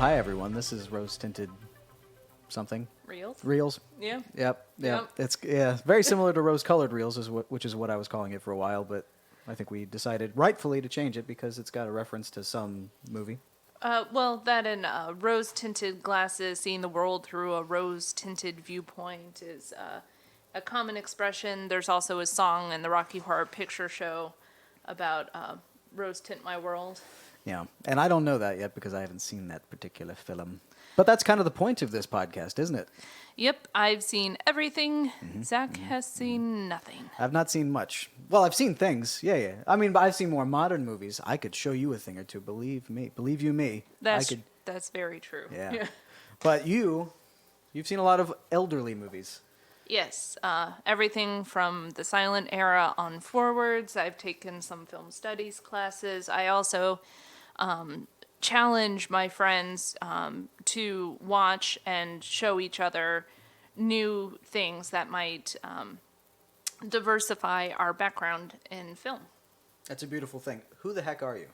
Hi, everyone. This is Rose Tinted something. Reels? Yeah. Yep. It's very similar to Rose Colored Reels, which is what I was calling it for a while, but I think we decided rightfully to change it because it's got a reference to some movie. Well, that and rose-tinted glasses, seeing the world through a rose-tinted viewpoint is a common expression. There's also a song in the Rocky Horror Picture Show about rose tint my world. Yeah, and I don't know that yet because I haven't seen that particular film. But that's kind of the point of this podcast, isn't it? Yep, I've seen everything. Zach has seen nothing. I've not seen much. Well, I've seen things. Yeah. I mean, but I've seen more modern movies. I could show you a thing or two. Believe me. Believe you me. That's very true. Yeah. But you've seen a lot of elderly movies. Yes, everything from the silent era on forwards. I've taken some film studies classes. I also challenge my friends to watch and show each other new things that might diversify our background in film. That's a beautiful thing. Who the heck are you?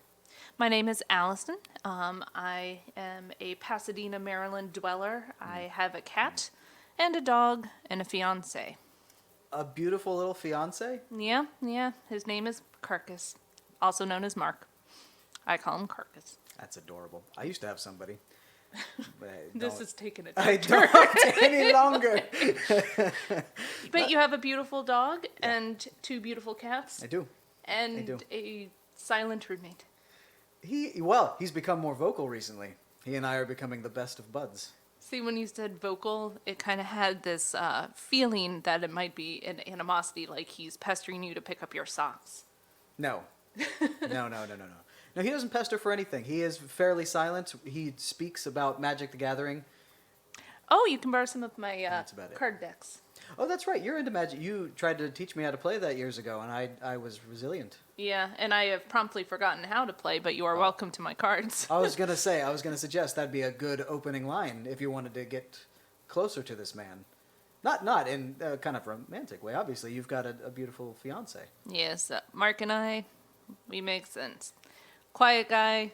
My name is Allyson. I am a Pasadena, Maryland dweller. I have a cat and a dog and a fiance. A beautiful little fiance? Yeah. His name is Carcass, also known as Mark. I call him Carcass. That's adorable. I used to have somebody. But This is taking a I turn. don't any longer. But you have a beautiful dog and two beautiful cats. I do. And a silent roommate. He's become more vocal recently. He and I are becoming the best of buds. See, when you said vocal, it kind of had this feeling that it might be an animosity, like he's pestering you to pick up your socks. No. No. No, he doesn't pester for anything. He is fairly silent. He speaks about Magic the Gathering. Oh, you can borrow some of my That's about it. card decks. Oh, that's right. You're into Magic. You tried to teach me how to play that years ago, and I was resilient. Yeah, and I have promptly forgotten how to play, but you are welcome to my cards. I was going to suggest that'd be a good opening line if you wanted to get closer to this man. Not in a kind of romantic way. Obviously, you've got a beautiful fiance. Yes, Mark and I, we make sense. Quiet guy.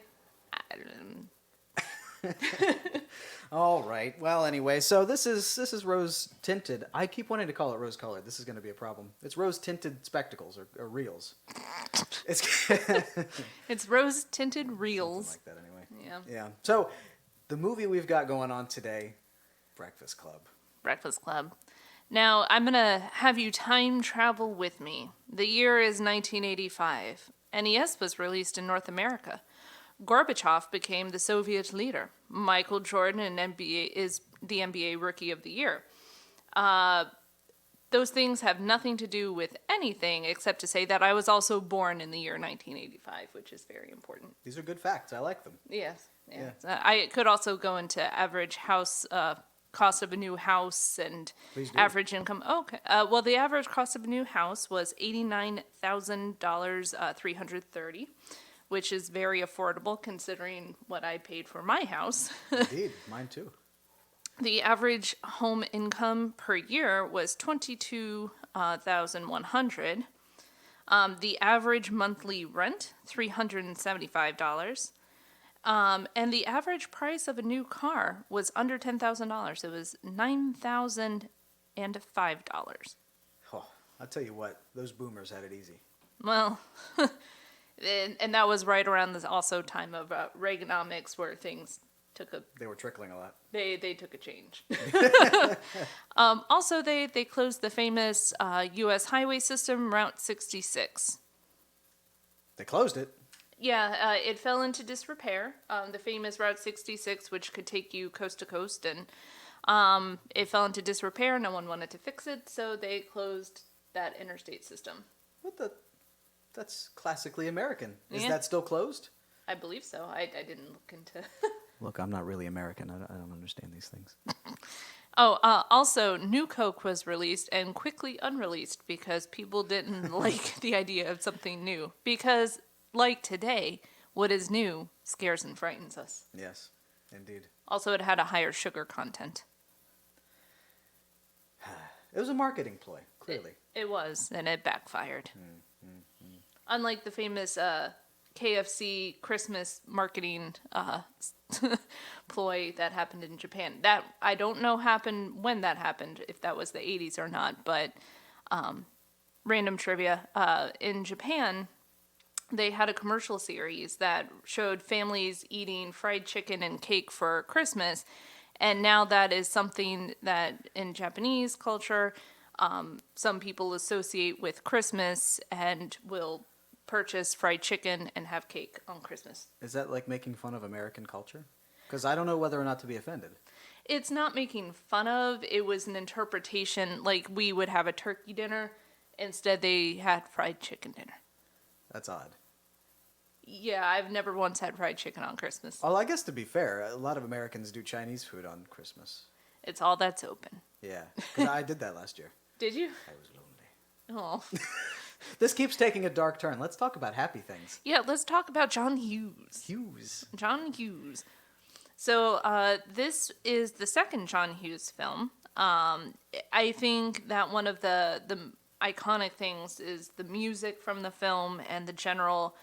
All right. Well, anyway, so this is rose tinted. I keep wanting to call it rose colored. This is going to be a problem. It's rose tinted spectacles or reels. It's rose tinted reels. Something like that, anyway. Yeah. Yeah. So, the movie we've got going on today, Breakfast Club. Breakfast Club. Now, I'm going to have you time travel with me. The year is 1985. NES was released in North America. Gorbachev became the Soviet leader. Michael Jordan is the NBA Rookie of the Year. Those things have nothing to do with anything except to say that I was also born in the year 1985, which is very important. These are good facts. I like them. Yes. I could also go into average house cost of a new house and average income. Okay. Well, the average cost of a new house was $89,000, $330, which is very affordable considering what I paid for my house. Indeed, mine too. The average home income per year was $22,100. The average monthly rent, $375. And the average price of a new car was under $10,000. It was $9,005. Oh, I'll tell you what, those boomers had it easy. Well, and that was right around this also time of Reaganomics where things They were trickling a lot. They took a change. Also, they closed the famous U.S. highway system, Route 66. They closed it. Yeah, it fell into disrepair. The famous Route 66, which could take you coast to coast, and it fell into disrepair. No one wanted to fix it, so they closed that interstate system. That's classically American. Is Yeah. that still closed? I believe so. I didn't look into... Look, I'm not really American. I don't understand these things. Also, New Coke was released and quickly unreleased because people didn't like the idea of something new. Because, like today, what is new scares and frightens us. Yes, indeed. Also, it had a higher sugar content. It was a marketing ploy, clearly. It was, and it backfired. Unlike the famous KFC Christmas marketing ploy that happened in Japan. That I don't know happened when that happened, if that was the 80s or not, but random trivia. In Japan, they had a commercial series that showed families eating fried chicken and cake for Christmas. And now that is something that in Japanese culture, some people associate with Christmas and will purchase fried chicken and have cake on Christmas. Is that like making fun of American culture? Because I don't know whether or not to be offended. It's not making fun of. It was an interpretation. Like, we would have a turkey dinner. Instead, they had fried chicken dinner. That's odd. Yeah, I've never once had fried chicken on Christmas. Well, I guess to be fair, a lot of Americans do Chinese food on Christmas. It's all that's open. Yeah, because I did that last year. Did you? I was lonely. Oh. This keeps taking a dark turn. Let's talk about happy things. Yeah, let's talk about John Hughes. John Hughes. So this is the second John Hughes film. I think that one of the iconic things is the music from the film and the general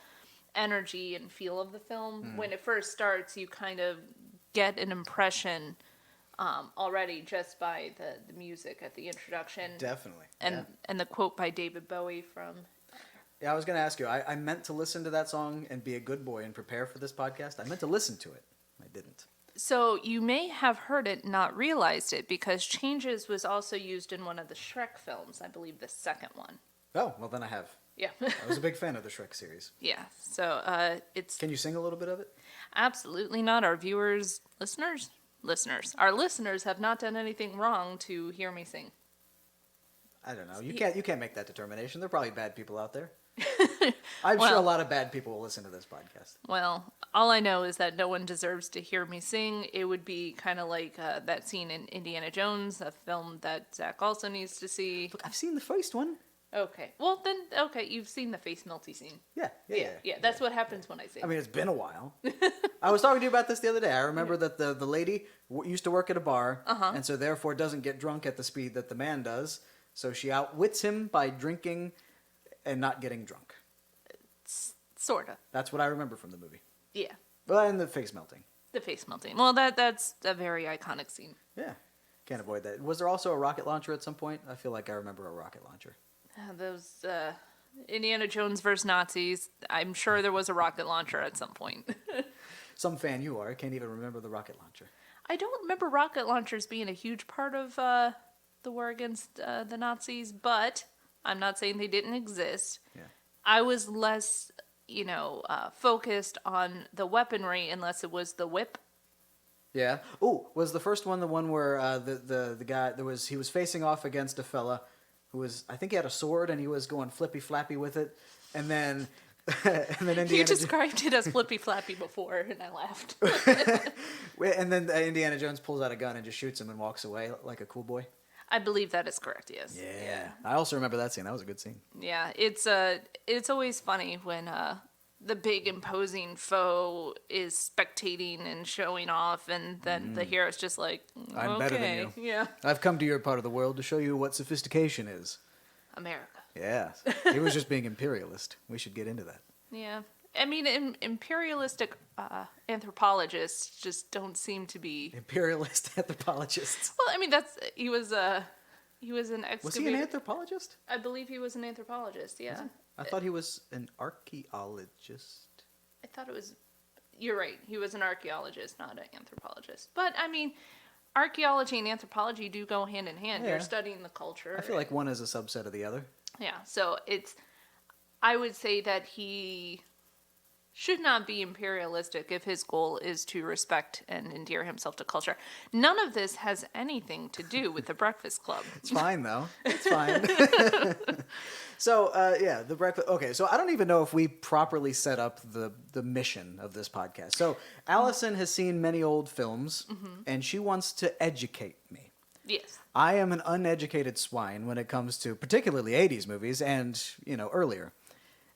energy and feel of the film. When it first starts, you kind of get an impression already just by the music at the introduction. Definitely. And the quote by David Bowie from... Yeah, I was going to ask you. I meant to listen to that song and be a good boy and prepare for this podcast. I meant to listen to it. I didn't. So you may have heard it, not realized it, because Changes was also used in one of the Shrek films. I believe the second one. Oh, well then I have. Yeah. I was a big fan of the Shrek series. Yeah, so it's... Can you sing a little bit of it? Absolutely not. Our our listeners have not done anything wrong to hear me sing. I don't know. You can't make that determination. There are probably bad people out there. I'm sure a lot of bad people will listen to this podcast. Well, all I know is that no one deserves to hear me sing. It would be kind of like that scene in Indiana Jones, a film that Zach also needs to see. Look, I've seen the first one. Okay. Well, then, okay, you've seen the face melty scene. Yeah. That's what happens when I sing. I mean, it's been a while. I was talking to you about this the other day. I remember that the lady used to work at a bar, and so therefore doesn't get drunk at the speed that the man does. So she outwits him by drinking and not getting drunk. Sorta. That's what I remember from the movie. Yeah. Well, and the face melting. The face melting. Well, that's a very iconic scene. Yeah. Can't avoid that. Was there also a rocket launcher at some point? I feel like I remember a rocket launcher. Those Indiana Jones versus Nazis. I'm sure there was a rocket launcher at some point. Some fan you are. I can't even remember the rocket launcher. I don't remember rocket launchers being a huge part of the war against the Nazis, but I'm not saying they didn't exist. Yeah. I was less, focused on the weaponry unless it was the whip. Yeah. Oh, was the first one the one where the guy he was facing off against a fella who was, I think he had a sword and he was going flippy flappy with it, and then Indiana. You described it as flippy flappy before, and I laughed. And then Indiana Jones pulls out a gun and just shoots him and walks away like a cool boy. I believe that is correct. Yes. Yeah. I also remember that scene. That was a good scene. Yeah, it's always funny when the big imposing foe is spectating and showing off, and then the hero's just like, I'm better than you. Yeah. I've come to your part of the world to show you what sophistication is. America. Yeah. He was just being imperialist. We should get into that. Yeah. I mean, imperialistic anthropologists just don't seem to be... Imperialist anthropologists. Well, I mean, he was an excavator. Was he an anthropologist? I believe he was an anthropologist, yeah. I thought he was an archaeologist. I thought it was... You're right. He was an archaeologist, not an anthropologist. But, I mean, archaeology and anthropology do go hand in hand. Yeah. You're studying the culture. I feel like one is a subset of the other. Yeah, so I would say that he should not be imperialistic if his goal is to respect and endear himself to culture. None of this has anything to do with the Breakfast Club. It's fine, though. It's fine. So, the Breakfast... Okay, so I don't even know if we properly set up the mission of this podcast. So, Allyson has seen many old films, and she wants to educate me. Yes. I am an uneducated swine when it comes to particularly 80s movies and, earlier.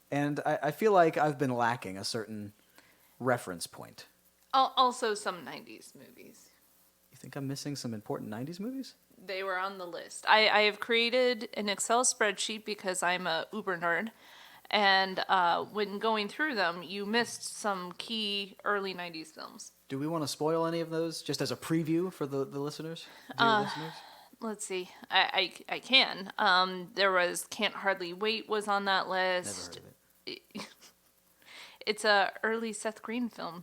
And I feel like I've been lacking a certain reference point. Also some 90s movies. You think I'm missing some important 90s movies? They were on the list. I have created an Excel spreadsheet because I'm a uber nerd. And when going through them, you missed some key early 90s films. Do we want to spoil any of those, just as a preview for the listeners? Dear listeners? Let's see. I can. There was Can't Hardly Wait was on that list. Never heard of it. It's a early Seth Green film.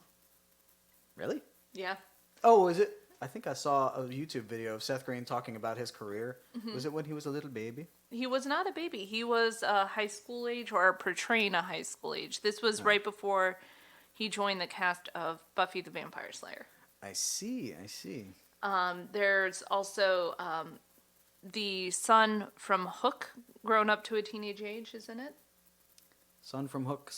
Really? Yeah. Oh, is it? I think I saw a YouTube video of Seth Green talking about his career. Mm-hmm. Was it when he was a little baby? He was not a baby. He was high school age, or portraying a high school age. This was right before he joined the cast of Buffy the Vampire Slayer. I see. There's also the son from Hook, grown up to a teenage age, is in it. Son from Hook.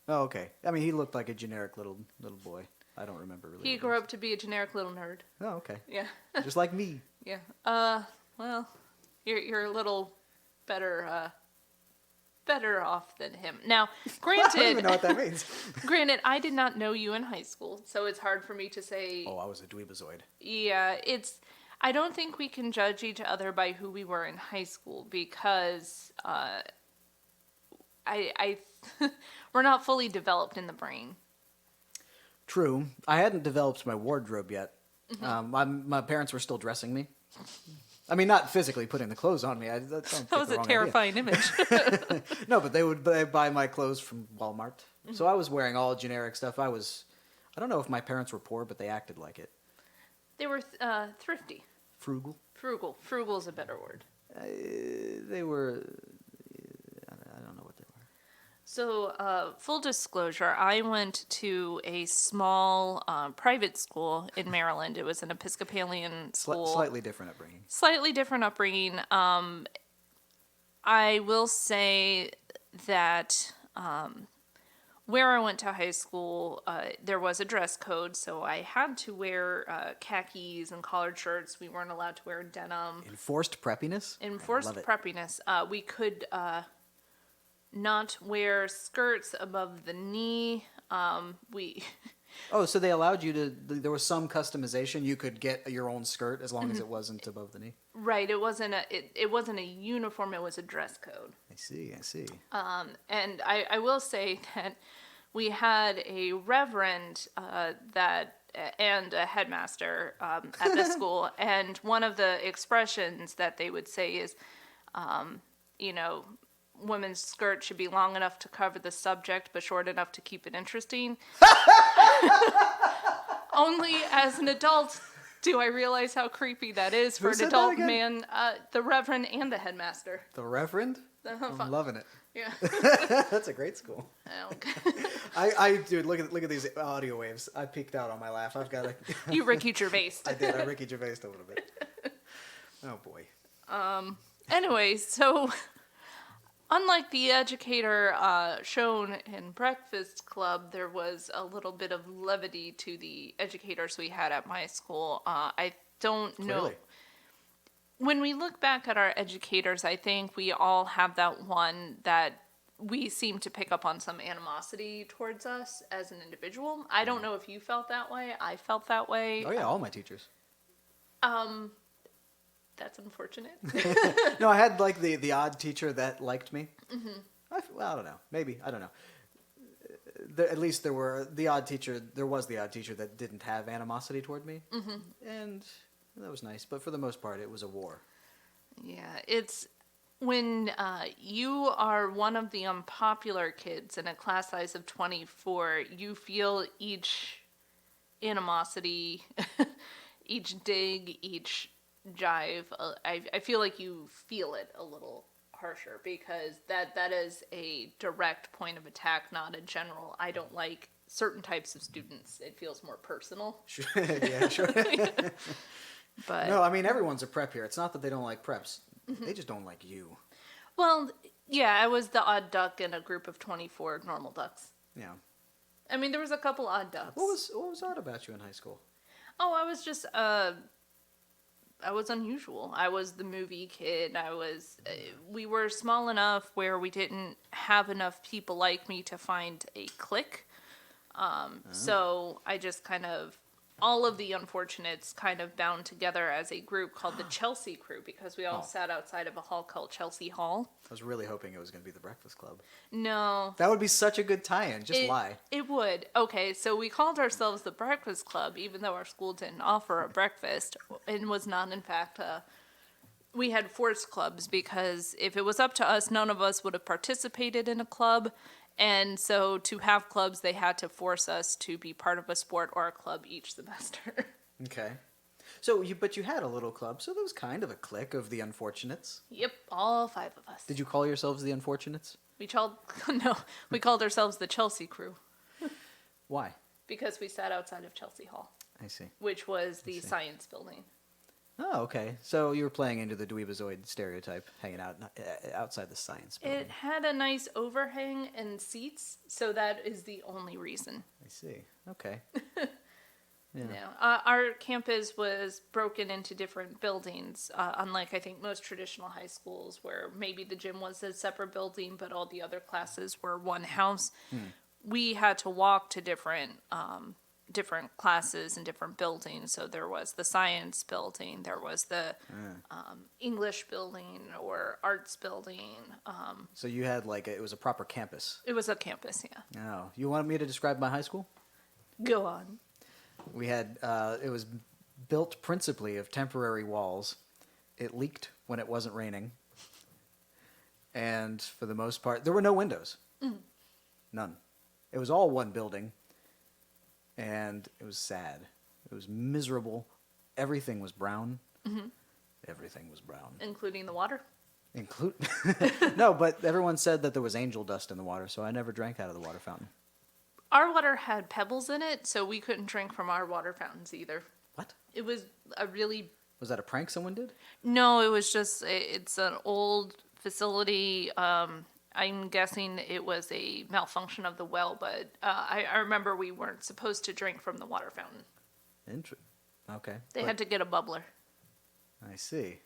Oh, okay. I mean, he looked like a generic little boy. I don't remember really. He grew up to be a generic little nerd. Oh, okay. Yeah. Just like me. Yeah. Well, you're a little better off than him. Now, granted, I don't even know what that means. Granted, I did not know you in high school, so it's hard for me to say. Oh, I was a dweebazoid. Yeah, I don't think we can judge each other by who we were in high school, because we're not fully developed in the brain. True. I hadn't developed my wardrobe yet. Mm-hmm. My parents were still dressing me. I mean, not physically putting the clothes on me. That was a terrifying image. No, but they'd buy my clothes from Walmart. Mm-hmm. So I was wearing all generic stuff. I don't know if my parents were poor, but they acted like it. They were thrifty. Frugal? Frugal is a better word. They were... I don't know what they were. So, full disclosure, I went to a small private school in Maryland. It was an Episcopalian school. Slightly different upbringing. Slightly different upbringing. I will say that where I went to high school, there was a dress code, so I had to wear khakis and collared shirts. We weren't allowed to wear denim. Enforced preppiness? Enforced preppiness. We could... not wear skirts above the knee. Oh, so they allowed you to... There was some customization. You could get your own skirt as long as it wasn't above the knee. Right. It wasn't a uniform. It was a dress code. I see. And I will say that we had a reverend and a headmaster at the school, and one of the expressions that they would say is, women's skirt should be long enough to cover the subject, but short enough to keep it interesting. Only as an adult do I realize how creepy that is for an adult man. The Reverend and the headmaster. The Reverend? I'm loving it. Yeah. That's a great school. Okay. Dude, look at these audio waves. I peeked out on my laugh. I've got You Ricky Gervais. I did. I Ricky Gervais a little bit. Oh boy. Anyway, so unlike the educator shown in Breakfast Club, there was a little bit of levity to the educators we had at my school. I don't know. Clearly. When we look back at our educators, I think we all have that one that we seem to pick up on some animosity towards us as an individual. I don't know if you felt that way. I felt that way. Oh yeah, all my teachers. That's unfortunate. No, I had like the odd teacher that liked me. Mm-hmm. I don't know. Maybe. I don't know. At least there was the odd teacher that didn't have animosity toward me. Mm-hmm. And that was nice. But for the most part, it was a war. Yeah, it's when you are one of the unpopular kids in a class size of 24, you feel each animosity, each dig, each jive. I feel like you feel it a little harsher, because that is a direct point of attack, not a general, I don't like certain types of students. It feels more personal. Sure. Yeah, sure. But no, I mean, everyone's a prep here. It's not that they don't like preps. Mm-hmm. They just don't like you. Well, yeah, I was the odd duck in a group of 24 normal ducks. Yeah. I mean, there was a couple odd ducks. What was odd about you in high school? Oh, I was just I was unusual. I was the movie kid. We were small enough where we didn't have enough people like me to find a clique. So I just kind of all of the unfortunates kind of bound together as a group called the Chelsea Crew because we all sat outside of a hall called Chelsea Hall. I was really hoping it was going to be the Breakfast Club. No. That would be such a good tie-in. Just lie. It would. Okay, so we called ourselves the Breakfast Club, even though our school didn't offer a breakfast, and was not, in fact, we had forced clubs because if it was up to us, none of us would have participated in a club. And so to have clubs, they had to force us to be part of a sport or a club each semester. Okay. So but you had a little club, so there was kind of a clique of the Unfortunates. Yep, all 5 of us. Did you call yourselves the Unfortunates? We called ourselves the Chelsea Crew. Why? Because we sat outside of Chelsea Hall. I see. Which was the science building. Oh, okay. So you were playing into the dweebazoid stereotype, hanging out outside the science building. It had a nice overhang and seats, so that is the only reason. I see. Okay. Yeah. Our campus was broken into different buildings, unlike I think most traditional high schools where maybe the gym was a separate building, but all the other classes were one house. We had to walk to different classes in different buildings. So there was the science building, there was the English building or arts building. So you had it was a proper campus. It was a campus, yeah. Oh, you want me to describe my high school? Go on. We had, it was built principally of temporary walls. It leaked when it wasn't raining. And for the most part, there were no windows. None. It was all one building. And it was sad. It was miserable. Everything was brown. Everything was brown. Including the water? No, but everyone said that there was angel dust in the water, so I never drank out of the water fountain. Our water had pebbles in it, so we couldn't drink from our water fountains either. What? It was a really... Was that a prank someone did? No, it was just, it's an old facility. I'm guessing it was a malfunction of the well, but I remember we weren't supposed to drink from the water fountain. Okay. They had to get a bubbler. I see.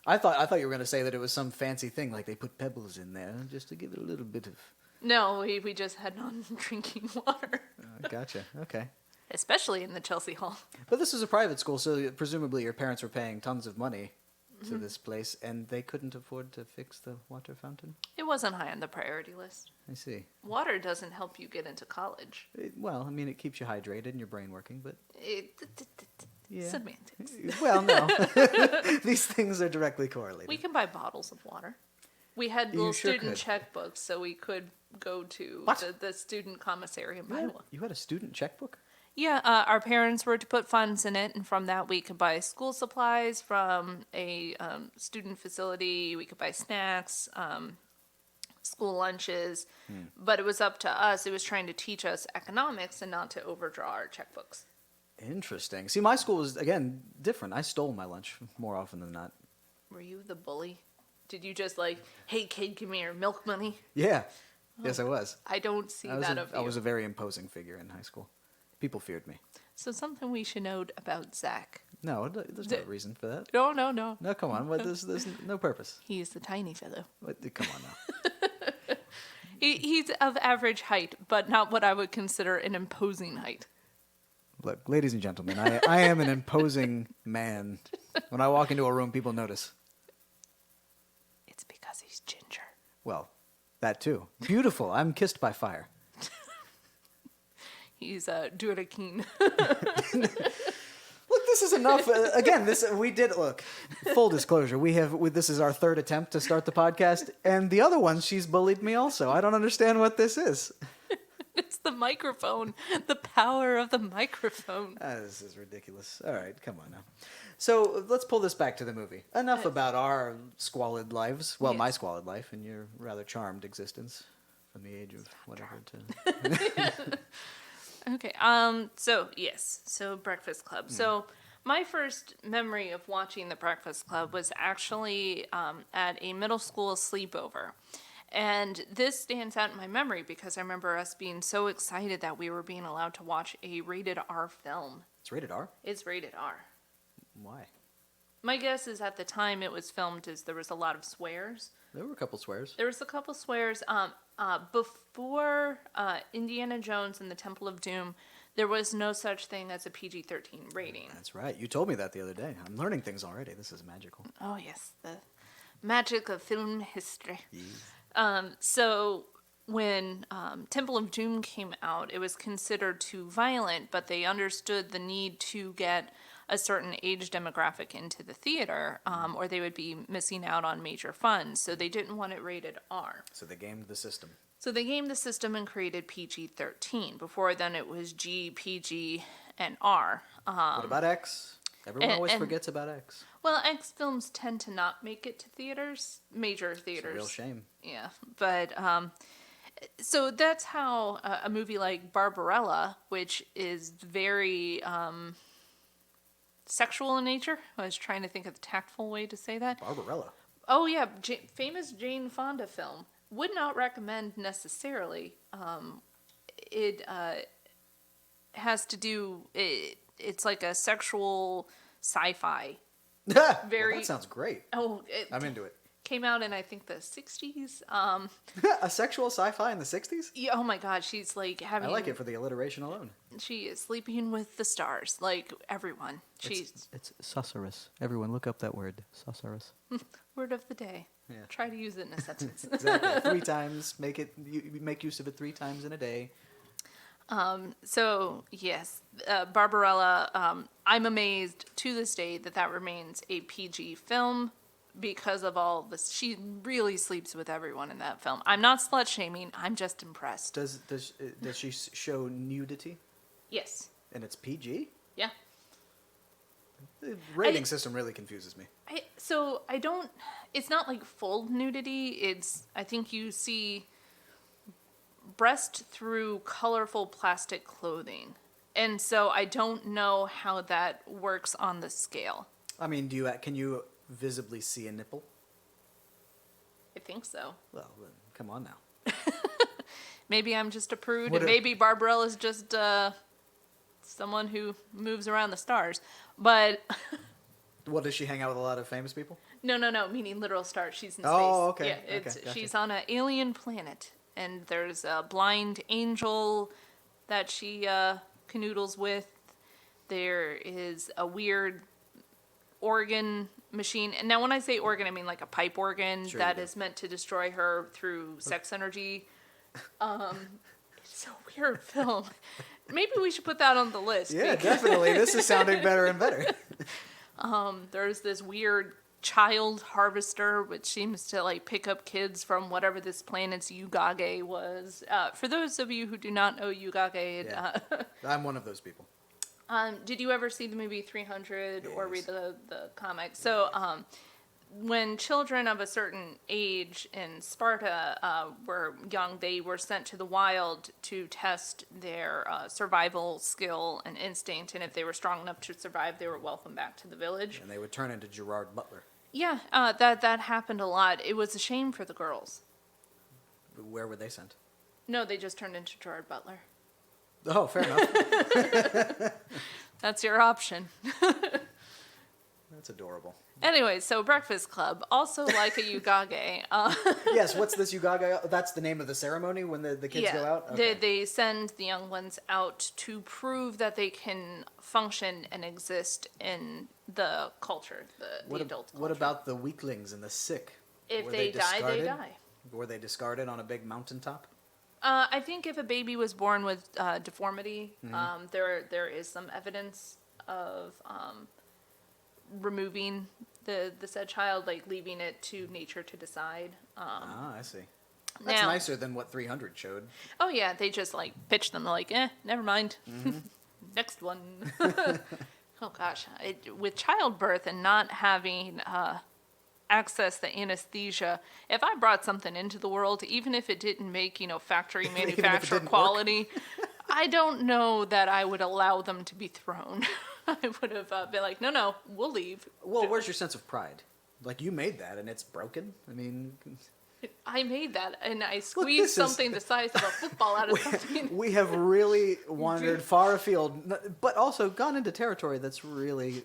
I thought you were going to say that it was some fancy thing, like they put pebbles in there just to give it a little bit of... No, we just had non-drinking water. Gotcha. Okay. Especially in the Chelsea Hall. But this was a private school, so presumably your parents were paying tons of money to this place, and they couldn't afford to fix the water fountain? It wasn't high on the priority list. I see. Water doesn't help you get into college. Well, I mean, it keeps you hydrated and your brain working, but... Yeah. Semantics. Well, no. These things are directly correlated. We can buy bottles of water. We had little student checkbooks, so we could go to the student commissary and buy one. You had a student checkbook? Yeah, our parents were to put funds in it, and from that we could buy school supplies from a student facility. We could buy snacks, school lunches, but it was up to us. It was trying to teach us economics and not to overdraw our checkbooks. Interesting. See, my school was, again, different. I stole my lunch more often than not. Were you the bully? Did you just hey kid, give me your milk money? Yeah. Yes, I was. I don't see that of you. I was a very imposing figure in high school. People feared me. So something we should know about Zach. No, there's no reason for that. No. No, come on. There's no purpose. He's the tiny fellow. Come on now. He's of average height, but not what I would consider an imposing height. Look, ladies and gentlemen, I am an imposing man. When I walk into a room, people notice. It's because he's ginger. Well, that too. Beautiful. I'm kissed by fire. He's Durakin. Look, this is enough. Again, look, full disclosure, this is our third attempt to start the podcast, and the other one, she's bullied me also. I don't understand what this is. It's the microphone. The power of the microphone. This is ridiculous. All right, come on now. So let's pull this back to the movie. Enough about our squalid lives. Well, my squalid life and your rather charmed existence from the age of whatever to... Okay. So Breakfast Club. So my first memory of watching The Breakfast Club was actually at a middle school sleepover. And this stands out in my memory because I remember us being so excited that we were being allowed to watch a rated R film. It's rated R? It's rated R. Why? My guess is at the time it was filmed is there was a lot of swears. There were a couple swears. There was a couple swears. Before Indiana Jones and the Temple of Doom, There was no such thing as a PG-13 rating. That's right. You told me that the other day. I'm learning things already. This is magical. Oh, yes. The magic of film history. Yes. So when Temple of Doom came out, it was considered too violent, but they understood the need to get a certain age demographic into the theater, or they would be missing out on major funds. So they didn't want it rated R. So they gamed the system. So they gamed the system and created PG-13. Before then, it was G, PG, and R. What about X? Everyone always forgets about X. Well, X films tend to not make it to theaters, major theaters. It's a real shame. Yeah, but so that's how a movie like Barbarella, which is very sexual in nature. I was trying to think of the tactful way to say that. Barbarella. Oh yeah, famous Jane Fonda film. Would not recommend necessarily. It has to do. It's like a sexual sci-fi. Very. Well, that sounds great. Oh, I'm into it. Came out in I think the 60s. A sexual sci-fi in the 60s? Yeah, oh my God, she's like having. I like it for the alliteration alone. She is sleeping with the stars, like everyone. She's it's susurrus. Everyone, look up that word, susurrus. word of the day. Yeah. Try to use it in a sentence. Exactly. 3 times. Make use of it 3 times in a day. So yes, Barbarella. I'm amazed to this day that remains a PG film because of all this. She really sleeps with everyone in that film. I'm not slut shaming. I'm just impressed. Does she show nudity? Yes. And it's PG? Yeah. The rating system really confuses me. I don't. It's not like full nudity. I think you see breast through colorful plastic clothing. And so I don't know how that works on the scale. I mean, can you visibly see a nipple? I think so. Well, then, come on now. Maybe I'm just a prude, and maybe Barbarella's just someone who moves around the stars. But what, does she hang out with a lot of famous people? No, meaning literal stars. She's in space. Oh, okay. Yeah, Gotcha. She's on an alien planet, and there's a blind angel that she canoodles with. There is a weird organ machine. And now when I say organ, I mean like a pipe organ that is meant to destroy her through sex energy. It's a weird film. Maybe we should put that on the list. Yeah, definitely. This is sounding better and better. There's this weird child harvester, which seems to like pick up kids from whatever this planet's Yugage was. For those of you who do not know Yugage, I'm one of those people. Did you ever see the movie 300 or read the comic? So when children of a certain age in Sparta were young, they were sent to the wild to test their survival skill and instinct, and if they were strong enough to survive, they were welcomed back to the village. And they would turn into Gerard Butler. Yeah, that happened a lot. It was a shame for the girls. Where were they sent? No, they just turned into Gerard Butler. Oh, fair enough. That's your option. That's adorable. Anyway, so Breakfast Club, also like a Yugage. Yes, what's this Yugage? That's the name of the ceremony when the kids go out? Okay. They send the young ones out to prove that they can function and exist in the culture, the adult culture. What about the weaklings and the sick? If they die, they die. Were they discarded on a big mountaintop? I think if a baby was born with deformity, there is some evidence of removing the said child, like leaving it to nature to decide. I see. That's nicer than what 300 showed. Oh yeah, they just like pitched them like, never mind. Next one. Oh gosh, with childbirth and not having access to anesthesia, if I brought something into the world, even if it didn't make, factory manufacturer quality, I don't know that I would allow them to be thrown. I would have been like, no, we'll leave. Well, where's your sense of pride? Like, you made that and it's broken? I mean... I made that, and I Look, squeezed this is- something the size of a football out of something. We have really wandered far afield, but also gone into territory that's really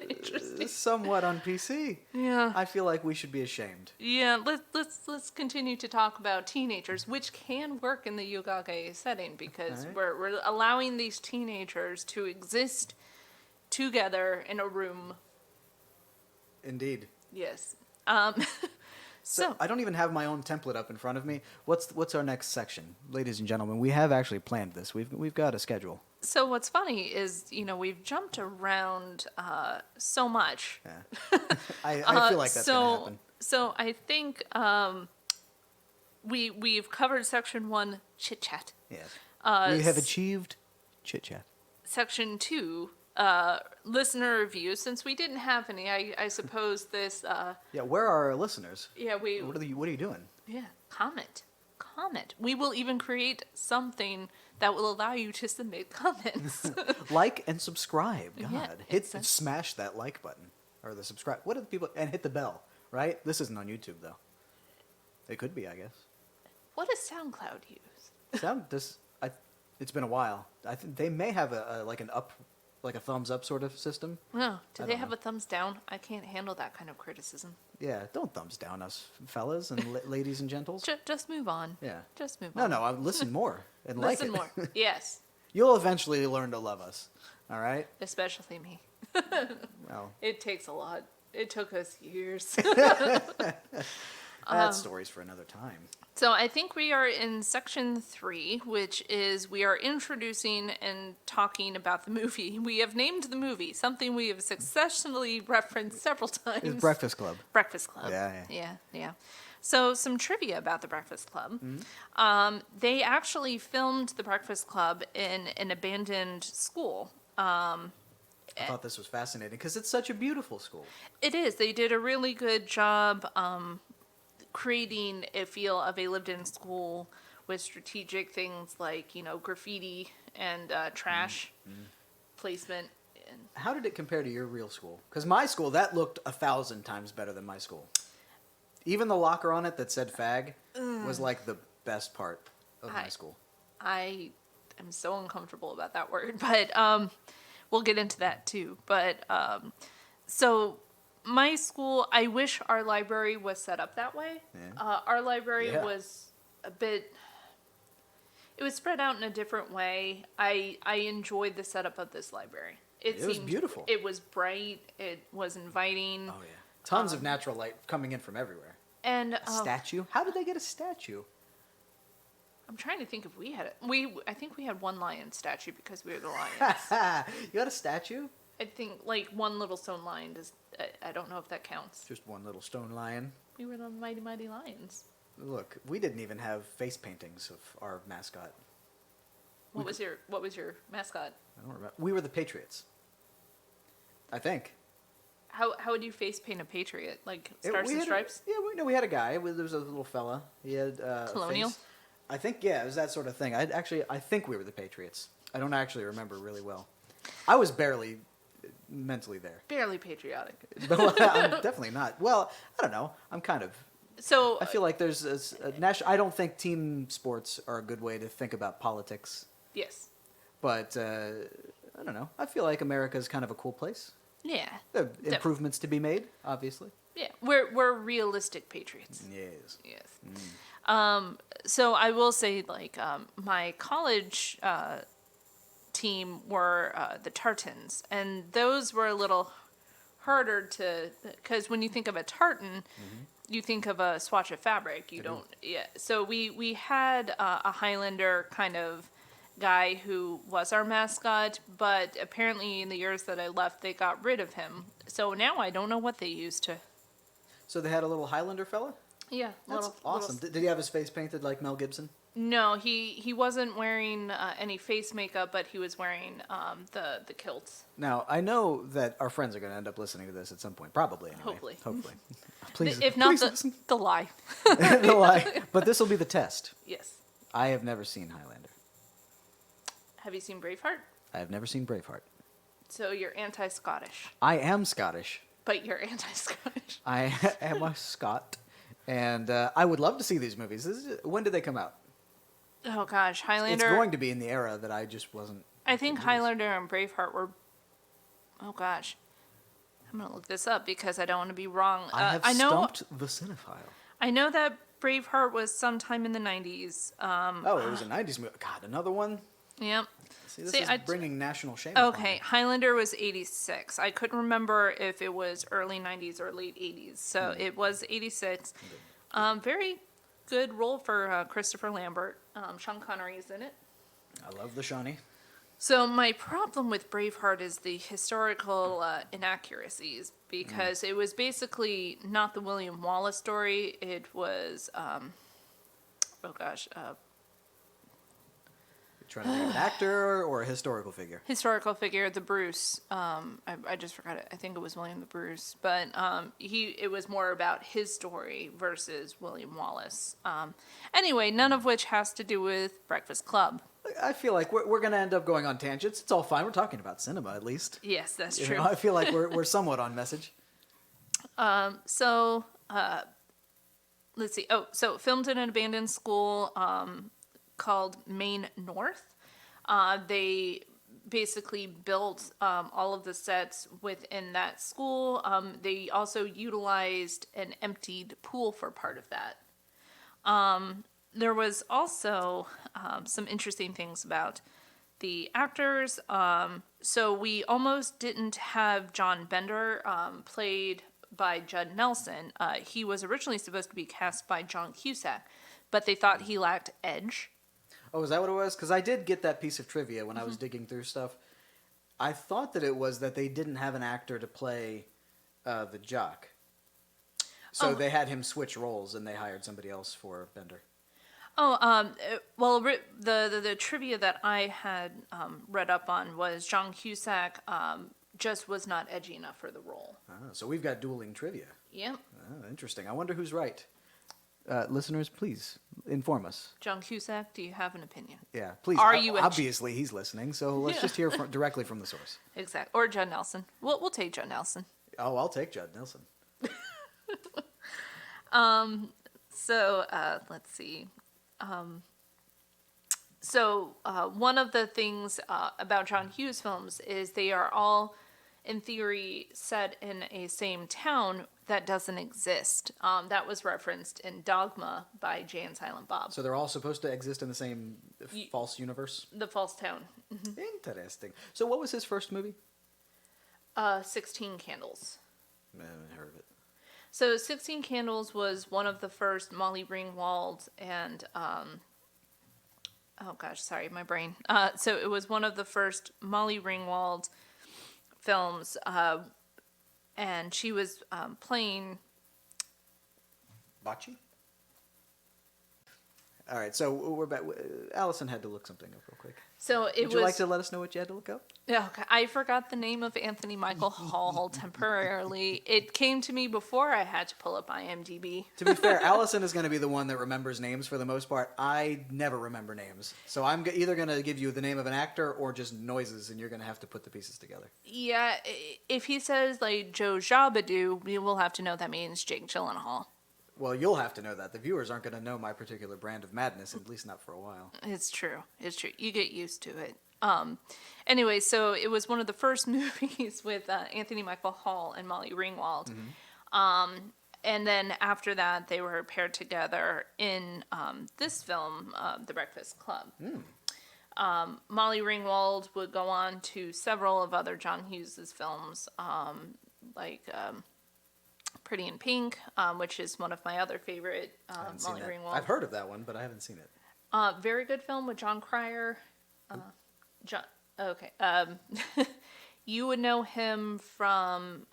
Interesting. somewhat on PC. Yeah. I feel like we should be ashamed. Yeah, let's continue to talk about teenagers, which can work in the yugage setting because Alright. we're allowing these teenagers to exist together in a room. Indeed. Yes. So I don't even have my own template up in front of me. What's our next section, ladies and gentlemen? We have actually planned this. We've got a schedule. So what's funny is, we've jumped around so much. Yeah. I feel like that's gonna happen. So I think we've covered section 1, chit chat. Yes. We have achieved chit chat. Section 2, listener reviews. Since we didn't have any, I suppose this. Yeah. Where are our listeners? Yeah, What are you doing? Yeah, comment. We will even create something that will allow you to submit comments. Like and subscribe. God, Yeah, hit smash that like button or the subscribe. What are the people and hit the bell? Right. This isn't on YouTube though. It could be, I guess. What does SoundCloud use? It's been a while. I think they may have a thumbs up sort of system. No, do I they don't have know. a thumbs down? I can't handle that kind of criticism. Yeah, don't thumbs down us, fellas and ladies and gentles. Just move on. Yeah. Just move No, on. no, listen more and like Listen it. more. Yes, You'll eventually learn to love us. All right? especially me. Well, It takes a lot. It took us years. that's stories for another time. So I think we are in section 3, which is we are introducing and talking about the movie. We have named the movie, something we have successfully referenced several times. It's Breakfast Club. Breakfast Club. Yeah. So some trivia about the Breakfast Club. They actually filmed the Breakfast Club in an abandoned school. I thought this was fascinating because it's such a beautiful school. It is. They did a really good job creating a feel of a lived-in school with strategic things like, graffiti and trash placement. And How did it compare to your real school? Because my school, that looked 1,000 times better than my school. Even the locker on it that said fag was like the best part of my school. I am so uncomfortable about that word, but we'll get into that too. But so my school, I wish our library was set up that way. Yeah. Our library Yeah. was it was spread out in a different way. I enjoyed the setup of this library. It was beautiful. It was bright. It was inviting. Oh, yeah. Tons of natural light coming in from everywhere. And A statue? How did they get a statue? I'm trying to think if we had it. I think we had one lion statue because we were the lions. You got a statue? I think like one little stone lion does. I don't know if that counts. Just one little stone lion. We were the mighty mighty lions. Look, we didn't even have face paintings of our mascot. What was your mascot? I don't remember. We were the Patriots. I think. How would you face paint a patriot? Like Stars We and had Stripes? we had a guy. There was a little fella. He had a Colonial? face. I think, yeah, it was that sort of thing. I think we were the Patriots. I don't actually remember really well. I was barely mentally there. Barely patriotic. But I'm definitely not. Well, I don't know. I'm kind of. So I feel like there's a national. I don't think team sports are a good way to think about politics. yes. But I don't know. I feel like America's kind of a cool place. Yeah. There are improvements to be made, obviously. Yeah. We're realistic patriots. Yes. Yes. So I will say, like, my college team were the tartans, and those were a little harder to, because when you think of a tartan, you think of a swatch of fabric. You don't, yeah. So we had a Highlander kind of guy who was our mascot, but apparently in the years that I left, they got rid of him. So now I don't know what they used to. So they had a little Highlander fella? Yeah, That's awesome. Did he have his face painted like Mel Gibson? No, he wasn't wearing any face makeup, but he was wearing the kilts. Now, I know that our friends are going to end up listening to this at some point. Probably, anyway. Hopefully. Please, If not, please listen. the lie. They'll lie. But this will be the test. Yes. I have never seen Highlander. Have you seen Braveheart? I have never seen Braveheart. So you're anti-Scottish, I am Scottish. but you're anti-Scottish. I am a Scot. And I would love to see these movies. When did they come out? Oh gosh, Highlander. It's going to be in the era that I just wasn't. I think Highlander and Braveheart were. Oh gosh, I'm gonna look this up because I don't want to be wrong. I stumped the cinephile. I know that Braveheart was sometime in the 90s. It was a 90s movie. God, another one? Yep. See, this is bringing national shame upon Okay, me. Highlander was 86. I couldn't remember if it was early 90s or late 80s. So it was 86. Very good role for Christopher Lambert. Sean Connery's in it. I love the Shawnee. So my problem with Braveheart is the historical inaccuracies, because it was basically not the William Wallace story. It was, You're trying to think of an actor or a historical figure? historical figure, the Bruce. I just forgot it. I think it was William the Bruce, but it was more about his story versus William Wallace. Anyway, none of which has to do with Breakfast Club. I feel like we're going to end up going on tangents. It's all fine. We're talking about cinema, at least. Yes, that's You true. know, I feel like we're somewhat on message. So, let's see. Oh, so filmed in an abandoned school called Maine North. They basically built all of the sets within that school. They also utilized an emptied pool for part of that. There was also some interesting things about the actors. So we almost didn't have John Bender, played by Judd Nelson. He was originally supposed to be cast by John Cusack, but they thought he lacked edge. Oh, is that what it was? Because I did get that piece of trivia when I was digging through stuff. I thought that it was that they didn't have an actor to play the jock. So they had him switch roles, and they hired somebody else for Bender. Well, the trivia that I had read up on was John Cusack just was not edgy enough for the role. So we've got dueling trivia. Yep. Interesting. I wonder who's right. Listeners, please inform us. John Cusack, do you have an opinion? Yeah, please. Are you obviously, he's listening, so let's just hear directly from the source. Exactly. Or Judd Nelson. We'll take Judd Nelson. Oh, I'll take Judd Nelson. So let's see. One of the things about John Hughes films is they are all, in theory, set in a same town that doesn't exist. That was referenced in Dogma by Jay and Silent Bob. So they're all supposed to exist in the same false universe? The false town. Interesting. So what was his first movie? 16 Candles. I haven't heard of it. So 16 Candles was one of the first Molly Ringwald and oh gosh, sorry, my brain. So it was one of the first Molly Ringwald films, and she was playing. Bocce? All right, so we're back. Allyson had to look something up real quick. So Would you like to let us know what you had to look up? Okay, I forgot the name of Anthony Michael Hall temporarily. It came to me before I had to pull up IMDb. To be fair, Allyson is going to be the one that remembers names for the most part. I never remember names. So I'm either going to give you the name of an actor or just noises, and you're going to have to put the pieces together. Yeah, if he says, like, Joe Jabadoo, we will have to know that means Jake Gyllenhaal. Well, you'll have to know that. The viewers aren't going to know my particular brand of madness, at least not for a while. It's true. It's true. You get used to it. Anyway, so it was one of the first movies with Anthony Michael Hall and Molly Ringwald. And then after that, they were paired together in this film, The Breakfast Club. Molly Ringwald would go on to several of other John Hughes' films, like Pretty in Pink, which is one of my other favorite Molly Ringwald. I've heard of that one, but I haven't seen it. Very good film with John Cryer. Okay. You would know him from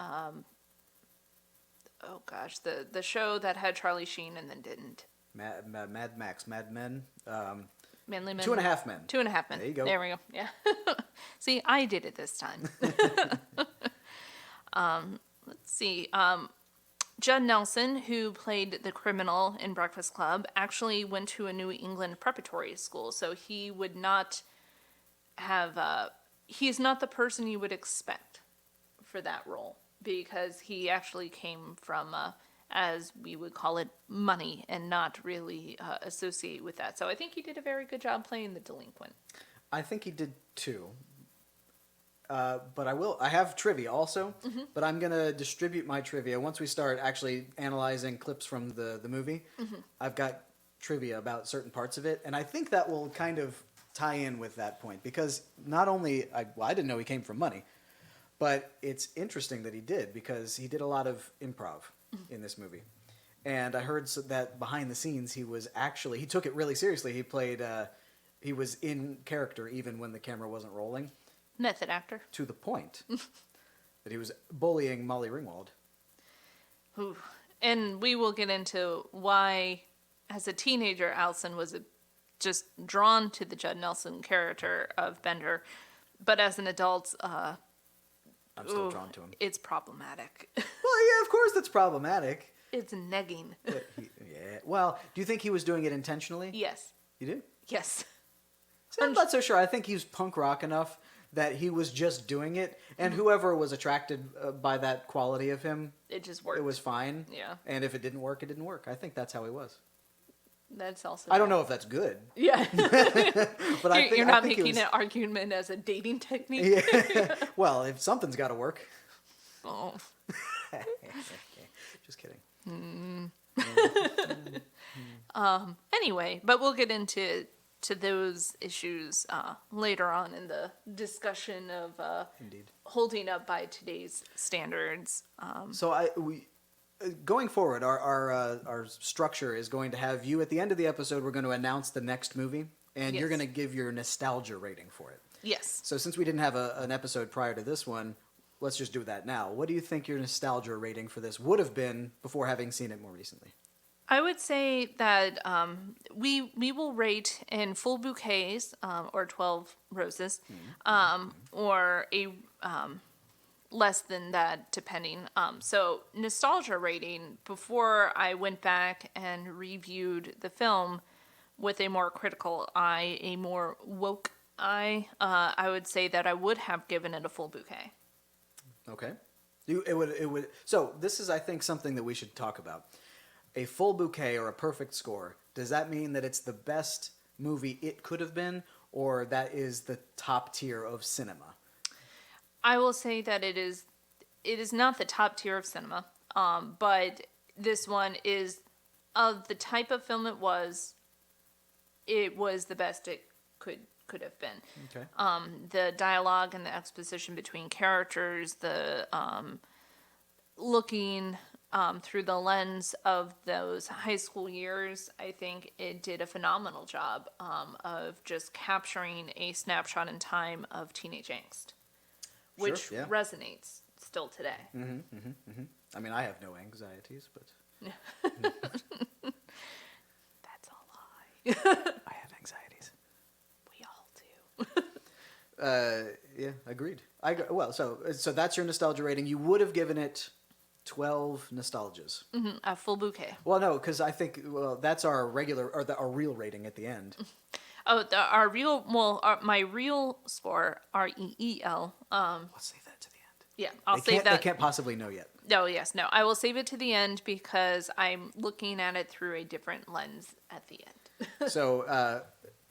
the show that had Charlie Sheen and then didn't. Mad Max, Mad Men. Manly Men. 2.5 Men. 2.5 Men. There you go. There we go. Yeah. See, I did it this time. Let's see. Judd Nelson, who played the criminal in Breakfast Club, actually went to a New England preparatory school, so he would not have. He's not the person you would expect for that role, because he actually came from as we would call it, money, and not really associate with that. So I think he did a very good job playing the delinquent. I think he did too. But I have trivia also, but I'm going to distribute my trivia. Once we start actually analyzing clips from the movie, I've got trivia about certain parts of it, and I think that will kind of tie in with that point, because not only, I didn't know he came from money, but it's interesting that he did, because he did a lot of improv in this movie. And I heard that behind the scenes, he took it really seriously. He was in character even when the camera wasn't rolling. Method actor. To the point that he was bullying Molly Ringwald. Ooh. And we will get into why, as a teenager, Allyson was just drawn to the Judd Nelson character of Bender. But as an adult, I'm still drawn to him. It's problematic. Well, yeah, of course it's problematic. It's negging. Yeah. Well, do you think he was doing it intentionally? Yes. You do? Yes. See, I'm not so sure. I think he was punk rock enough that he was just doing it, and whoever was attracted by that quality of him, it just worked. It was fine. Yeah. And if it didn't work, it didn't work. I think that's how he was. That's also. I don't know if that's good. Yeah. But you're not making an argument as a dating technique. Yeah. Well, if something's got to work. Oh. Just kidding. Anyway, but we'll get into those issues later on in the discussion of Indeed. Holding up by today's standards. So going forward, our structure is going to have you at the end of the episode. We're going to announce the next movie, and you're going to give your nostalgia rating for it. Yes. So since we didn't have an episode prior to this one, let's just do that now. What do you think your nostalgia rating for this would have been before having seen it more recently? I would say that we will rate in full bouquets or 12 roses or a less than that depending. So nostalgia rating, before I went back and reviewed the film with a more critical eye, a more woke eye, I would say that I would have given it a full bouquet. Okay. It would. So this is, I think, something that we should talk about. A full bouquet or a perfect score, does that mean that it's the best movie it could have been, or that is the top tier of cinema? I will say that it is not the top tier of cinema, but this one is, of the type of film it was the best it could have been. Okay. The dialogue and the exposition between characters, the looking through the lens of those high school years, I think it did a phenomenal job of just capturing a snapshot in time of teenage angst, which resonates still today. I mean, I have no anxieties, but that's a lie. I have anxieties. We all do. Yeah, agreed. So that's your nostalgia rating. You would have given it 12 nostalgias. A full bouquet. Well, no, because I think that's our regular or our real rating at the end. Oh, my real score, REEL. Let's save that to the end. Yeah, I'll save that. They can't possibly know yet. No, yes, no. I will save it to the end because I'm looking at it through a different lens at the end. So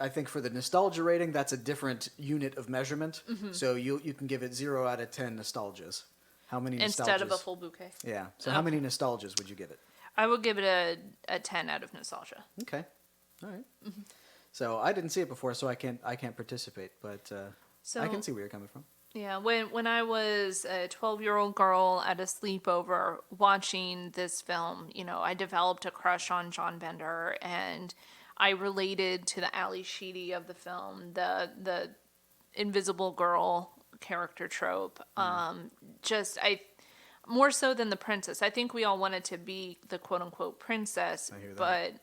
I think for the nostalgia rating, that's a different unit of measurement. So you can give it 0 out of 10 nostalgias. How many nostalgias? Instead of a full bouquet. Yeah. So how many nostalgias would you give it? I would give it a 10 out of nostalgia. Okay. All right. So I didn't see it before, so I can't participate, but I can see where you're coming from. Yeah, when I was a 12-year-old girl at a sleepover watching this film, I developed a crush on John Bender, and I related to the Ally Sheedy of the film, the invisible girl character trope. More so than the princess. I think we all wanted to be the quote-unquote princess, but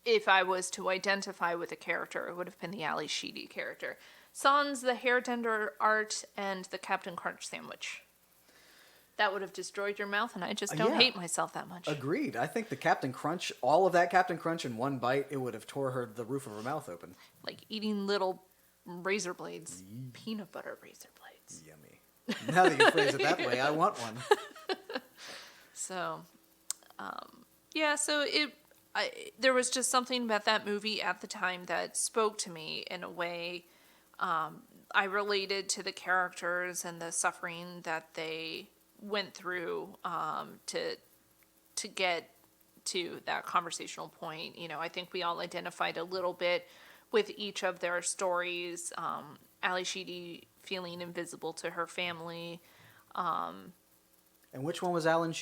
if I was to identify with a character, it would have been the Ally Sheedy character. Sans the hair tender art and the Captain Crunch sandwich. That would have destroyed your mouth, and I just don't hate myself that much. Agreed. I think the Captain Crunch, all of that Captain Crunch in one bite, it would have tore the roof of her mouth open. Like eating little razor blades. Peanut butter razor blades. Yummy. Now that you phrase it that way, I want one. So, yeah, so there was just something about that movie at the time that spoke to me in a way. I related to the characters and the suffering that they went through to get to that conversational point. You know, I think we all identified a little bit with each of their stories. Ali Sheedy feeling invisible to her family. And which one was Alan?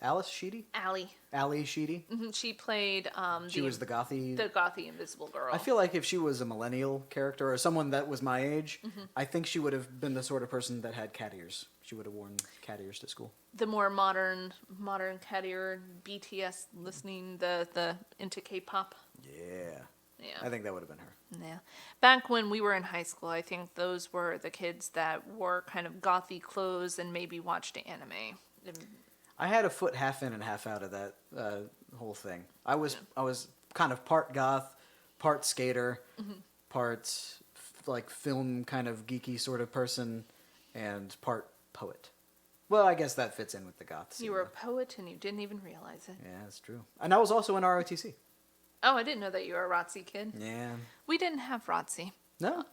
Alice Sheedy? Allie. Ally Sheedy. She played. She was the gothy. The gothy invisible girl. I feel like if she was a millennial character or someone that was my age, I think she would have been the sort of person that had cat ears. She would have worn cat ears to school. The more modern cat ear, BTS listening the into K-pop. Yeah. Yeah. I think that would have been her. Yeah. Back when we were in high school, I think those were the kids that wore kind of gothy clothes and maybe watched anime. I had a foot half in and half out of that whole thing. I was kind of part goth, part skater, part like film kind of geeky sort of person, and part poet. Well, I guess that fits in with the goth scene. You were a poet and you didn't even realize it. Yeah, that's true. And I was also in ROTC. Oh, I didn't know that you were a ROTC kid. Yeah. We didn't have ROTC. No.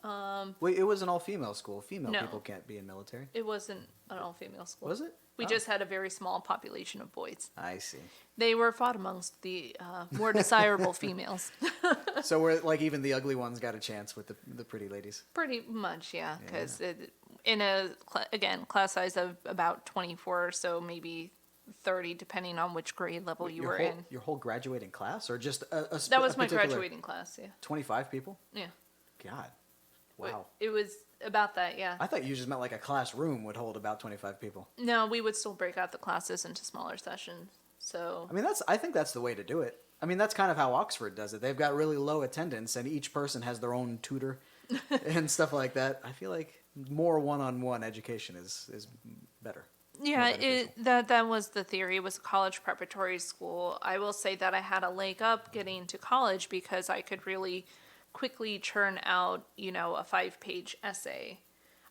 It was an all-female school. Female No. people can't be in military. It wasn't an all-female school. Was it? We just had a very small population of boys. I see. They were fought amongst the more desirable females. So we're like even the ugly ones got a chance with the pretty ladies. Pretty much, yeah. Because in a class size of about 24 or so, maybe 30, depending on which grade level you were in. Your whole graduating class, or just That was my graduating class. Yeah. 25 people. Yeah. God. Wow. It was about that, yeah. I thought you just meant like a classroom would hold about 25 people. No, we would still break out the classes into smaller sessions. So I mean, I think that's the way to do it. I mean, that's kind of how Oxford does it. They've got really low attendance, and each person has their own tutor and stuff like that. I feel like more one-on-one education is better. yeah, that was the theory. It was a college preparatory school. I will say that I had a leg up getting to college because I could really quickly churn out, a 5-page essay.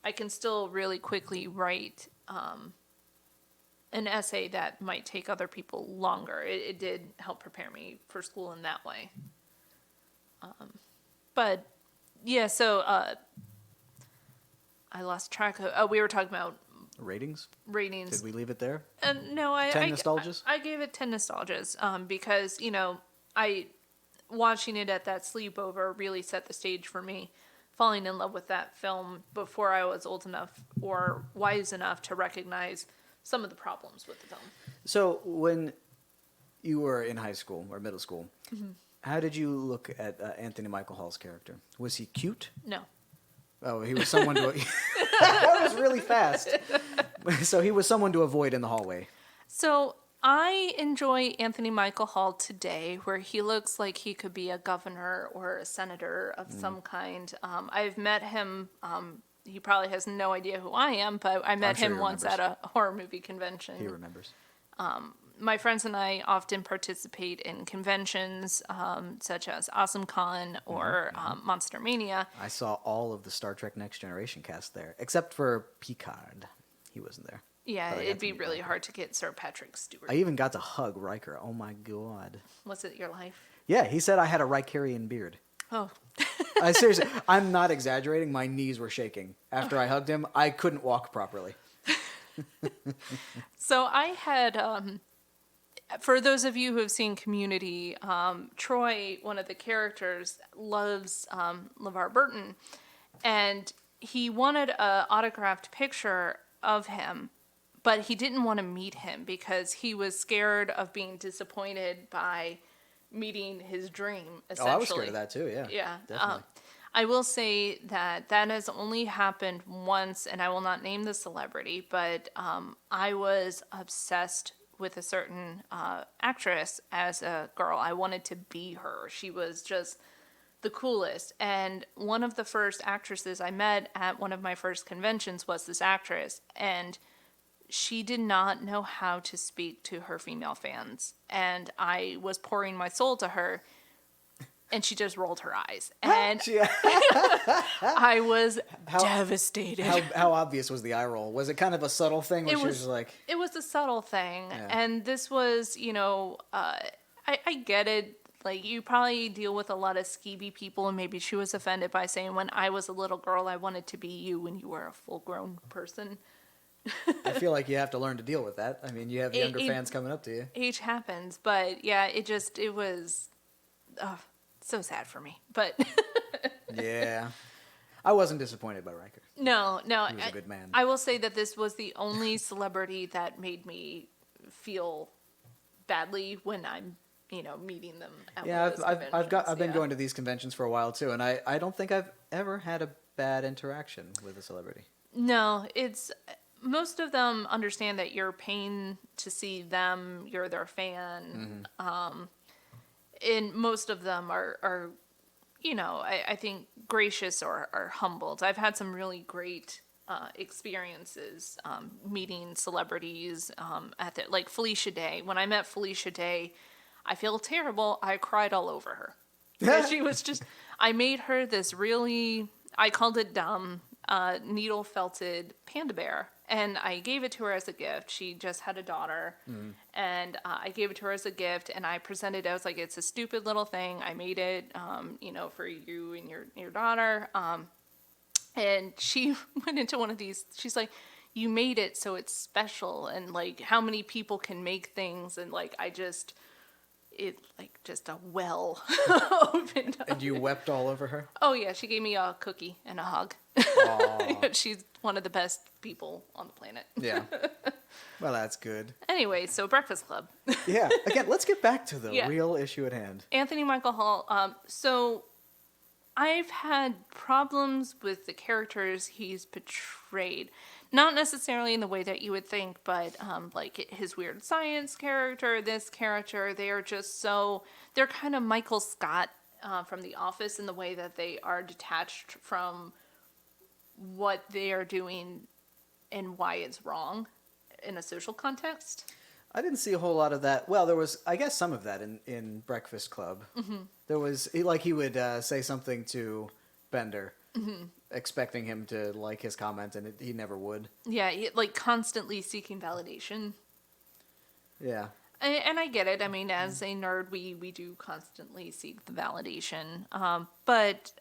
I can still really quickly write an essay that might take other people longer. It did help prepare me for school in that way. But yeah, so I lost track of. We were talking about Ratings? ratings. Did we leave it there? No, 10 nostalgias? I gave it 10 nostalgias because I watching it at that sleepover really set the stage for me falling in love with that film before I was old enough or wise enough to recognize some of the problems with the film. So when you were in high school or middle school, how did you look at Anthony Michael Hall's character? Was he cute? No. Oh, he was someone to... That was really fast. So he was someone to avoid in the hallway. So I enjoy Anthony Michael Hall today, where he looks like he could be a governor or a senator of some kind. I've met him. He probably has no idea who I am, but I met him once at a horror movie convention. He remembers. My friends and I often participate in conventions such as AwesomeCon or Monster Mania. I saw all of the Star Trek Next Generation cast there, except for Picard. He wasn't there. Yeah, it'd be really hard to get Sir Patrick Stewart. I even got to hug Riker. Oh my god. Was it your life? Yeah, he said I had a Rikerian beard. Oh. Seriously, I'm not exaggerating. My knees were shaking. After I hugged him, I couldn't walk properly. So I had, for those of you who have seen Community, Troy, one of the characters, loves LeVar Burton, and he wanted an autographed picture of him, but he didn't want to meet him because he was scared of being disappointed by meeting his dream, essentially. Oh, I was scared of that too, yeah. Yeah. Definitely. I will say that has only happened once, and I will not name the celebrity, but I was obsessed with a certain actress as a girl. I wanted to be her. She was just the coolest. And one of the first actresses I met at one of my first conventions was this actress, and she did not know how to speak to her female fans. And I was pouring my soul to her. And she just rolled her eyes. And Yeah. I was devastated. How obvious was the eye roll? Was it kind of a subtle thing where she was like... It was a subtle thing. Yeah. And this was, I get it. Like, you probably deal with a lot of skeevy people, and maybe she was offended by saying, when I was a little girl, I wanted to be you when you were a full-grown person. I feel like you have to learn to deal with that. I mean, you have younger fans coming up to you. Age happens. But, yeah, it was so sad for me. But... Yeah. I wasn't disappointed by Riker. No. He was a good man. I will say that this was the only celebrity that made me feel badly when I'm meeting them at one of those conventions. I've been going to these conventions for a while too, and I don't think I've ever had a bad interaction with a celebrity. No, it's most of them understand that you're paying to see them, you're their fan. And most of them are I think gracious or humbled. I've had some really great experiences meeting celebrities at like Felicia Day. When I met Felicia Day, I feel terrible. I cried all over her. Because she was just, I made her this really, I called it dumb, needle felted panda bear. And I gave it to her as a gift. She just had a daughter. And I gave it to her as a gift. And I presented it. I was like, it's a stupid little thing. I made it, for you and your daughter. And she went into one of these, she's like, you made it so it's special. And like, how many people can make things? And like, just a well opened up. And you wept all over her? Oh, yeah. She gave me a cookie and a hug. She's one of the best people on the planet. Yeah. Well, that's good. Anyway, so Breakfast Club. Yeah. Again, let's get back to the real issue at hand. Anthony Michael Hall. So I've had problems with the characters he's portrayed. Not necessarily in the way that you would think, but like his weird science character, this character, they are just they're kind of Michael Scott from The Office in the way that they are detached from what they are doing and why it's wrong in a social context. I didn't see a whole lot of that. Well, there was, I guess, some of that in Breakfast Club. There was, he would say something to Bender. Expecting him to like his comment, and he never would. Yeah, like constantly seeking validation. Yeah. And I get it. I mean, as a nerd, we do constantly seek the validation. But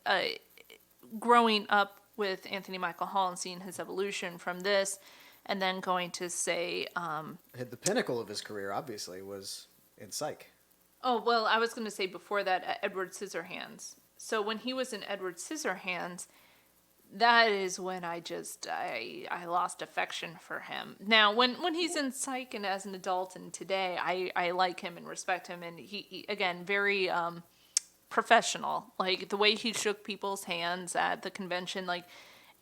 growing up with Anthony Michael Hall and seeing his evolution from this, and then going to say... the pinnacle of his career, obviously, was in Psych. Oh, well, I was going to say before that, Edward Scissorhands. So when he was in Edward Scissorhands, that is when I lost affection for him. Now, when he's in Psych and as an adult and today, I like him and respect him. And he again, very professional. Like, the way he shook people's hands at the convention, like,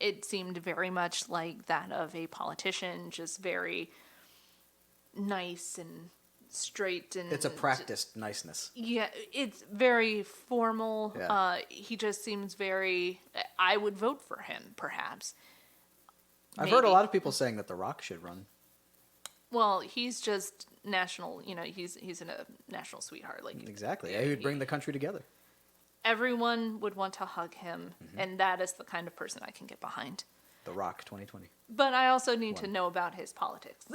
it seemed very much like that of a politician, just very nice and straight, and it's a practiced niceness. Yeah, it's very formal. Yeah. He just seems very... I would vote for him, perhaps. I've heard a lot of people saying that The Rock should run. Well, he's just national, he's a national sweetheart. Like, exactly. He would bring the country together. Everyone would want to hug him, and that is the kind of person I can get behind. The Rock 2020. But I also need to know about his politics.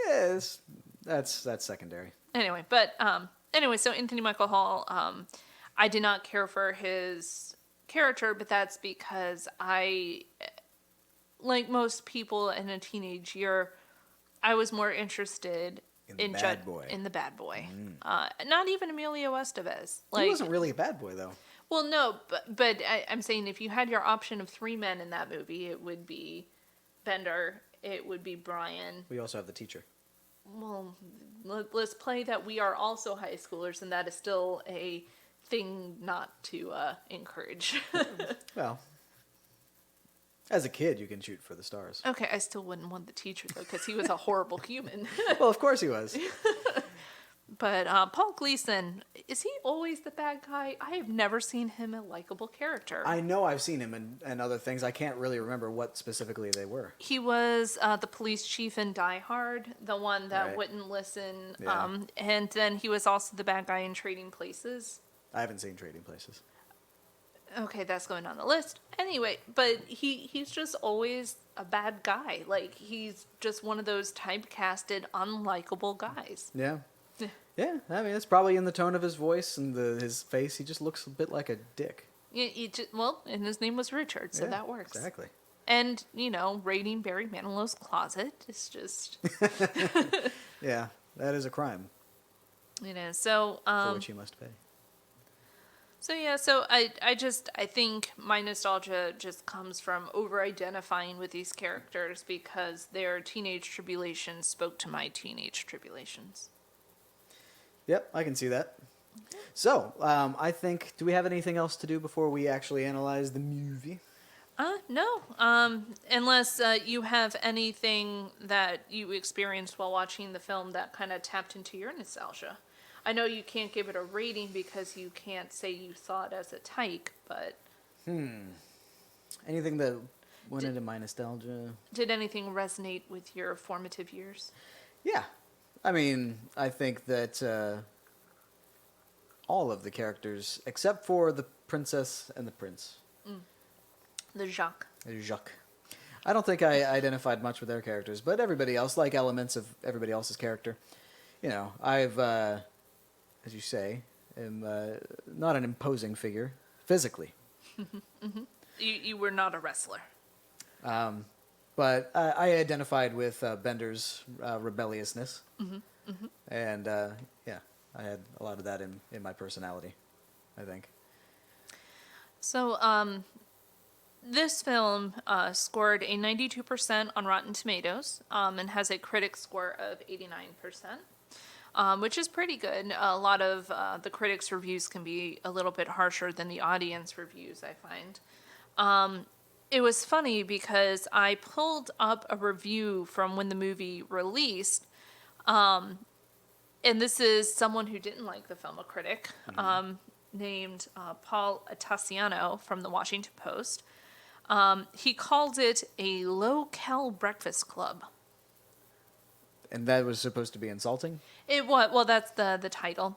Yes. That's secondary. Anyway, so Anthony Michael Hall, I did not care for his character, but that's because I, like most people in a teenage year, I was more interested in the bad boy. Not even Emilio Estevez. He wasn't really a bad boy, though. Well, no, but I'm saying if you had your option of 3 men in that movie, it would be Bender, it would be Brian. We also have the teacher. Well, let's play that we are also high schoolers, and that is still a thing not to encourage. Well, as a kid, you can shoot for the stars. Okay, I still wouldn't want the teacher, though, because he was a horrible human. Well, of course he was. But Paul Gleason, is he always the bad guy? I have never seen him a likable character. I know I've seen him in other things. I can't really remember what specifically they were. He was the police chief in Die Hard, the one that wouldn't listen. Yeah. And then he was also the bad guy in Trading Places. I haven't seen Trading Places. Okay, that's going on the list. Anyway, but he's just always a bad guy. Like, he's just one of those typecasted, unlikable guys. Yeah. Yeah. Yeah, I mean, it's probably in the tone of his voice and his face. He just looks a bit like a dick. Well, and his name was Richard, so that works. Exactly. And, raiding Barry Manilow's closet is just... Yeah, that is a crime. So... for which he must pay. So yeah, I think my nostalgia just comes from over-identifying with these characters because their teenage tribulations spoke to my teenage tribulations. Yep, I can see that. So, I think, do we have anything else to do before we actually analyze the movie? No. Unless you have anything that you experienced while watching the film that kind of tapped into your nostalgia. I know you can't give it a rating because you can't say you saw it as a tyke, but... Anything that went into my nostalgia? Did anything resonate with your formative years? Yeah. I mean, I think that all of the characters, except for the princess and the prince. The Jacques. I don't think I identified much with their characters, but everybody else, like elements of everybody else's character. I've, as you say, am not an imposing figure, physically. You were not a wrestler. But I identified with Bender's rebelliousness. And, yeah, I had a lot of that in my personality, I think. So, this film scored a 92% on Rotten Tomatoes and has a critic score of 89%, which is pretty good. A lot of the critics' reviews can be a little bit harsher than the audience reviews, I find. It was funny because I pulled up a review from when the movie released, and this is someone who didn't like the film, a critic, named Paul Attasiano from the Washington Post. He called it a low-cal breakfast club. And that was supposed to be insulting? It was. Well, that's the title.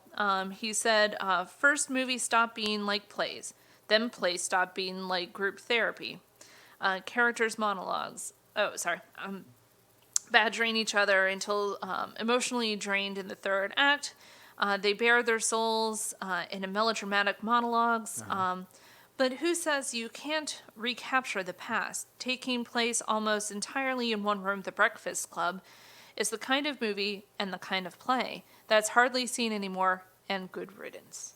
He said, first movie stopped being like plays. Then plays stopped being like group therapy. Characters' monologues. Badgering each other until emotionally drained in the third act. They bare their souls in a melodramatic monologues. But who says you can't recapture the past? Taking place almost entirely in one room, The Breakfast Club is the kind of movie and the kind of play that's hardly seen anymore, and good riddance.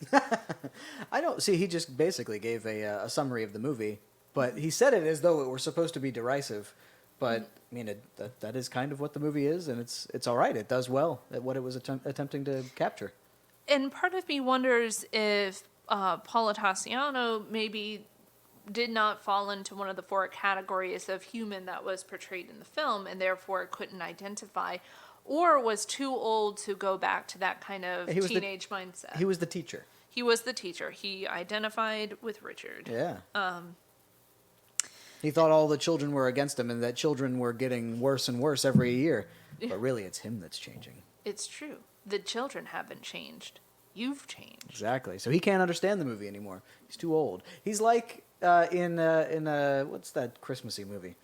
I don't see. He just basically gave a summary of the movie, but he said it as though it were supposed to be derisive. But I mean, that is kind of what the movie is, and it's all right. It does well at what it was attempting to capture. And part of me wonders if Paul Attasiano maybe did not fall into one of the 4 categories of human that was portrayed in the film, and therefore couldn't identify, or was too old to go back to that kind of teenage mindset. He was the teacher. He was the teacher. He identified with Richard. Yeah. He thought all the children were against him and that children were getting worse and worse every year. But really, it's him that's changing. It's true. The children haven't changed. You've changed. Exactly. So he can't understand the movie anymore. He's too old. He's like in what's that Christmassy movie?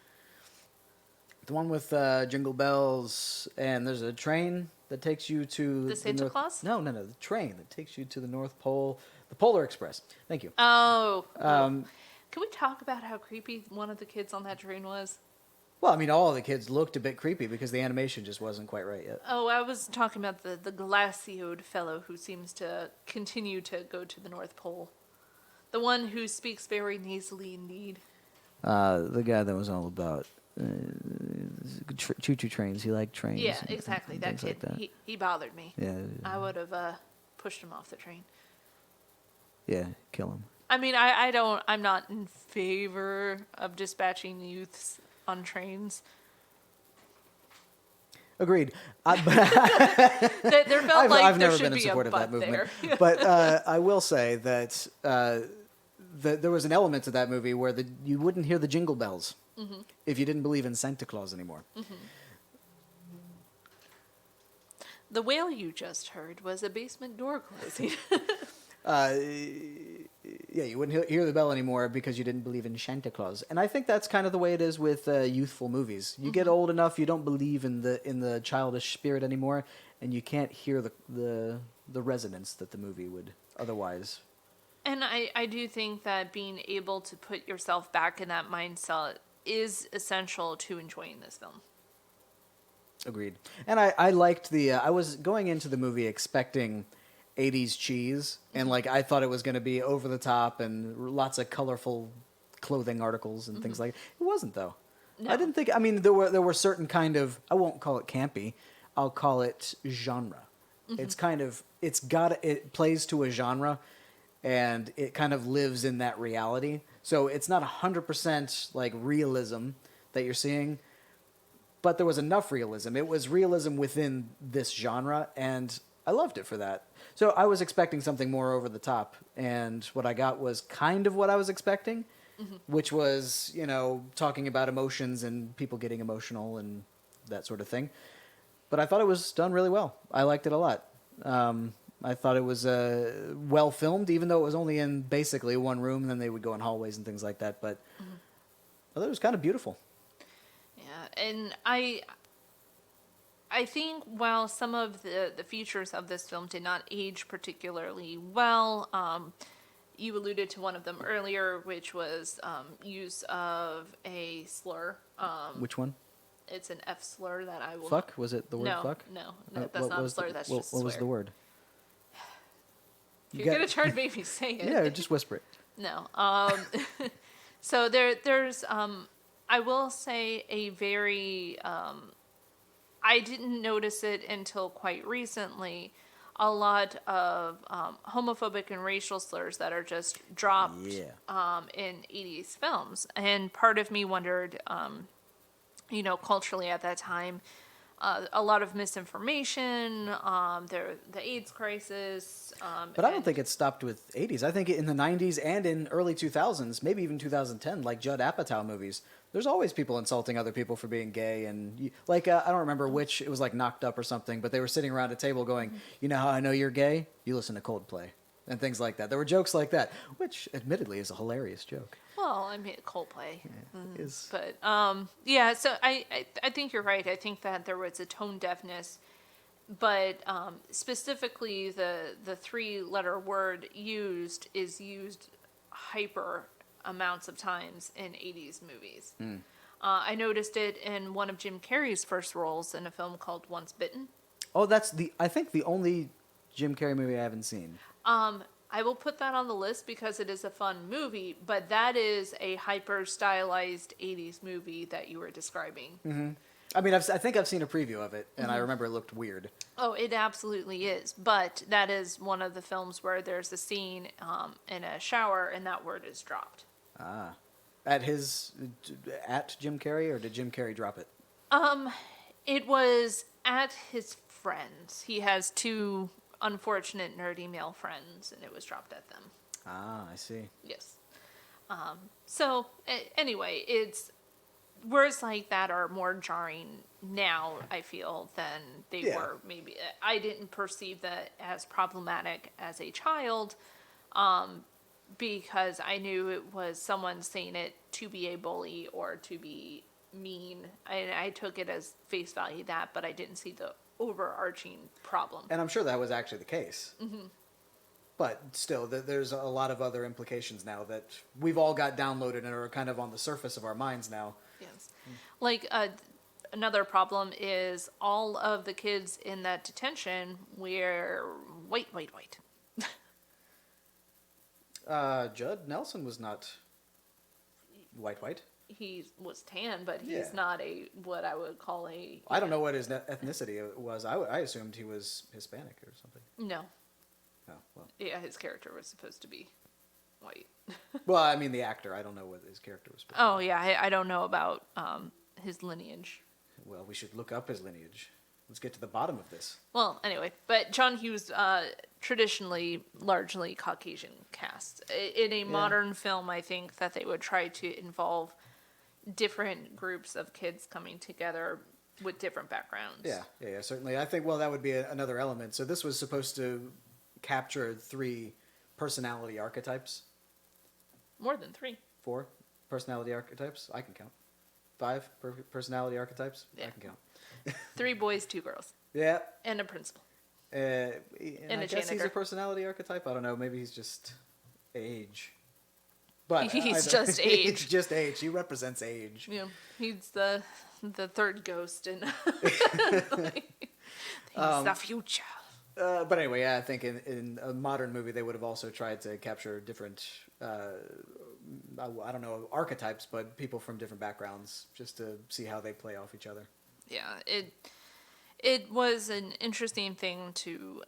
The one with Jingle Bells, and there's a train that takes you to the Santa Claus? No, the train that takes you to the North Pole, the Polar Express. Thank you. Oh. Can we talk about how creepy one of the kids on that train was? Well, I mean, all of the kids looked a bit creepy because the animation just wasn't quite right yet. Oh, I was talking about the glacioed fellow who seems to continue to go to the North Pole. The one who speaks very nasally indeed. The guy that was all about choo-choo trains. He liked trains. Yeah, exactly. That kid. Like that. He bothered me. Yeah. I would have pushed him off the train. Yeah, kill him. I mean, I'm not in favor of dispatching youths on trains. Agreed. There felt like I've there never should been in be support a of that butt movement. there. But I will say that there was an element to that movie where you wouldn't hear the jingle bells if you didn't believe in Santa Claus anymore. The wail you just heard was a basement door closing. Yeah, you wouldn't hear the bell anymore because you didn't believe in Santa Claus. And I think that's kind of the way it is with youthful movies. You get old enough, you don't believe in the childish spirit anymore, and you can't hear the resonance that the movie would otherwise. And I do think that being able to put yourself back in that mindset is essential to enjoying this film. Agreed. And I liked I was going into the movie expecting 80s cheese, and like I thought it was going to be over the top and lots of colorful clothing articles and things like that. It wasn't, though. No. I didn't think, I mean, there were certain kind of, I won't call it campy, I'll call it genre. It's kind of, it plays to a genre, and it kind of lives in that reality. So it's not 100% like realism that you're seeing, but there was enough realism. It was realism within this genre, and I loved it for that. So I was expecting something more over the top, and what I got was kind of what I was expecting, which was, talking about emotions and people getting emotional and that sort of thing. But I thought it was done really well. I liked it a lot. I thought it was well filmed, even though it was only in basically one room, and then they would go in hallways and things like that. But I thought it was kind of beautiful. Yeah, and I think while some of the features of this film did not age particularly well, you alluded to one of them earlier, which was use of a slur. Which one? It's an F slur that I will... Fuck? Was it the word fuck? No, that's not a slur, that's just a What swear. was the word? You're going to try to make me say it. Yeah, just whisper it. No. So there's, I will say, a very... I didn't notice it until quite recently. A lot of homophobic and racial slurs that are just dropped in 80s films. And part of me wondered, culturally at that time, a lot of misinformation, the AIDS crisis. But I don't think it stopped with 80s. I think in the 90s and in early 2000s, maybe even 2010, like Judd Apatow movies, there's always people insulting other people for being gay. And I don't remember which, it was like Knocked Up or something, but they were sitting around a table going, you know how I know you're gay? You listen to Coldplay. And things like that. There were jokes like that, which admittedly is a hilarious joke. Well, I mean, Coldplay. Yeah, it is. But, so I think you're right. I think that there was a tone deafness. But specifically, the three-letter word used is used hyper amounts of times in 80s movies. I noticed it in one of Jim Carrey's first roles in a film called Once Bitten. Oh, that's I think the only Jim Carrey movie I haven't seen. I will put that on the list because it is a fun movie, but that is a hyper-stylized 80s movie that you were describing. Mm-hmm. I mean, I think I've seen a preview of it, and I remember it looked weird. Oh, it absolutely is. But that is one of the films where there's a scene in a shower, and that word is dropped. Ah. At Jim Carrey, or did Jim Carrey drop it? It was at his friends. He has two unfortunate nerdy male friends, and it was dropped at them. Ah, I see. Yes. Anyway, it's words like that are more jarring now, I feel, than they were maybe. I didn't perceive that as problematic as a child, because I knew it was someone saying it to be a bully or to be mean. I took it as face value but I didn't see the overarching problem. And I'm sure that was actually the case. Mm-hmm. But still, there's a lot of other implications now that we've all got downloaded and are kind of on the surface of our minds now. Yes. Like, another problem is all of the kids in that detention were white. Judd Nelson was not white. He was tan, but he's not what I would call a... I don't know what his ethnicity was. I assumed he was Hispanic or something. No. Oh, well. Yeah, his character was supposed to be white. Well, I mean the actor. I don't know what his character was supposed to be. Yeah, I don't know about his lineage. Well, we should look up his lineage. Let's get to the bottom of this. Well, anyway, but John Hughes traditionally largely Caucasian cast. In a modern film, I think that they would try to involve different groups of kids coming together with different backgrounds. Yeah, certainly. I think, that would be another element. So this was supposed to capture three personality archetypes. More than 3. 4 personality archetypes. I can count. 5 personality archetypes. Yeah. I can count. 3 boys, 2 girls. Yeah. And a principal. And And I a guess he's a janitor. personality archetype. I don't know. Maybe he's just age. But He's just age. He's just age. He represents age. Yeah, he's the third ghost in he's the future. But anyway, yeah, I think in a modern movie they would have also tried to capture different, I don't know, archetypes, but people from different backgrounds, just to see how they play off each other. Yeah, it was an interesting thing to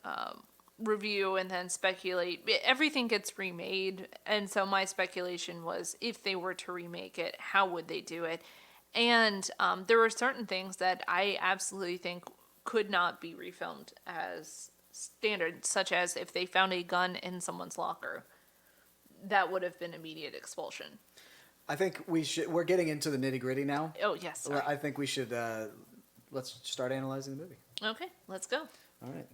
review and then speculate. Everything gets remade, and so my speculation was, if they were to remake it, how would they do it? And there were certain things that I absolutely think could not be refilmed as standard, such as if they found a gun in someone's locker, that would have been immediate expulsion. I think we're getting into the nitty-gritty now. Oh, yes, sorry. I think we should, let's start analyzing the movie. Okay, let's go. All right.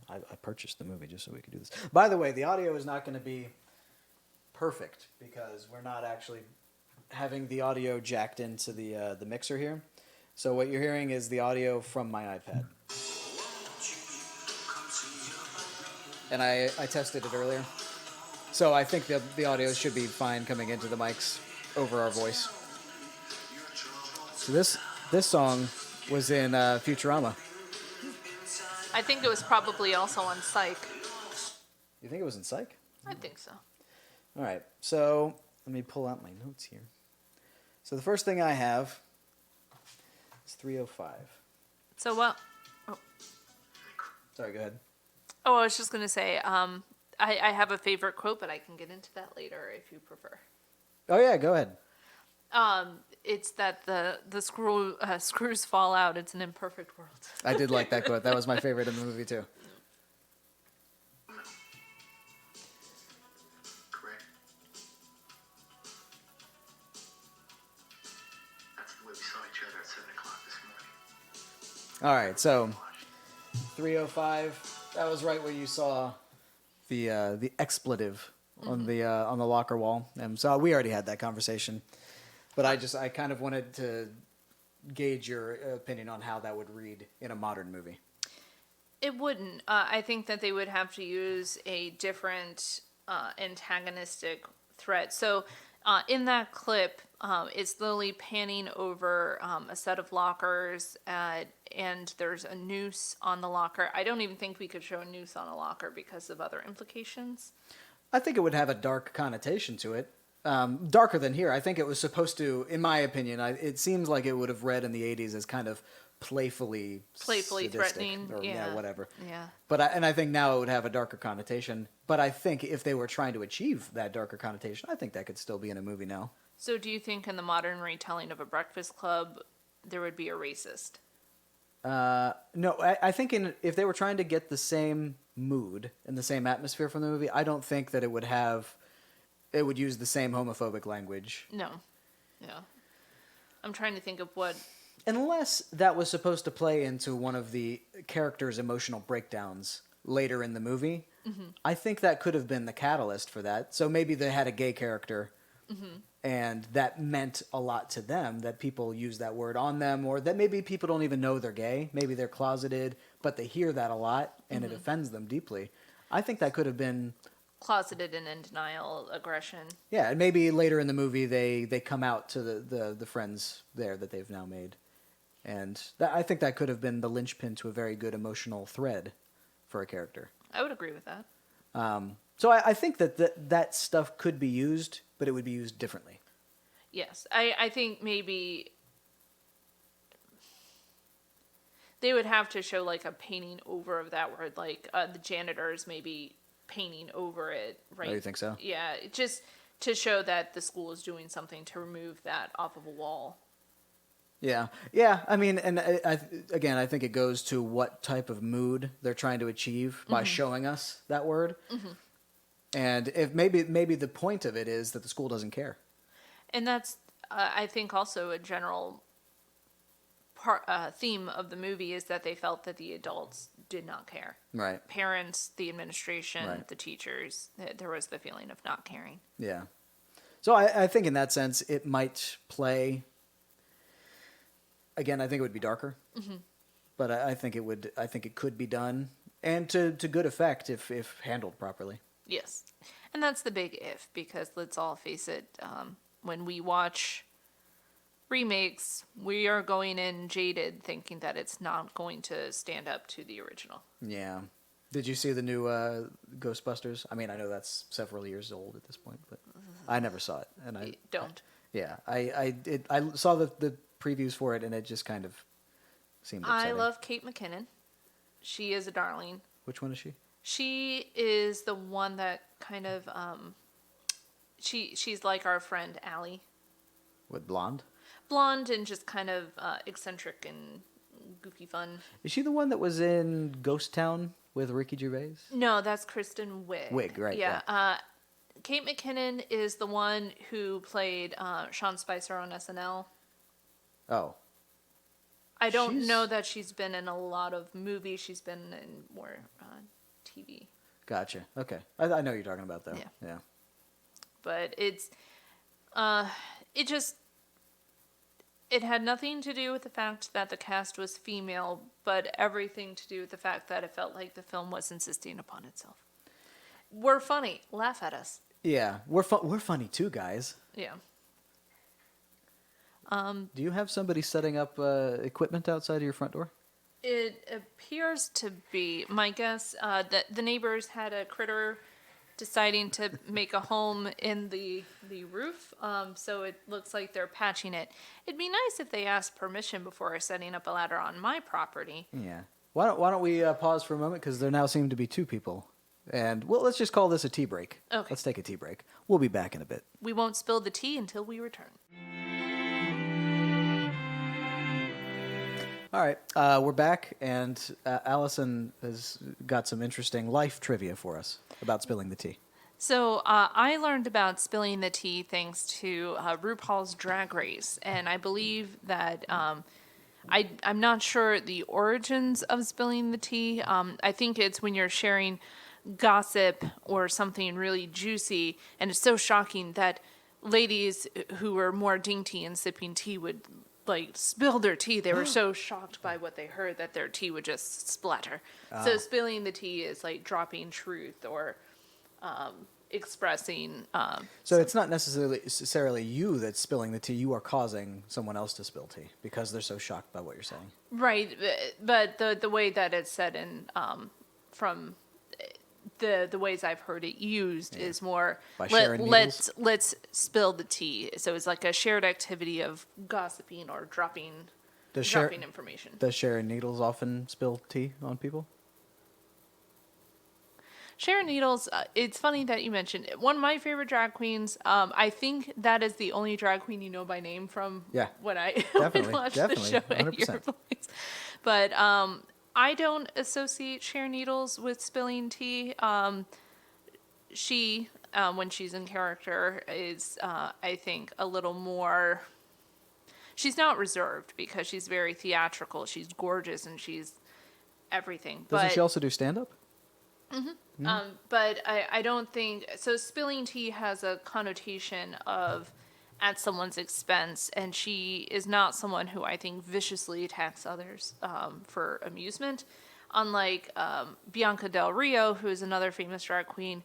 I purchased the movie just so we could do this. By the way, the audio is not going to be perfect because we're not actually having the audio jacked into the mixer here. So what you're hearing is the audio from my iPad. And I tested it earlier. So I think the audio should be fine coming into the mics over our voice. So this song was in Futurama. I think it was probably also on Psych. You think it was in Psych? I think so. All right. So let me pull out my notes here. So the first thing I have is 305. So what? Sorry, go ahead. Oh, I was just going to say, I have a favorite quote, but I can get into that later if you prefer. Oh, yeah, go ahead. It's that the screws fall out. It's an imperfect world. I did like that quote. That was my favorite in the movie, too. Correct. That's the way we saw each other at 7 o'clock this morning. All right, so 305. That was right where you saw the expletive on the locker wall, and so we already had that conversation. But I kind of wanted to gauge your opinion on how that would read in a modern movie. It wouldn't. I think that they would have to use a different antagonistic threat. So in that clip, it's slowly panning over a set of lockers, and there's a noose on the locker. I don't even think we could show a noose on a locker because of other implications. I think it would have a dark connotation to it. Darker than here. I think it was supposed to, in my opinion, it seems like it would have read in the 80s as kind of playfully sadistic, threatening, or whatever. Yeah. But I think now it would have a darker connotation. But I think if they were trying to achieve that darker connotation, I think that could still be in a movie now. So do you think in the modern retelling of A Breakfast Club, there would be a racist? No, I think if they were trying to get the same mood and the same atmosphere from the movie, I don't think that it would use the same homophobic language. No. Yeah. I'm trying to think of what... Unless that was supposed to play into one of the characters' emotional breakdowns later in the movie, I think that could have been the catalyst for that. So maybe they had a gay character, and that meant a lot to them, that people use that word on them, or that maybe people don't even know they're gay. Maybe they're closeted, but they hear that a lot, and it offends them deeply. I think that could have been... closeted and in denial, aggression. Yeah, and maybe later in the movie they come out to the friends there that they've now made. And I think that could have been the linchpin to a very good emotional thread for a character. I would agree with that. So I think that stuff could be used, but it would be used differently. Yes. I think maybe they would have to show like a painting over of that word, like the janitors maybe painting over it, right? Oh, you think so? Yeah, just to show that the school is doing something to remove that off of a wall. Yeah. I mean, and I think it goes to what type of mood they're trying to achieve by showing us that word. And if maybe the point of it is that the school doesn't care. And that's, I think, also a general theme of the movie is that they felt that the adults did not care. Right. Parents, the administration, Right. the teachers, there was the feeling of not caring. Yeah. So I think in that sense it might play. Again, I think it would be darker, but I think it would. I think it could be done, and to good effect if handled properly. Yes. And that's the big if, because let's all face it, when we watch remakes, we are going in jaded thinking that it's not going to stand up to the original. Yeah. Did you see the new Ghostbusters? I mean, I know that's several years old at this point, but I never saw it, and I Don't. I saw the previews for it, and it just kind of seemed upsetting. I love Kate McKinnon. She is a darling. Which one is she? She is the one that kind of she's like our friend Allie. What, blonde? Blonde and just kind of eccentric and goofy fun. Is she the one that was in Ghost Town with Ricky Gervais? No, that's Kristen Wiig. Wiig, right? Yeah. Kate McKinnon is the one who played Sean Spicer on SNL. Oh. I don't know that she's been in a lot of movies. She's been in more TV. Gotcha. Okay. I know what you're talking about, though. Yeah. But it had nothing to do with the fact that the cast was female, but everything to do with the fact that it felt like the film was insisting upon itself. We're funny. Laugh at us. Yeah. We're funny too, guys. Yeah. Do you have somebody setting up equipment outside of your front door? It appears to be. My guess that the neighbors had a critter deciding to make a home in the roof, so it looks like they're patching it. It'd be nice if they asked permission before setting up a ladder on my property. Yeah. Why don't we pause for a moment, because there now seem to be two people, and well, let's just call this a tea break. Okay. Let's take a tea break. We'll be back in a bit. We won't spill the tea until we return. All right, we're back, and Allyson has got some interesting life trivia for us about spilling the tea. So I learned about spilling the tea thanks to RuPaul's Drag Race, and I believe that I'm not sure the origins of spilling the tea. I think it's when you're sharing gossip or something really juicy, and it's so shocking that ladies who were more dainty and sipping tea would spill their tea. They were so shocked by what they heard that their tea would just splatter. So spilling the tea is like dropping truth or expressing. So it's not necessarily you that's spilling the tea. You are causing someone else to spill tea because they're so shocked by what you're saying. Right, but the way that it's said in from the ways I've heard it used is more By sharing needles? let's spill the tea. So it's like a shared activity of gossiping or dropping information. Does sharing needles often spill tea on people? Sharon Needles, it's funny that you mentioned it. One of my favorite drag queens. I think that is the only drag queen you know by name from when I watched the show 100%. at your place. But I don't associate Sharon Needles with spilling tea. She, when she's in character, is, I think, a little more... She's not reserved because she's very theatrical. She's gorgeous and she's everything. Doesn't she also do stand-up? But I don't think... So spilling tea has a connotation of at someone's expense, and she is not someone who I think viciously attacks others for amusement. Unlike Bianca Del Rio, who is another famous drag queen,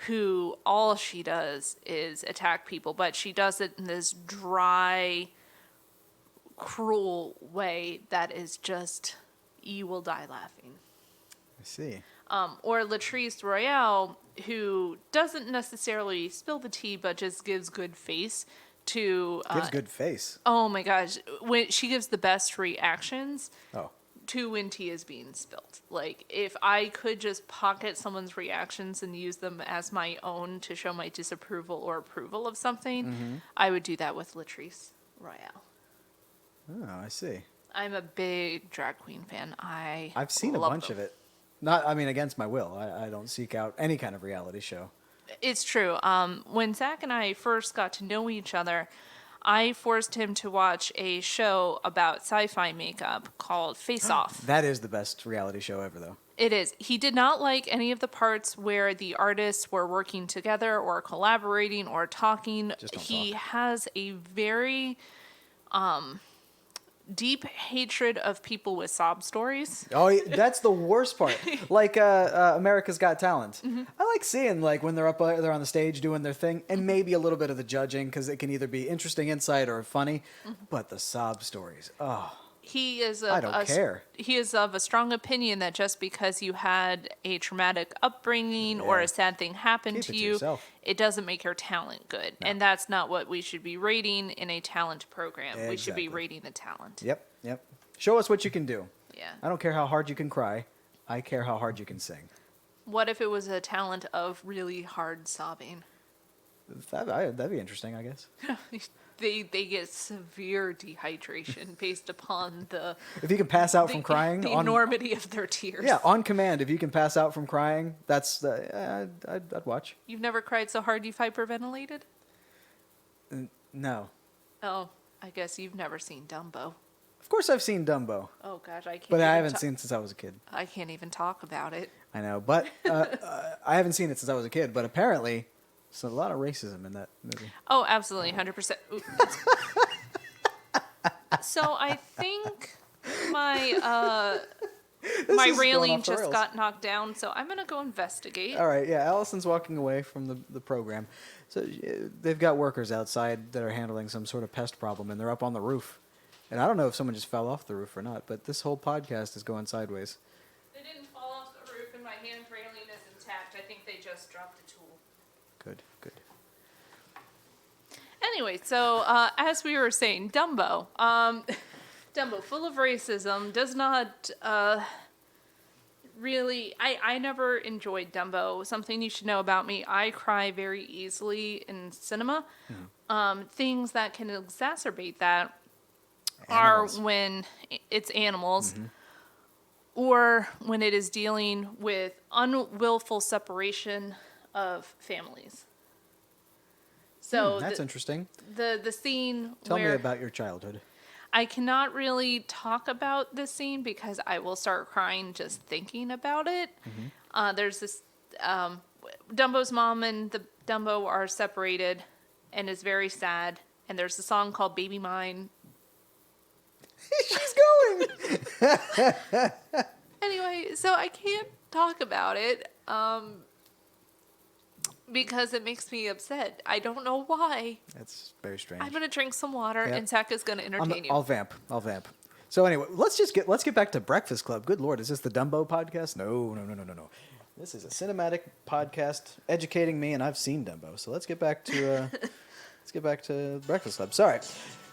who all she does is attack people, but she does it in this dry, cruel way that is just, you will die laughing. I see. Or Latrice Royale, who doesn't necessarily spill the tea, but just gives good face to... Gives good face. Oh my gosh. When she gives the best reactions Oh. to when tea is being spilled. Like, if I could just pocket someone's reactions and use them as my own to show my disapproval or approval of something, I would do that with Latrice Royale. Oh, I see. I'm a big drag queen fan. I've seen a bunch of it. Not, I mean, against my will. I don't seek out any kind of reality show. It's true. When Zach and I first got to know each other, I forced him to watch a show about sci-fi makeup called Face Off. That is the best reality show ever, though. It is. He did not like any of the parts where the artists were working together or collaborating or talking. Just don't He talk. has a very deep hatred of people with sob stories. Oh, that's the worst part. Like America's Got Talent. Mm-hmm. I like seeing like when they're up there on the stage doing their thing, and maybe a little bit of the judging because it can either be interesting insight or funny. Mm-hmm. But the sob stories, oh, He is I don't care. He is of a strong opinion that just because you had a traumatic upbringing or Yeah. a sad thing happen Keep to it to you, yourself. it doesn't make your talent good. And that's not what we should be rating in a talent program. We should be Exactly. rating the talent. Yep. Show us what you can do. Yeah. I don't care how hard you can cry. I care how hard you can sing. What if it was a talent of really hard sobbing? That'd be interesting, I guess. They get severe dehydration based upon the If you can pass out from crying, the on, enormity of their tears. yeah, on command. If you can pass out from crying, that's I'd watch. You've never cried so hard you've hyperventilated? No, Oh, I guess you've never seen Dumbo. of course I've seen Dumbo, Oh gosh, I can't. but I even haven't ta- seen it since I was a kid. I can't even talk about it. I know, but I haven't seen it since I was a kid. But apparently, there's a lot of racism in that movie. Oh, absolutely, 100%. So I think my my is going railing off the just rails. got knocked down, so I'm gonna go investigate. All right, yeah, Allison's walking away from the program. So they've got workers outside that are handling some sort of pest problem, and they're up on the roof. And I don't know if someone just fell off the roof or not, but this whole podcast is going sideways. They didn't fall off the roof, and my hand railing is intact. I think they just dropped a tool. Good. Anyway, so as we were saying, Dumbo. Dumbo, full of racism, does not really... I never enjoyed Dumbo. Something you should know about me, I cry very easily in cinema. Things that can exacerbate that Animals. are when it's animals or when it is dealing with unwillful separation of families. So That's interesting. the scene Tell where me about your childhood. I cannot really talk about this scene because I will start crying just thinking about it. There's this Dumbo's mom and the Dumbo are separated and is very sad. And there's a song called Baby Mine. She's going. Anyway, so I can't talk about it because it makes me upset. I don't know why. That's very strange. I'm gonna drink some water, Yeah. and Zach is gonna entertain you. I'll vamp. So anyway, let's get back to Breakfast Club. Good Lord, is this the Dumbo podcast? No. This is a cinematic podcast educating me, and I've seen Dumbo. So let's get back to Breakfast Club. Sorry.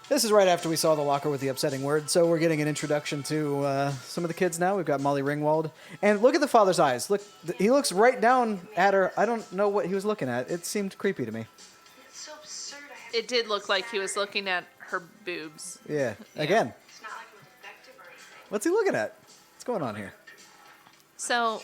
This is right after we saw the locker with the upsetting word, so we're getting an introduction to some of the kids now. We've got Molly Ringwald. And look at the father's eyes. Look, he looks right down at her. I don't know what he was looking at. It seemed creepy to me. It's so absurd. I have It did look like he was looking at her boobs. Yeah. Again, It's not like it was effective or anything. what's he looking at? What's going on here? So,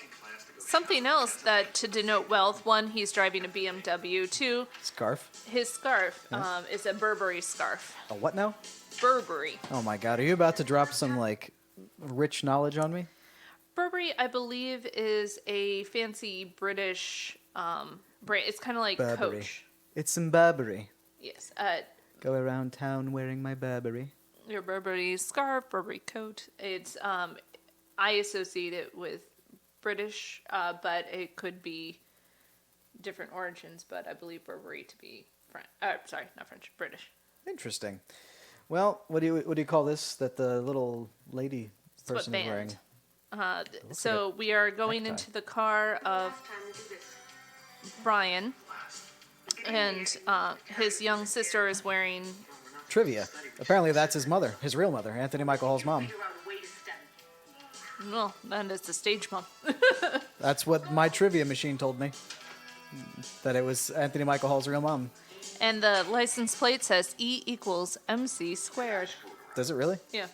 something else that to denote wealth, one, he's driving a BMW. Two, Scarf. his scarf is a Burberry scarf. A what now? Burberry. Oh my God, are you about to drop some like rich knowledge on me? Burberry, I believe, is a fancy British brand. It's kind of like Burberry. Coach. It's some Burberry. Yes. Go around town wearing my Burberry. Your Burberry scarf, Burberry coat. It's I associate it with British, but it could be different origins. But I believe Burberry to be French. Sorry, not French, British. Interesting. Well, what do you call this that the little lady person is Sweatband. wearing? So we are going necktie. into the car of Last time we do this. Brian, and his young sister is wearing. Trivia. Apparently that's his mother, his real mother, Anthony Michael Hall's mom. Figure out a way to study. Well, that is the stage mom. That's what my trivia machine told me. That it was Anthony Michael Hall's real mom. And the license plate says E equals MC squared. Does it really? Yeah.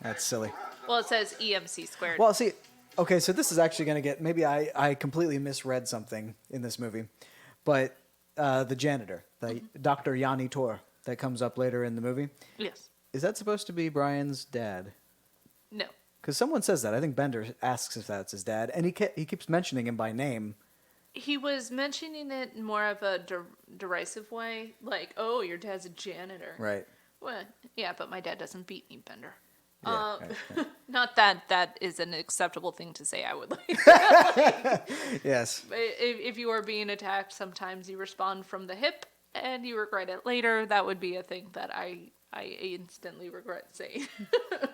That's silly. Well, it says EMC squared. Well, see, okay, so this is actually going to get, maybe I completely misread something in this movie, but the janitor, Dr. Yanni Tor, that comes up later in the movie. Yes. Is that supposed to be Brian's dad? No. Because someone says that. I think Bender asks if that's his dad, and he keeps mentioning him by name. He was mentioning it in more of a derisive way, like, "Oh, your dad's a janitor." Right. Well, yeah, but my dad doesn't beat me, Bender. Yeah, right. Not that is an acceptable thing to say, I would like. Yes. If you are being attacked, sometimes you respond from the hip and you regret it later. That would be a thing that I instantly regret saying.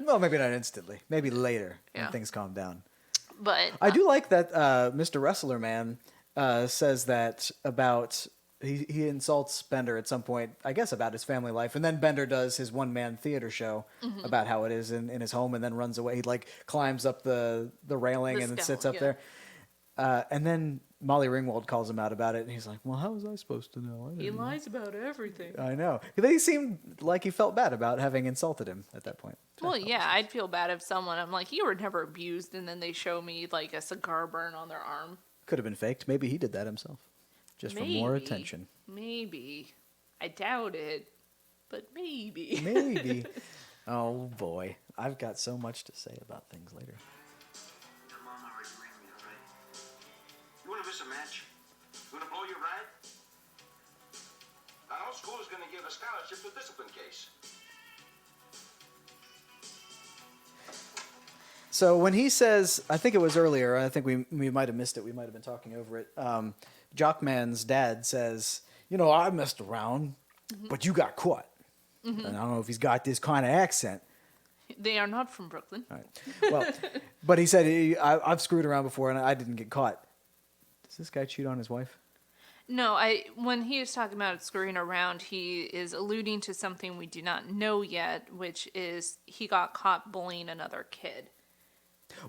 Well, maybe not instantly. Maybe later Yeah. when things calm down. But I do like that Mr. Wrestler Man says that about... He insults Bender at some point, I guess, about his family life. And then Bender does his one-man theater show about how it is in his home and then runs away. He, like, climbs up the railing and then sits up there. And then Molly Ringwald calls him out about it. And he's like, well, how was I supposed to know? He lies about everything. I know. He seemed like he felt bad about having insulted him at that point. Well, yeah, I'd feel bad if someone, I'm like, you were never abused, and then they show me, like, a cigar burn on their arm. Could have been faked. Maybe he did that himself. Just for more attention. Maybe. I doubt it, but maybe. Maybe. Oh, boy. I've got so much to say about things later. Your mom already rang me, all right? You want to miss a match? You want to blow your ride? Our whole school is going to give a scholarship to discipline case. So when he says, I think it was earlier, I think we might have missed it, we might have been talking over it, Jockman's dad says, you know, I messed around, but you got caught. And I don't know if he's got this kind of accent. They are not from Brooklyn. All right. Well, but he said, I've screwed around before and I didn't get caught. Does this guy cheat on his wife? No, when he is talking about screwing around, he is alluding to something we do not know yet, which is he got caught bullying another kid.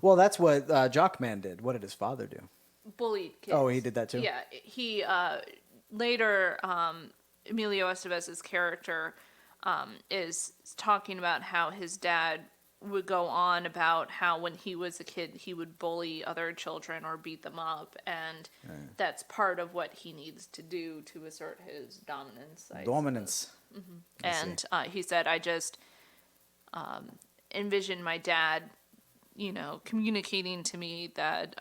Well, that's what Jockman did. What did his father do? Bullied kids. Oh, he did that too? Yeah, he later Emilio Estevez's character is talking about how his dad would go on about how when he was a kid he would bully other children or beat them up, and that's part of what he needs to do to assert his dominance. Dominance. And he said, I just envisioned my dad, communicating to me that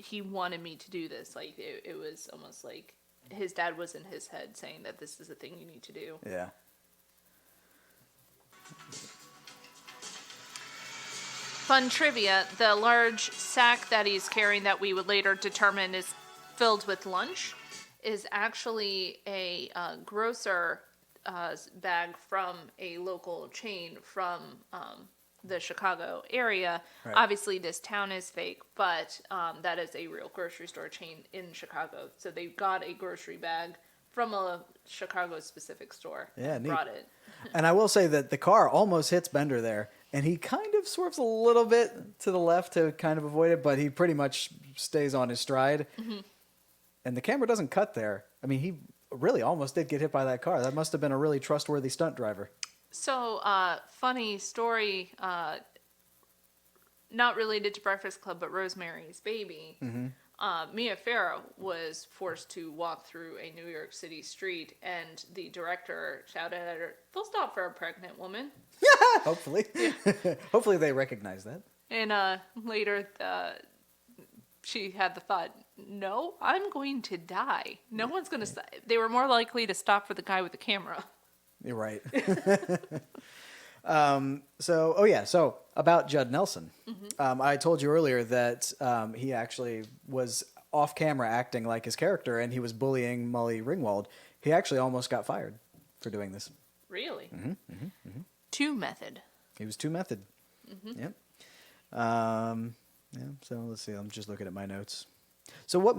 he wanted me to do this. Like, it was almost like his dad was in his head saying that this is the thing you need to do. Yeah. Fun trivia, the large sack that he's carrying that we would later determine is filled with lunch is actually a grocer bag from a local chain from the Chicago area. Right. Obviously, this town is fake, but that is a real grocery store chain in Chicago. So they got a grocery bag from a Chicago-specific store. Yeah, and neat. brought it. And I will say that the car almost hits Bender there, and he kind of swerves a little bit to the left to kind of avoid it, but he pretty much stays on his stride. And the camera doesn't cut there. I mean, he really almost did get hit by that car. That must have been a really trustworthy stunt driver. So, funny story, not related to Breakfast Club, but Rosemary's Baby. Mia Farrow was forced to walk through a New York City street, and the director shouted at her, "They'll stop for a pregnant woman." Hopefully. Hopefully they recognize that. And later, she had the thought, "No, I'm going to die. No one's going to stop." They were more likely to stop for the guy with the camera. You're right. So about Judd Nelson. I told you earlier that he actually was off camera acting like his character, and he was bullying Molly Ringwald. He actually almost got fired for doing this. Really? Too method. He was too method. Yep. Yeah. So let's see. I'm just looking at my notes. So what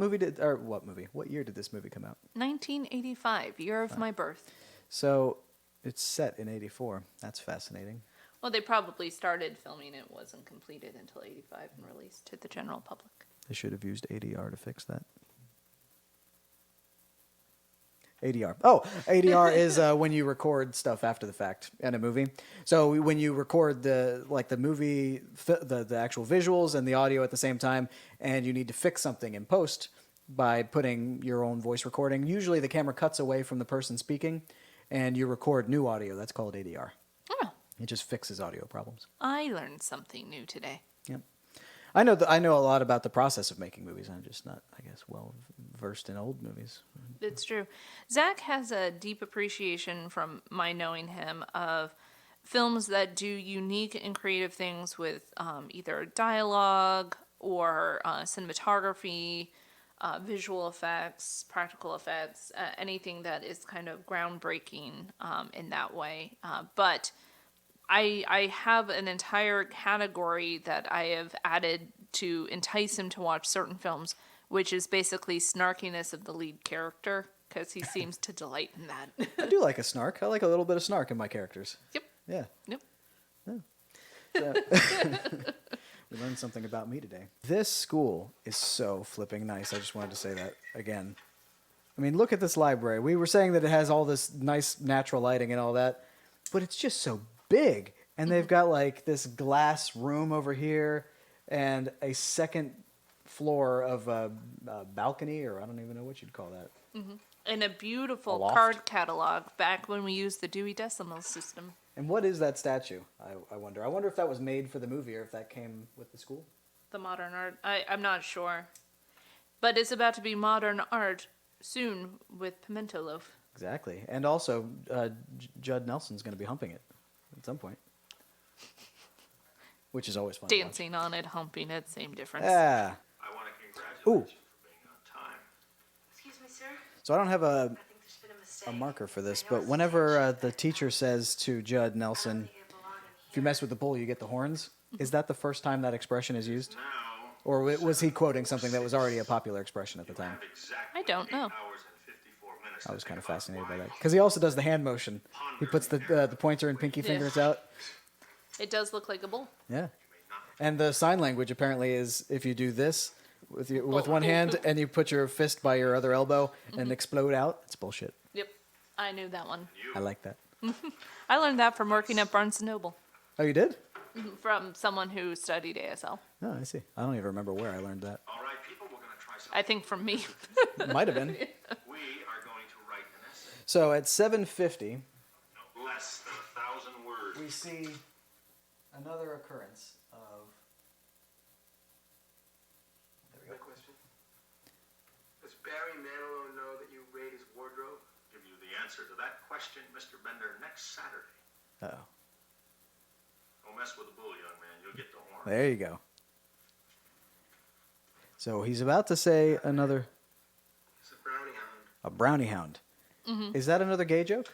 year did this movie come out? 1985, year of my birth. So it's set in 84. That's fascinating. Well, they probably started filming it, wasn't completed until 85 and released to the general public. They should have used ADR to fix that. ADR. Oh, ADR is when you record stuff after the fact in a movie. So when you record the movie, the actual visuals and the audio at the same time, and you need to fix something in post, by putting your own voice recording. Usually the camera cuts away from the person speaking, and you record new audio. That's called ADR. Oh, It just fixes audio problems. I learned something new today. Yep. I know a lot about the process of making movies. I'm just not, I guess, well versed in old movies. It's true. Zach has a deep appreciation from my knowing him of films that do unique and creative things with either dialogue or cinematography, visual effects, practical effects, anything that is kind of groundbreaking in that way. But I have an entire category that I have added to entice him to watch certain films, which is basically snarkiness of the lead character, because he seems to delight in that. I do like a snark. I like a little bit of snark in my characters. Yep. Yeah. Yep. So, we learned something about me today. This school is so flipping nice. I just wanted to say that again. I mean, look at this library. We were saying that it has all this nice natural lighting and all that, but it's just so big. And they've got like this glass room over here and a second floor of a balcony, or I don't even know what you'd call that. And a beautiful loft? card catalog back when we used the Dewey Decimal System. And what is that statue? I wonder. I wonder if that was made for the movie or if that came with the school. The modern art. I'm not sure. But it's about to be modern art soon with Pimento Loaf. Exactly. And also, Judd Nelson's going to be humping it at some point. Which is always fun. Dancing on it, humping it, same difference. Yeah. I want to congratulate Ooh. you for being on time. Excuse me, sir. So I don't have I think there's been a mistake. a marker for this, I know but it's whenever the teacher says to Judd Nelson, I don't think it belonged in if you here. mess with the bull, you get the horns, is that the first time that expression is used? Now, Or was he quoting something that was already a popular expression at the time? have exactly I don't know. 8 hours and 54 minutes I was to kind of think about fascinated by why that. Because he also does the hand motion. He puts the pointer and pinky Yeah. fingers out. It does look like a bull. Yeah. And the sign language apparently is if you do this with one hand and you put your fist by your other elbow and explode out, it's bullshit. Yep. I knew that one. I like that. I learned that from working at Barnes & Noble Oh, you did? from someone who studied ASL. Oh, I see. I don't even remember where I learned that. All right, people, we're going to try something. I think from me. Might have been. We are going to write an essay. So at 7:50, No less than 1,000 words. we see another occurrence of. There we go. Quick question. Does Barry Manilow know that you raid his wardrobe? Give you the answer to that question, Mr. Bender, next Saturday. Uh-oh. Don't mess with the bull, young man. You'll get the horn. There you go. So he's about to say another It's a brownie hound. a brownie hound. Is that another gay joke?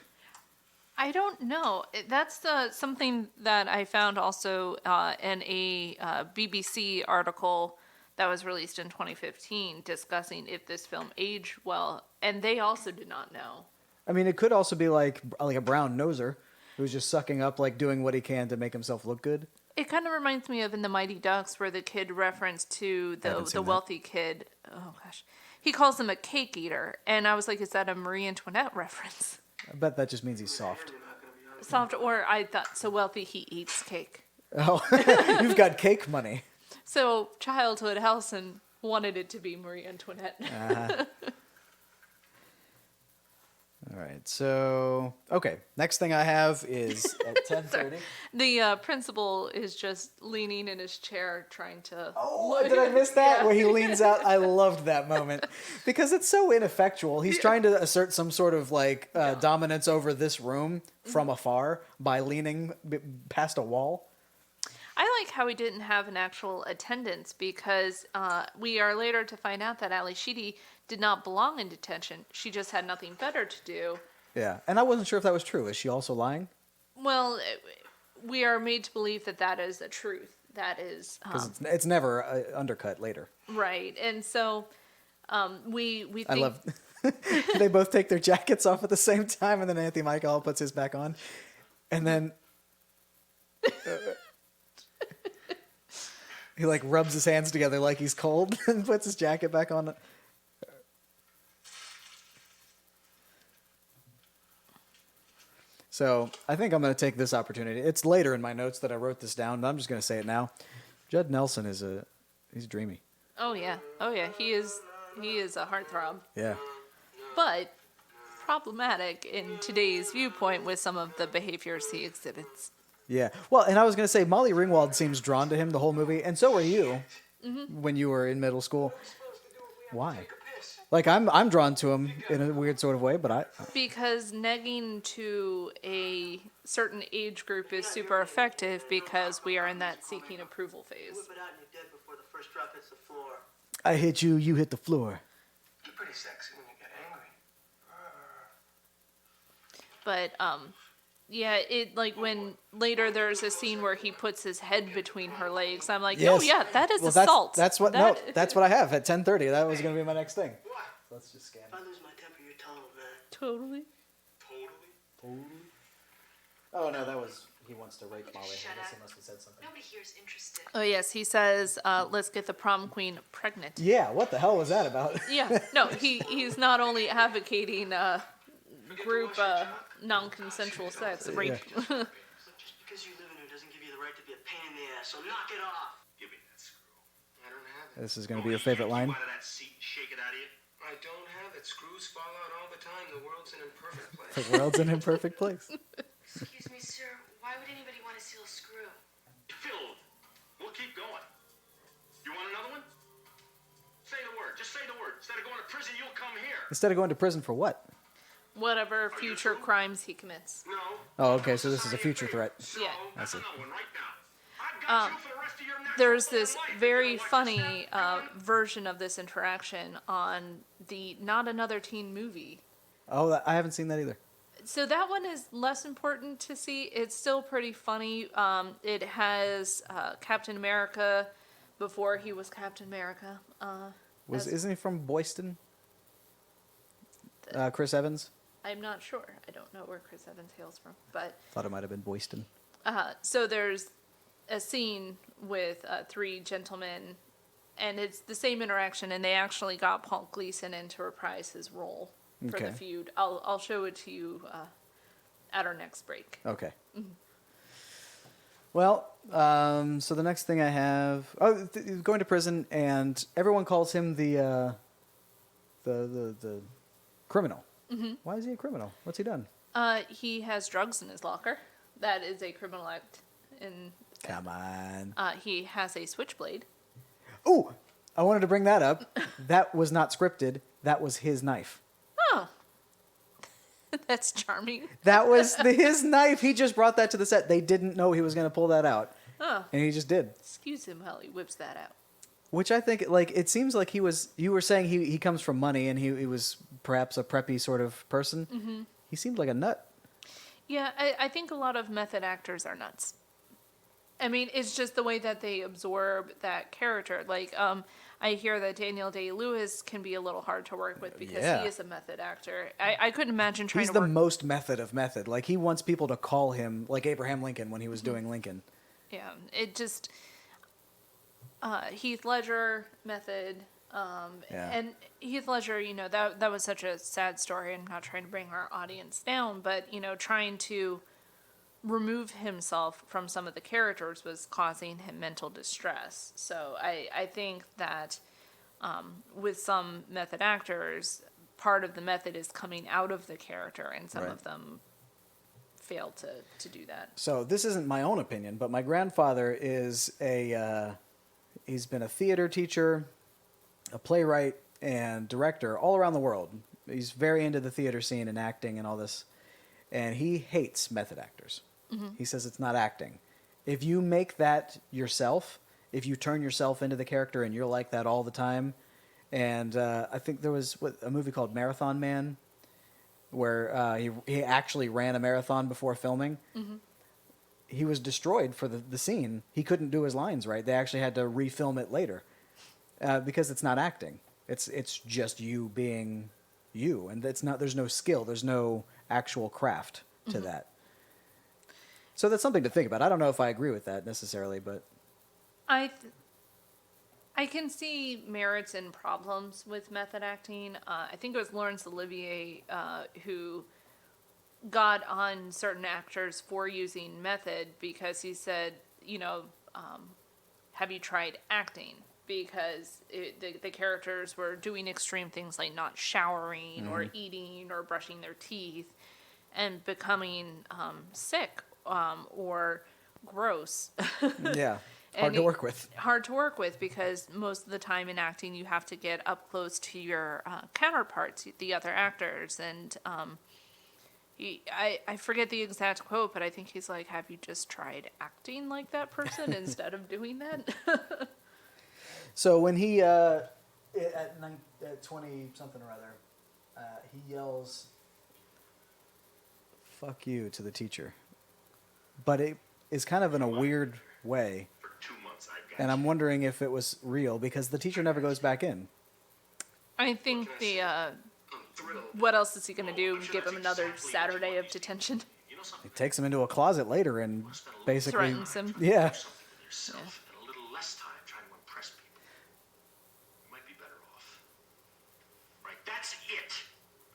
I don't know. That's something that I found also in a BBC article that was released in 2015 discussing if this film aged well, and they also did not know. I mean, it could also be like a brown noser who's just sucking up, like doing what he can to make himself look good. It kind of reminds me of in the Mighty Ducks where the kid referenced to I haven't the seen that. wealthy kid. Oh gosh, he calls him a cake eater, and I was like, is that a Marie Antoinette reference? I bet that just means he's soft. You're not going to be honest. Soft, or I thought so wealthy he eats cake. Oh, you've got cake money. So childhood Allyson wanted it to be Marie Antoinette. All right, so okay. Next thing I have is at 10:30. The principal is just leaning in his chair trying to. Oh, did I miss that? Where he leans out. I loved that moment because it's so ineffectual. He's trying to assert some sort of like dominance over this room from afar by leaning past a wall. I like how he didn't have an actual attendance because we are later to find out that Ali Sheedy did not belong in detention. She just had nothing better to do. Yeah, and I wasn't sure if that was true. Is she also lying? Well, we are made to believe that that is the truth. That is Because it's never undercut later. right, and so we think. I love. They both take their jackets off at the same time, and then Anthony Michael puts his back on, and then he like rubs his hands together like he's cold and puts his jacket back on. So I think I'm going to take this opportunity. It's later in my notes that I wrote this down, but I'm just going to say it now. Judd Nelson he's dreamy. Oh yeah, he is He is a heartthrob. Yeah. But problematic in today's viewpoint with some of the behaviors he exhibits. Yeah. Well, and I was going to say, Molly Ringwald seems drawn to him the whole movie, and so were you when you were in middle school. Why? Like, I'm drawn to him in a weird sort of way, but Because negging to a certain age group is super effective because we are in that seeking approval phase. Whip it out and you're dead before the first drop hits the floor. I hit you, you hit the floor. You're pretty sexy when you get angry. But yeah, it like when later there's a scene where he puts his head between her legs. I'm like, oh Yes. yeah, that is Well, assault. That's what. That- No, that's what I have at 10:30. That was going to be my next thing. Let's just scan. If I lose my temper, you're told, man. Totally. Totally? Oh no, that was he wants to rape Molly. I guess he must have said something. Nobody here is interested. Oh yes, he says, let's get the prom queen pregnant. Yeah, what the hell was that about? Yeah, no, he's not only advocating group non-consensual sex rape. Just because you live in here doesn't give you the right to be a pain in the ass, so knock it off. Give me that screw. I don't have it. This is going to be your favorite line. Out of that seat and shake it out of you. I don't have it. Screws fall out all the time. The world's an imperfect place. The world's an imperfect place. Excuse me, sir. Why would anybody want to steal a screw? Filled. We'll keep going. You want another one? Say the word. Just say the word. Instead of going to prison, you'll come here. Instead of going to prison for what? Whatever future crimes he commits. No. Oh, okay, so this is a future threat. Yeah. I see. Another one right now. I've got you for the rest of your natural There's born this life, if very you like to funny stand. version of this interaction on the Not Another Teen movie. Oh, I haven't seen that either. So that one is less important to see. It's still pretty funny. It has Captain America before he was Captain America. Isn't he from Boyston? Chris Evans? I'm not sure. I don't know where Chris Evans hails from. But Thought it might have been Boyston. so there's a scene with three gentlemen, and it's the same interaction, and they actually got Paul Gleason in to reprise his role for the Okay. feud. I'll show it to you at our next break. Okay. Well, so the next thing I have, going to prison, and everyone calls him the criminal. Mm-hmm. Why is he a criminal? What's he done? He has drugs in his locker. That is a criminal act. Come on. He has a switchblade. Oh, I wanted to bring that up. That was not scripted. That was his knife. Oh, that's charming. That was his knife. He just brought that to the set. They didn't know he was going to pull that out. Oh, And he just did. excuse him while he whips that out. Which I think, like, it seems like you were saying he comes from money and he was perhaps a preppy sort of person. Mm-hmm. He seemed like a nut. Yeah, I think a lot of method actors are nuts. I mean, it's just the way that they absorb that character. Like, I hear that Daniel Day-Lewis can be a little hard to work with because Yeah. he is a method actor. I couldn't imagine trying He's to the work. most method of method. Like, he wants people to call him, like Abraham Lincoln when he was doing Lincoln. Yeah, it just Heath Ledger method, Yeah. and Heath Ledger, you know, that was such a sad story. I'm not trying to bring our audience down, but you know, trying to remove himself from some of the characters was causing him mental distress. So I think that with some method actors, part of the method is coming out of the character, and some Right. of them fail to do that. So this isn't my own opinion, but my grandfather is he's been a theater teacher, a playwright, and director all around the world. He's very into the theater scene and acting and all this. And he hates method actors. Mm-hmm. He says it's not acting. If you make that yourself, if you turn yourself into the character and you're like that all the time, and I think there was a movie called Marathon Man, where he actually ran a marathon before filming. Mm-hmm. He was destroyed for the scene. He couldn't do his lines right. They actually had to refilm it later because it's not acting. It's just you being you, and there's no skill. There's no actual craft to that. So that's something to think about. I don't know if I agree with that necessarily, but I can see merits and problems with method acting. I think it was Laurence Olivier who got on certain actors for using method because he said, you know, have you tried acting? because the characters were doing extreme things like not showering or eating or brushing their teeth and becoming sick or gross. Yeah. And Hard to work with. Hard to work with because most of the time in acting you have to get up close to your counterparts, the other actors, and I forget the exact quote, but I think he's like, "Have you just tried acting like that person instead of doing that?" So when he at 20 something or other, he yells, "Fuck you" to the teacher, but it is kind of in a weird way. For 2 months, I've got And I'm you. wondering if it was real because the teacher never goes back in. I think I'm thrilled. what else is he gonna do? I'm sure Give that's him another exactly what you Saturday want of me to do. detention? You know something? It takes him into a closet later and basically Threatens him. Yeah. Do something with yourself and a little less time trying to impress people. You might be better off. Right, that's it.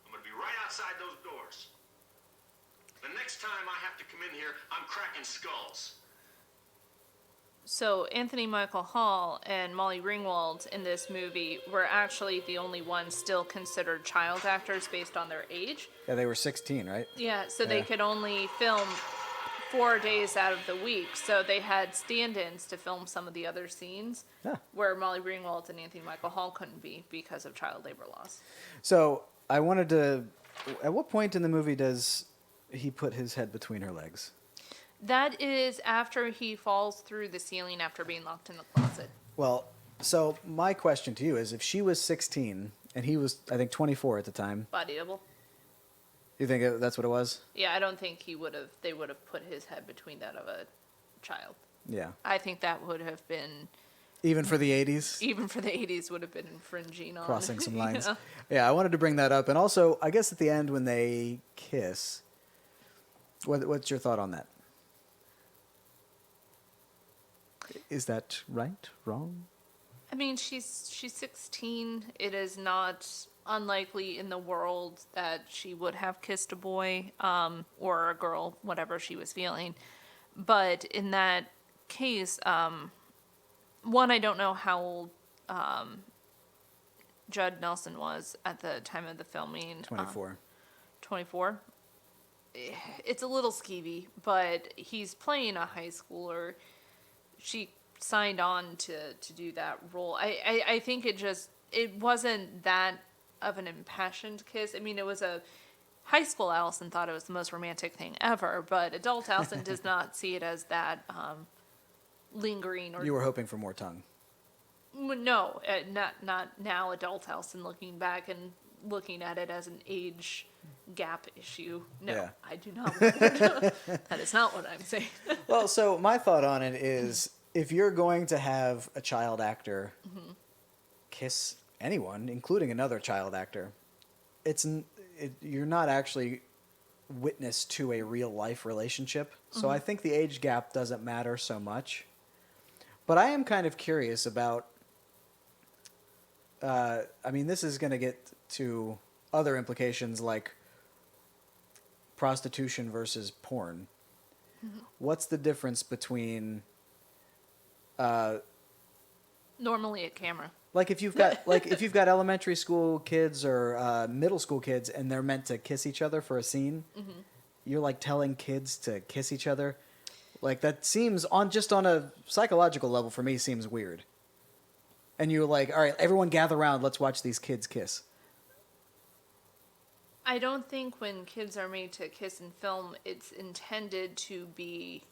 I'm gonna be right outside those doors. The next time I have to come in here, I'm cracking skulls. So Anthony Michael Hall and Molly Ringwald in this movie were actually the only ones still considered child actors based on their age. Yeah, they were 16, right? Yeah, so they Yeah. could only film 4 days out of the week. So they had stand-ins to film some of the other scenes Yeah. where Molly Ringwald and Anthony Michael Hall couldn't be because of child labor laws. So I wanted to. At what point in the movie does he put his head between her legs? That is after he falls through the ceiling after being locked in the closet. Well, so my question to you is: if she was 16 and he was, I think, 24 at the time, Body double. you think that's what it was? Yeah, I don't think they would have put his head between that of a child. Yeah. I think that would have been, Even for the 80s, even for the 80s, would have been infringing on. crossing some lines. Yeah. Yeah, I wanted to bring that up, and also, I guess at the end when they kiss, what's your thought on that? Is that right? Wrong? I mean, she's 16. It is not unlikely in the world that she would have kissed a boy or a girl, whatever she was feeling. But in that case, one, I don't know how old Judd Nelson was at the time of the filming. 24. 24. It's a little skeevy, but he's playing a high schooler. She signed on to do that role. I think it wasn't that of an impassioned kiss. I mean, it was a high school Allyson thought it was the most romantic thing ever, but adult Allyson does not see it as that lingering or You were hoping for more tongue. no, not now adult Allyson looking back and looking at it as an age gap issue. No, Yeah. I do not. That is not what I'm saying. Well, so my thought on it is if you're going to have a child actor kiss anyone, including another child actor, you're not actually witness to a real life relationship. So I think the age gap doesn't matter so much. But I am kind of curious about, I mean, this is going to get to other implications like prostitution versus porn. What's the difference between Normally a camera. like if you've got elementary school kids or middle school kids and they're meant to kiss each other for a scene, you're like telling kids to kiss each other, like that seems on a psychological level for me seems weird. And you're like, all right, everyone gather around, let's watch these kids kiss. I don't think when kids are made to kiss in film, it's intended to be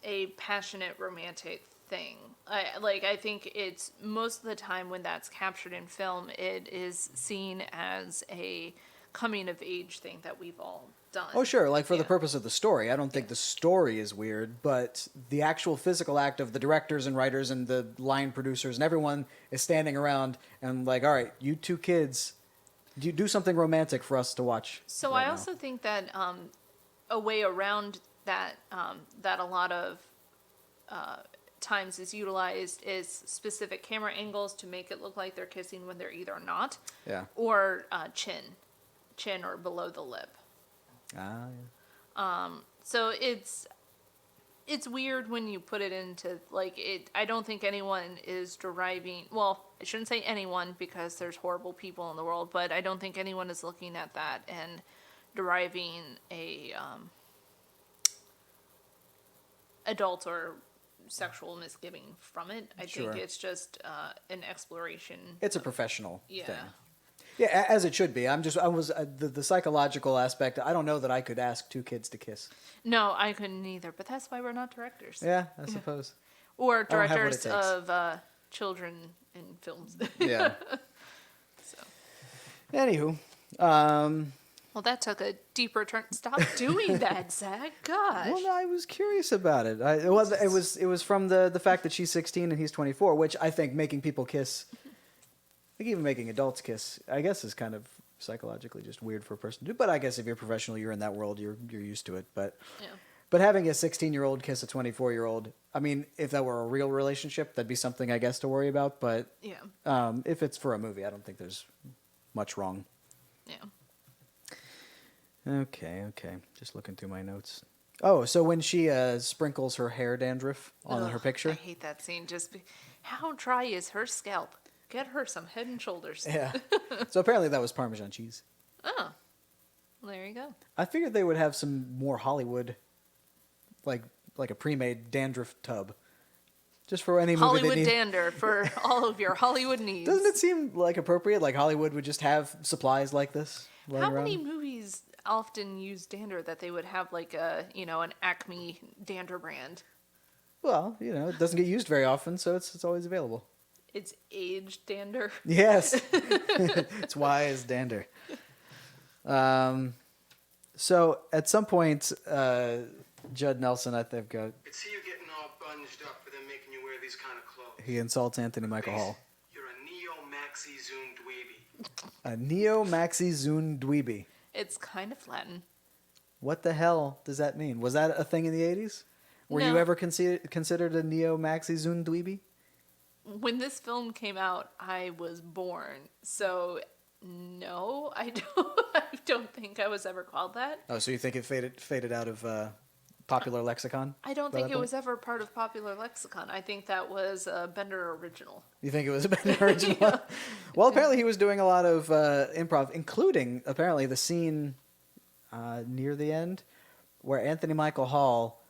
a passionate romantic thing. I think it's most of the time when that's captured in film, it is seen as a coming of age thing that we've all done. Oh, sure. Like for the Yeah. purpose of the story. I don't think the story is weird, but the actual physical act of the directors and writers and the line producers and everyone is standing around and like, all right, you two kids, do something romantic for us to watch. So right I now." also think that a way around that that a lot of times is utilized is specific camera angles to make it look like they're kissing when they're either not, Yeah. or chin or below the lip. Ah, yeah. So it's It's weird when you put it into, like, it. I don't think anyone is deriving, well, I shouldn't say anyone because there's horrible people in the world, but I don't think anyone is looking at that and deriving a adult or sexual misgiving from it. I Sure. think it's just an exploration. It's a professional Yeah. thing. Yeah, as it should be. The psychological aspect. I don't know that I could ask two kids to kiss. No, I couldn't either, but that's why we're not directors. Yeah, I suppose. Or don't have what it directors takes. of children in films. Yeah. So. Anywho, Well, that took a deeper turn. Stop doing that, Zach. Gosh. well, no, I was curious about it. It was from the fact that she's 16 and he's 24, which I think making people kiss, like even making adults kiss, I guess is kind of psychologically just weird for a person to do. But I guess if you're professional, you're in that world, you're used to it. But Yeah. but having a 16-year-old kiss a 24-year-old, I mean, if that were a real relationship, that'd be something I guess to worry about. But Yeah. if it's for a movie, I don't think there's much wrong. Yeah. Okay. Just looking through my notes. Oh, so when she sprinkles her hair dandruff on her Ugh, I picture. hate that scene. How dry is her scalp? Get her some Head and Shoulders. Yeah. So apparently that was Parmesan cheese. Oh. Well, there you go. I figured they would have some more Hollywood, like a pre-made dandruff tub, just for any movie Hollywood they need. dander for all of your Hollywood needs. Doesn't it seem like appropriate? Like Hollywood would just have supplies like this laying How around? many movies often use dander that they would have like an Acme dander brand? Well, it doesn't get used very often, so it's always available. It's aged dander. Yes, it's wise dander. So at some point, Judd Nelson, I think, I could see you getting all bunged up for them making you wear these kind of clothes. he insults Anthony Michael Hall. You're a neo-maxi zoom dweeby. A neo-maxi Zune dweeby. It's kind of Latin. What the hell does that mean? Was that a thing in the 80s? Were you No. ever considered a neo-maxi Zune dweeby? When this film came out, I was born, so no, I don't think I was ever called that. Oh, so you think it faded out of popular lexicon? I don't by think that it point? was ever part of popular lexicon. I think that was a Bender original. You think it was a better original? Well, apparently he was doing a lot of improv, including apparently the scene near the end where Anthony Michael Hall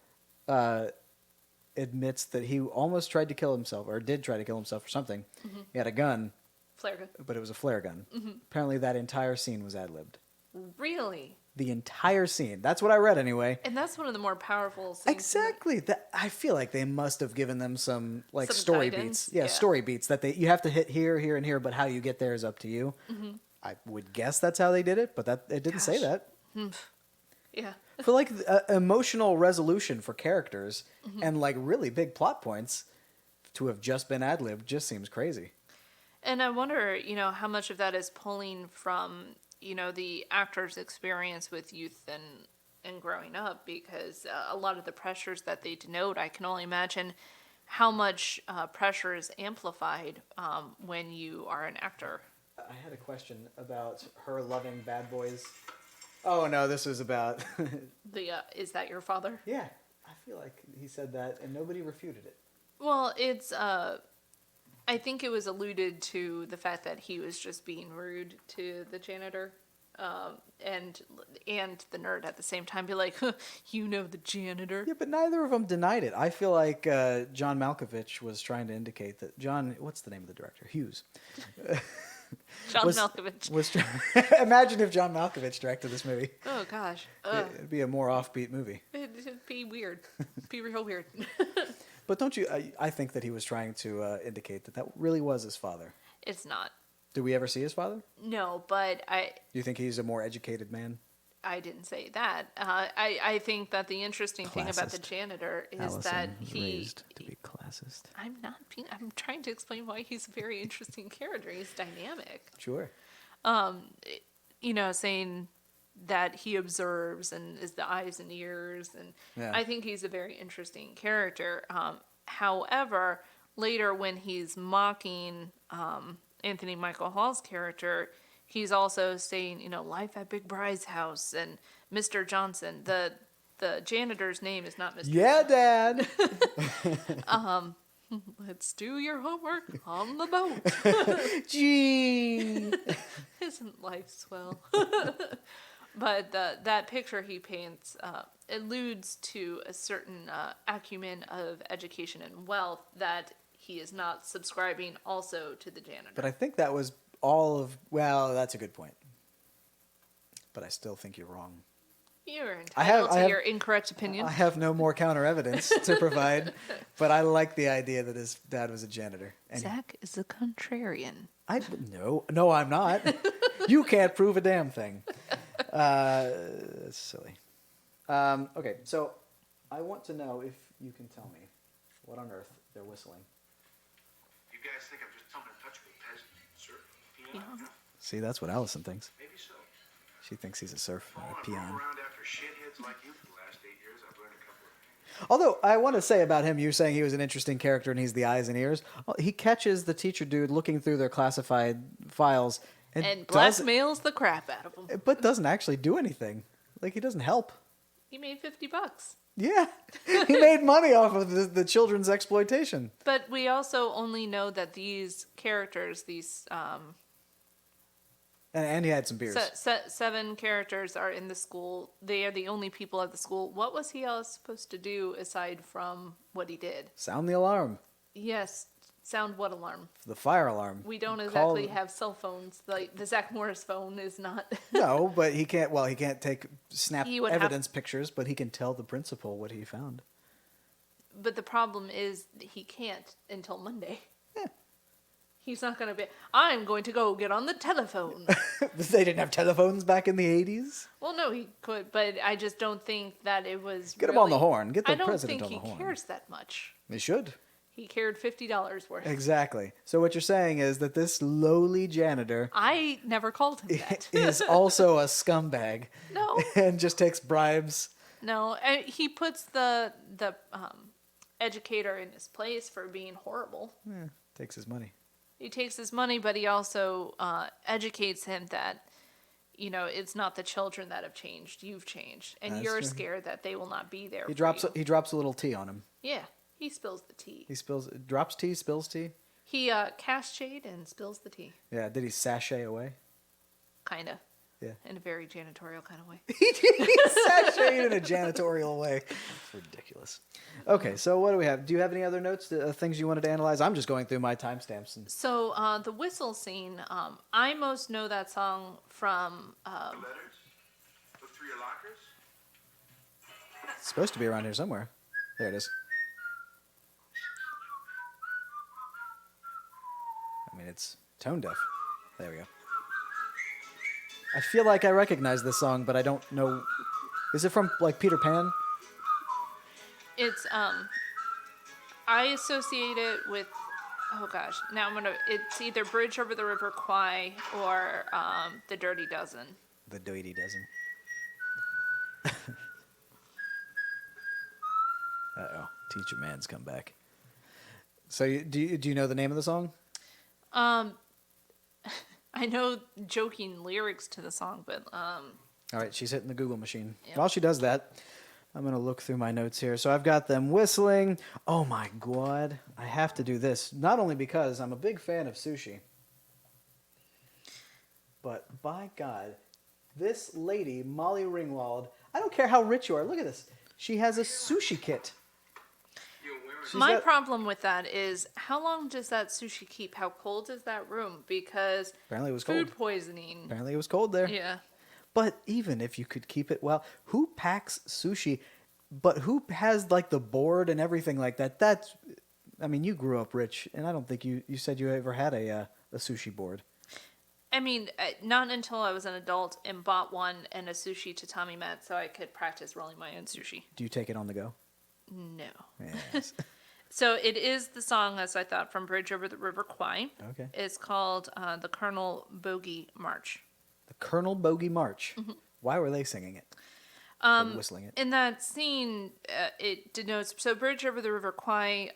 admits that he almost tried to kill himself, or did try to kill himself or something. Mm-hmm. He had a gun, Flare gun. but it was a flare gun. Mm-hmm. Apparently that entire scene was ad-libbed. Really? The entire scene. That's what I read anyway. And that's one of the more powerful scenes. Exactly. That I feel like they must have given them some Some story guidance? beats. Yeah, Yeah. story beats that you have to hit here, here, and here, but how you get there is up to you. Mm-hmm. I would guess that's how they did it, but it didn't say Gosh. that. Yeah. For like emotional resolution for characters Mm-hmm. and like really big plot points to have just been ad-libbed just seems crazy. And I wonder, how much of that is pulling from, the actor's experience with youth and growing up, because a lot of the pressures that they denote, I can only imagine how much pressure is amplified when you are an actor. I had a question about her loving bad boys. Oh no, this was about Is that your father? yeah. I feel like he said that and nobody refuted it. Well, it's, I think it was alluded to the fact that he was just being rude to the janitor, and the nerd at the same time. Be like, huh, the janitor. Yeah, but neither of them denied it. I feel like John Malkovich was trying to indicate that what's the name of the director? Hughes. John was- Malkovich. Imagine if John Malkovich directed this movie. Oh gosh, It'd be a more offbeat movie. it'd be weird. It'd be real weird. But don't you? I think that he was trying to indicate that really was his father. It's not. Did we ever see his father? No, but Do you think he's a more educated man? I didn't say that. I think that the interesting thing about the Classist. janitor is Allison that was he. raised to be classist. I'm not being. I'm trying to explain why he's a very interesting character. He's dynamic. Sure. Saying that he observes and is the eyes and ears, and Yeah. I think he's a very interesting character. However, later when he's mocking Anthony Michael Hall's character, he's also saying, life at Big Bride's house and Mr. Johnson. the janitor's name is not Mr. Yeah, Dad. Let's do your homework on the boat. Gee. Isn't life swell? But that picture he paints alludes to a certain acumen of education and wealth that he is not subscribing also to the janitor. But I think that was all of. Well, that's a good point. But I still think you're wrong. You're entitled to have- your incorrect opinion. I have no more counter evidence to provide, but I like the idea that his dad was a janitor. And Zach is a contrarian. no, I'm not. You can't prove a damn thing. That's silly. Okay, so I want to know if you can tell me what on earth they're whistling. You guys think I'm just coming in touch with a peasant, sir? Peon? See, that's what Allyson thinks. Maybe so. She thinks he's a surf Oh, a I've peon. roamed around after shitheads like you for the last 8 years. I've learned a couple of things. Although I want to say about him, you're saying he was an interesting character and he's the eyes and ears. Well, he catches the teacher dude looking through their classified files And blackmails the crap out of him. but doesn't actually do anything. Like, he doesn't help. He made $50. Yeah, he made money off of the children's exploitation. But we also only know that these characters, these And he had some beers. 7 characters are in the school. They are the only people at the school. What was he else supposed to do aside from what he did? Sound the alarm. Yes, sound what alarm? The fire alarm. We don't Call- exactly have cell phones. Like the Zach Morris phone is not. No, but he can't. Well, he can't take snap He would have- evidence pictures, but he can tell the principal what he found. But the problem is he can't until Monday. Yeah. He's not going to be. I'm going to go get on the telephone. They didn't have telephones back in the 80s. Well, no, he could, but I just don't think that it was. Get him on the really- horn. Get the I don't president think on the horn. he cares that much. They should. He cared $50 worth. Exactly. So what you're saying is that this lowly janitor I never called him that. is also a scumbag No, and just takes bribes. no. He puts the educator in his place for being horrible. Takes his money. He takes his money, but he also educates him that, you know, it's not the children that have changed. You've changed, and That's you're true. scared that they will not be there. He for you. drops a little tea on him. Yeah, he spills the tea. He drops tea, spills tea. He casts shade and spills the tea. Yeah, did he sashay away? Kinda. Yeah. In a very janitorial kind of way. He sashayed in a janitorial way. Ridiculous. Okay, so what do we have? Do you have any other notes, things you wanted to analyze? I'm just going through my timestamps. And So the whistle scene, I most know that song from. The letters? Look through your lockers? it's supposed to be around here somewhere. There it is. I mean, it's tone deaf. There we go. I feel like I recognize this song, but I don't know. Is it from, like, Peter Pan? It's I associate it with. Oh gosh, now It's either Bridge Over the River Kwai or The Dirty Dozen. The Dirty Dozen. Uh-oh. Teacher Man's come back. So do you know the name of the song? I know joking lyrics to the song, but All right, she's hitting the Google machine. Yep. While she does that, I'm going to look through my notes here. So I've got them whistling. Oh my God. I have to do this. Not only because I'm a big fan of sushi, but by God, this lady, Molly Ringwald, I don't care how rich you are. Look at this. She has a sushi kit. She's my got- problem with that is how long does that sushi keep? How cold is that room? Because Apparently it was food cold. poisoning. Apparently it was cold there. Yeah. But even if you could keep it well, who packs sushi? But who has like the board and everything like that? That's, I mean, you grew up rich, and I don't think you said you ever had a sushi board. I mean, not until I was an adult and bought one and a sushi tatami mat so I could practice rolling my own sushi. Do you take it on the go? No. Yes. So it is the song, as I thought, from Bridge Over the River Kwai. Okay. It's called the Colonel Bogey March. The Colonel Bogey March. Mm-hmm. Why were they singing it? Or whistling it? In that scene, it denotes, so Bridge Over the River Kwai,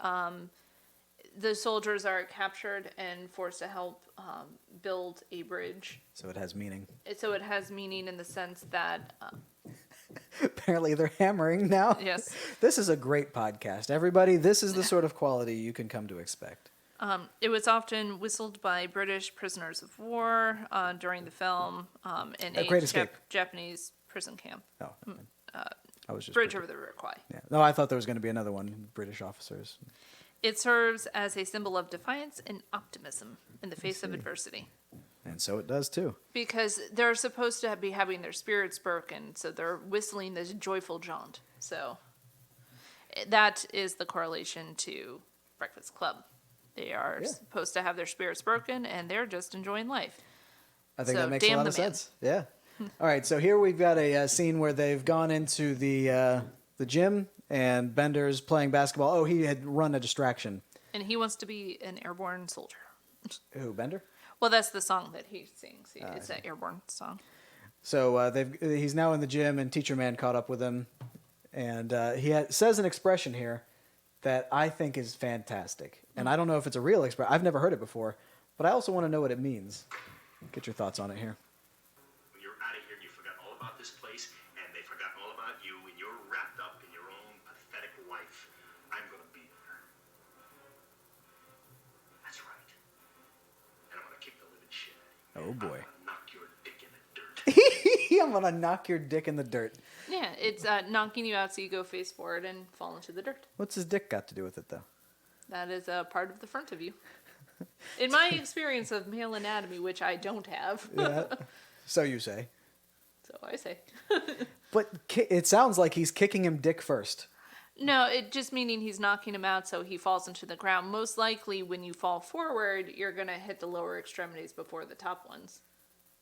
the soldiers are captured and forced to help build a bridge. So it has meaning. So it has meaning in the sense that Apparently they're hammering now. Yes. This is a great podcast. Everybody, this is the sort of quality you can come to expect. It was often whistled by British prisoners of war during the film in A a Great Escape. Japanese prison camp. Oh, I was just Bridge over the River Kwai. Yeah. No, I thought there was going to be another one. British officers. It serves as a symbol of defiance and optimism in the face of adversity. And so it does too. Because they're supposed to be having their spirits broken, so they're whistling this joyful jaunt. So that is the correlation to Breakfast Club. They are supposed to have their spirits broken, and they're just enjoying life. I think So, that makes a damn lot the of man. sense. Yeah. All right, so here we've got a scene where they've gone into the gym, and Bender's playing basketball. Oh, he had run a distraction. And he wants to be an airborne soldier. Who, Bender? Well, that's the song that he sings. It's an airborne song. So he's now in the gym, and Teacher Man caught up with him, and says an expression here that I think is fantastic. And I don't know if it's a real expression. I've never heard it before, but I also want to know what it means. Get your thoughts on it here. When you're out of here and you forgot all about this place, and they've forgotten all about you, and you're wrapped up in your own pathetic life, I'm going to be there. That's right. And I'm going to kick the living shit out of you. Oh, boy. I'm going to knock your dick in the dirt. I'm going to knock your dick in the dirt. Yeah, it's knocking you out so you go face forward and fall into the dirt. What's his dick got to do with it, though? That is a part of the front of you. In my experience of male anatomy, which I don't have, Yeah. So you say. so I say. But it sounds like he's kicking him dick first. No, it just meaning he's knocking him out so he falls into the ground. Most likely, when you fall forward, you're going to hit the lower extremities before the top ones.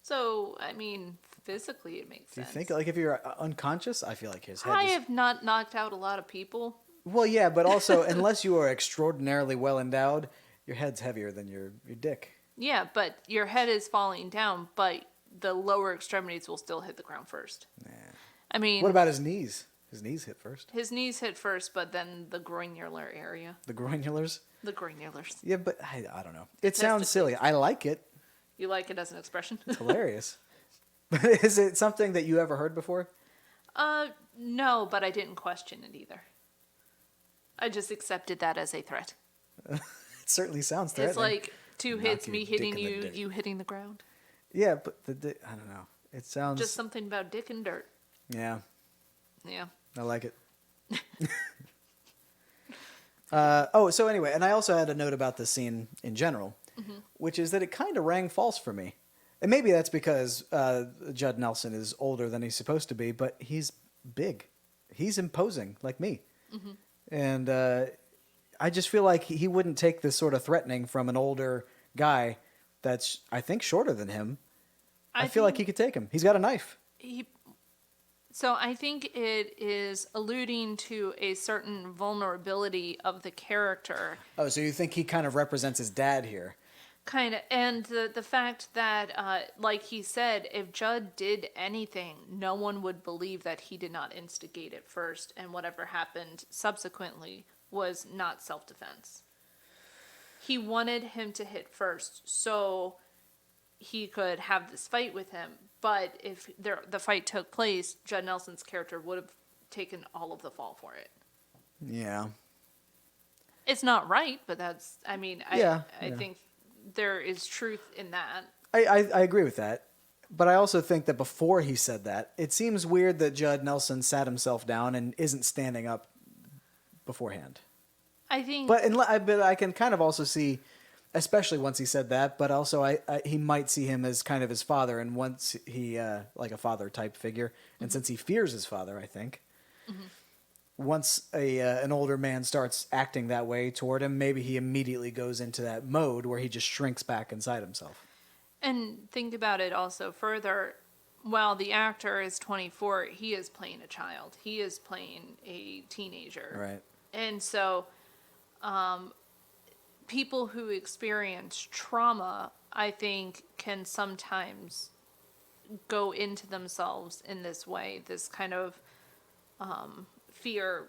So, I mean, physically it makes Do you sense. think, like, if you're unconscious, I feel like his head I is... have not knocked out a lot of people. Well, yeah, but also, unless you are extraordinarily well endowed, your head's heavier than your dick. Yeah, but your head is falling down, but the lower extremities will still hit the ground first. Nah. I mean, What about his knees? His knees hit first. his knees hit first, but then the groinular area. The groinulars? The groinulars. Yeah, but I don't know. It sounds silly. I like it. You like it as an expression? It's hilarious. But is it something that you ever heard before? No, but I didn't question it either. I just accepted that as a threat. It certainly sounds threatening. It's like two Knock hits, your me dick hitting in the you, dirt. you hitting the ground. Yeah, but I don't know. It sounds... Just something about dick and dirt. Yeah, Yeah. I like it. So anyway, and I also had a note about this scene in general, which is that it kind of rang false for me. And maybe that's because Judd Nelson is older than he's supposed to be, but he's big. He's imposing, like me. And I just feel like he wouldn't take this sort of threatening from an older guy that's, I think, shorter than him. I feel like he could take him. He's got a knife. So I think it is alluding to a certain vulnerability of the character. Oh, so you think he kind of represents his dad here? Kind of. And the fact that, like he said, if Judd did anything, no one would believe that he did not instigate it first, and whatever happened subsequently was not self-defense. He wanted him to hit first so he could have this fight with him. But if the fight took place, Judd Nelson's character would have taken all of the fall for it. Yeah. It's not right, but that's, I mean, I think there is truth in that. I agree with that. But I also think that before he said that, it seems weird that Judd Nelson sat himself down and isn't standing up beforehand. I think... But I can kind of also see, especially once he said that, but also he might see him as kind of his father, and once he, like a father type figure, and since he fears his father, I think, once an older man starts acting that way toward him, maybe he immediately goes into that mode where he just shrinks back inside himself. And think about it also further. While the actor is 24, he is playing a child. He is playing a teenager. Right. And so, people who experience trauma, I think, can sometimes go into themselves in this way, this kind of fear,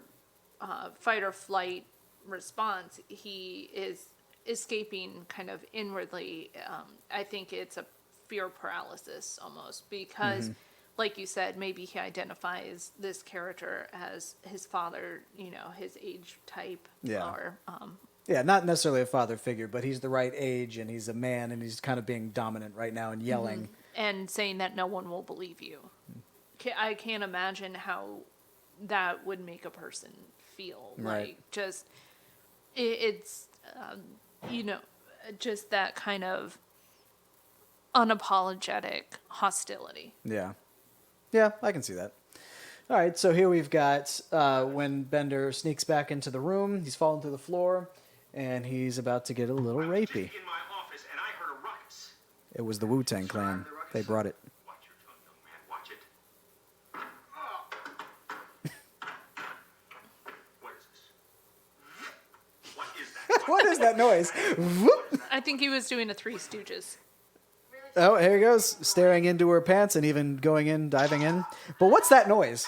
fight or flight response. He is escaping kind of inwardly. I think it's a fear paralysis almost, because like you said, maybe he identifies this character as his father, his age type. Yeah. Or, Yeah, not necessarily a father figure, but he's the right age, and he's a man, and he's kind of being dominant right now and yelling. and saying that no one will believe you. I can't imagine how that would make a person feel. Right. Like, just, it's, just that kind of unapologetic hostility. Yeah. Yeah, I can see that. All right, so here we've got when Bender sneaks back into the room, he's fallen through the floor, and he's about to get a little rapey. In my office, and I heard a ruckus. It was the Wu-Tang Clan. They brought it. Watch your tongue, young man. Watch it. What is this? What is that? What is that noise? Whoop. I think he was doing a Three Stooges. Oh, here he goes, staring into her pants and even going in, diving in. But what's that noise?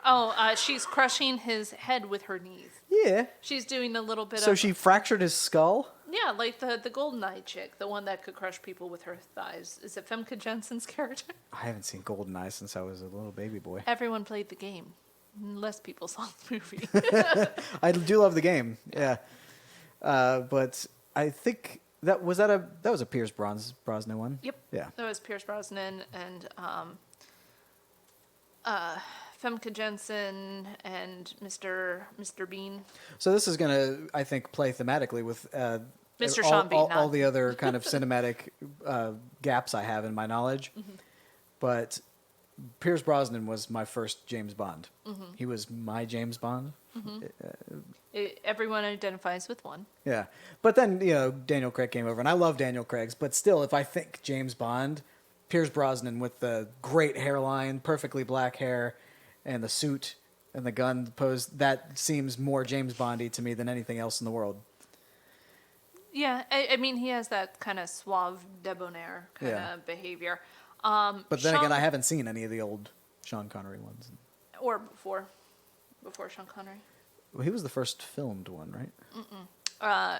Oh, she's crushing his head with her knees. Yeah. She's doing a little bit of... So she fractured his skull? Yeah, like the Golden Eye chick, the one that could crush people with her thighs. Is it Femke Jensen's character? I haven't seen GoldenEye since I was a little baby boy. Everyone played the game. Less people saw the movie. I do love the game, yeah. But I think that was a Pierce Brosnan one. Yep. Yeah. That was Pierce Brosnan and Femke Jensen and Mr. Bean. So this is gonna, I think, play thematically with Mr. Sean Bean, all the other kind of cinematic gaps I have in my knowledge. But Pierce Brosnan was my first James Bond. He was my James Bond. Everyone identifies with one. Yeah. But then, Daniel Craig came over, and I love Daniel Craig's, but still, if I think James Bond, Pierce Brosnan with the great hairline, perfectly black hair, and the suit and the gun pose, that seems more James Bondy to me than anything else in the world. Yeah, I mean, he has that kind of suave, debonair kind of behavior. But then again, I haven't seen any of the old Sean Connery ones. Or before Sean Connery. Well, he was the first filmed one, right? Oh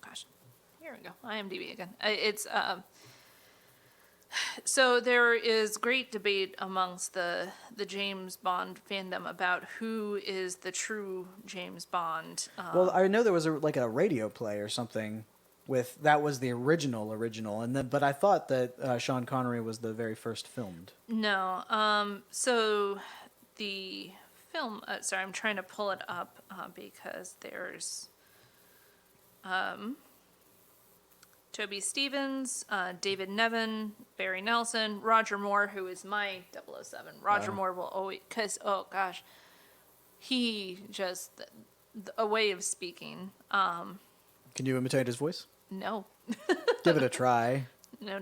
gosh, here we go. IMDb again. It's so there is great debate amongst the James Bond fandom about who is the true James Bond. Well, I know there was a radio play or something with that was the original, and then but I thought that Sean Connery was the very first filmed. No. So the film. Sorry, I'm trying to pull it up because there's Toby Stevens, David Nevin, Barry Nelson, Roger Moore, who is my 007. Roger Moore will always, because, oh gosh, he just, a way of speaking. Can you imitate his voice? No. Give it a try. No.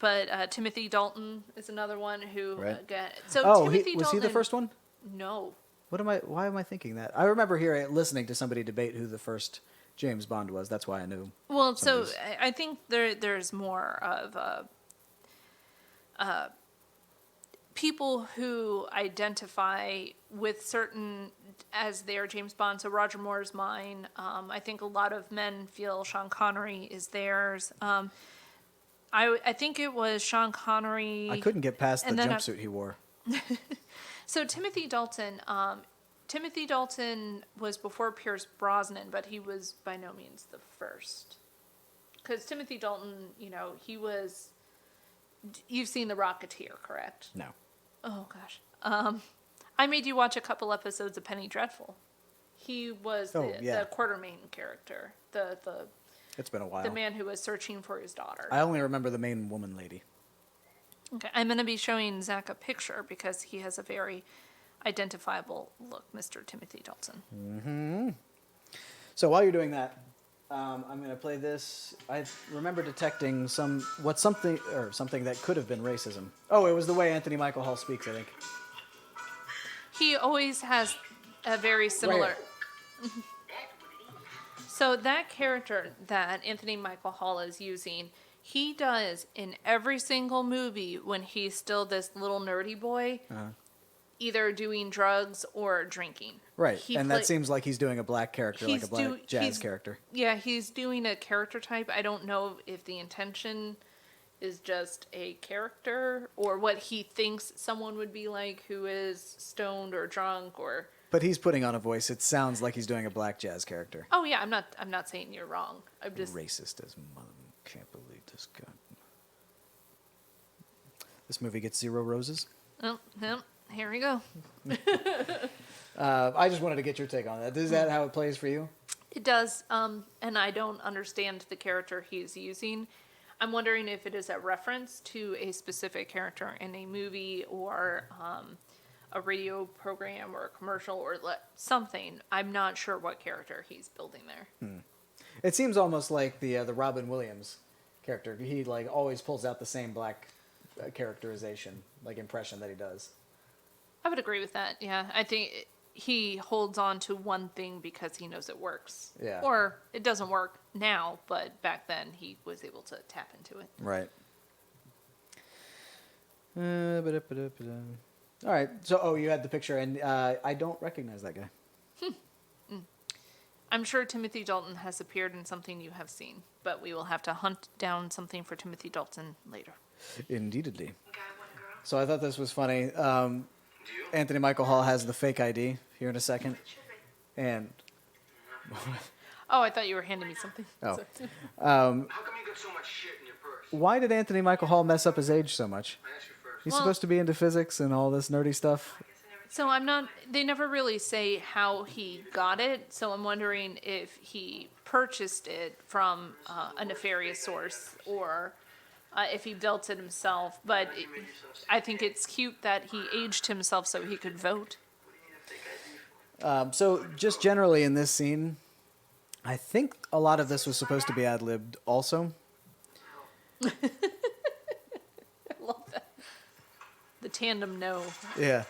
But Timothy Dalton is another one who, Right. Timothy was Dalton, he the first one? No. Why am I thinking that? I remember listening to somebody debate who the first James Bond was. That's why I knew. Well, so I think there's more of people who identify with certain as their James Bond. So Roger Moore is mine. I think a lot of men feel Sean Connery is theirs. I think it was Sean Connery. I couldn't get past the jumpsuit he wore. So Timothy Dalton was before Pierce Brosnan, but he was by no means the first. Because Timothy Dalton, he was... You've seen The Rocketeer, correct? No. Oh, gosh. I made you watch a couple episodes of Penny Dreadful. He was the Quartermain character, It's been a while. the man who was searching for his daughter. I only remember the main woman lady. Okay, I'm going to be showing Zach a picture because he has a very identifiable look, Mr. Timothy Dalton. Mm-hmm. So while you're doing that, I'm going to play this. I remember detecting something that could have been racism. Oh, it was the way Anthony Michael Hall speaks, I think. He always has a very similar... Right. So that character that Anthony Michael Hall is using, he does in every single movie when he's still this little nerdy boy, either doing drugs or drinking. Right, that seems like he's doing a black character, like a black jazz character. Yeah, he's doing a character type. I don't know if the intention is just a character, or what he thinks someone would be like who is stoned or drunk or. But he's putting on a voice. It sounds like he's doing a black jazz character. Oh yeah, I'm not saying you're wrong. I'm just Racist as mother. Can't believe this guy. This movie gets 0 roses. Oh, no, here we go. I just wanted to get your take on that. Is that how it plays for you? It does, and I don't understand the character he's using. I'm wondering if it is a reference to a specific character in a movie or a radio program or a commercial or something. I'm not sure what character he's building there. It seems almost like the Robin Williams character. He like always pulls out the same black characterization, like impression that he does. I would agree with that. Yeah, I think he holds on to one thing because he knows it works. Yeah. Or it doesn't work now, but back then he was able to tap into it. Right. All right. So, you had the picture, and I don't recognize that guy. I'm sure Timothy Dalton has appeared in something you have seen, but we will have to hunt down something for Timothy Dalton later. Indeedly. Guy, one girl. So I thought this was funny. Anthony Michael Hall has the fake ID here in a second, and Oh, I thought you were handing me something. Oh. Sorry. How come you got so much shit in your purse? why did Anthony Michael Hall mess up his age so much? I asked you first. He's Well- supposed to be into physics and all this nerdy stuff. So I'm not, they never really say how he got it, so I'm wondering if he purchased it from a nefarious source or if he built it himself. But I think it's cute that he aged himself so he could vote. So just generally in this scene, I think a lot of this was supposed to be ad-libbed also. I love that. The tandem no. Yeah.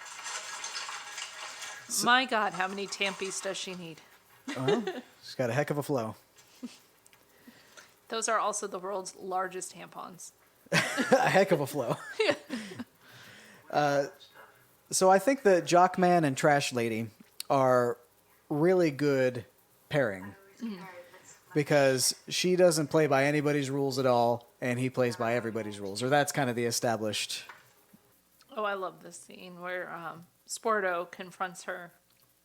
My God, how many Tampies does she need? She's got a heck of a flow. Those are also the world's largest tampons. A heck of a flow. So I think that Jockman and Trash Lady are really good pairing because she doesn't play by anybody's rules at all, and he plays by everybody's rules. Or that's kind of the established. Oh, I love this scene where Sporto confronts her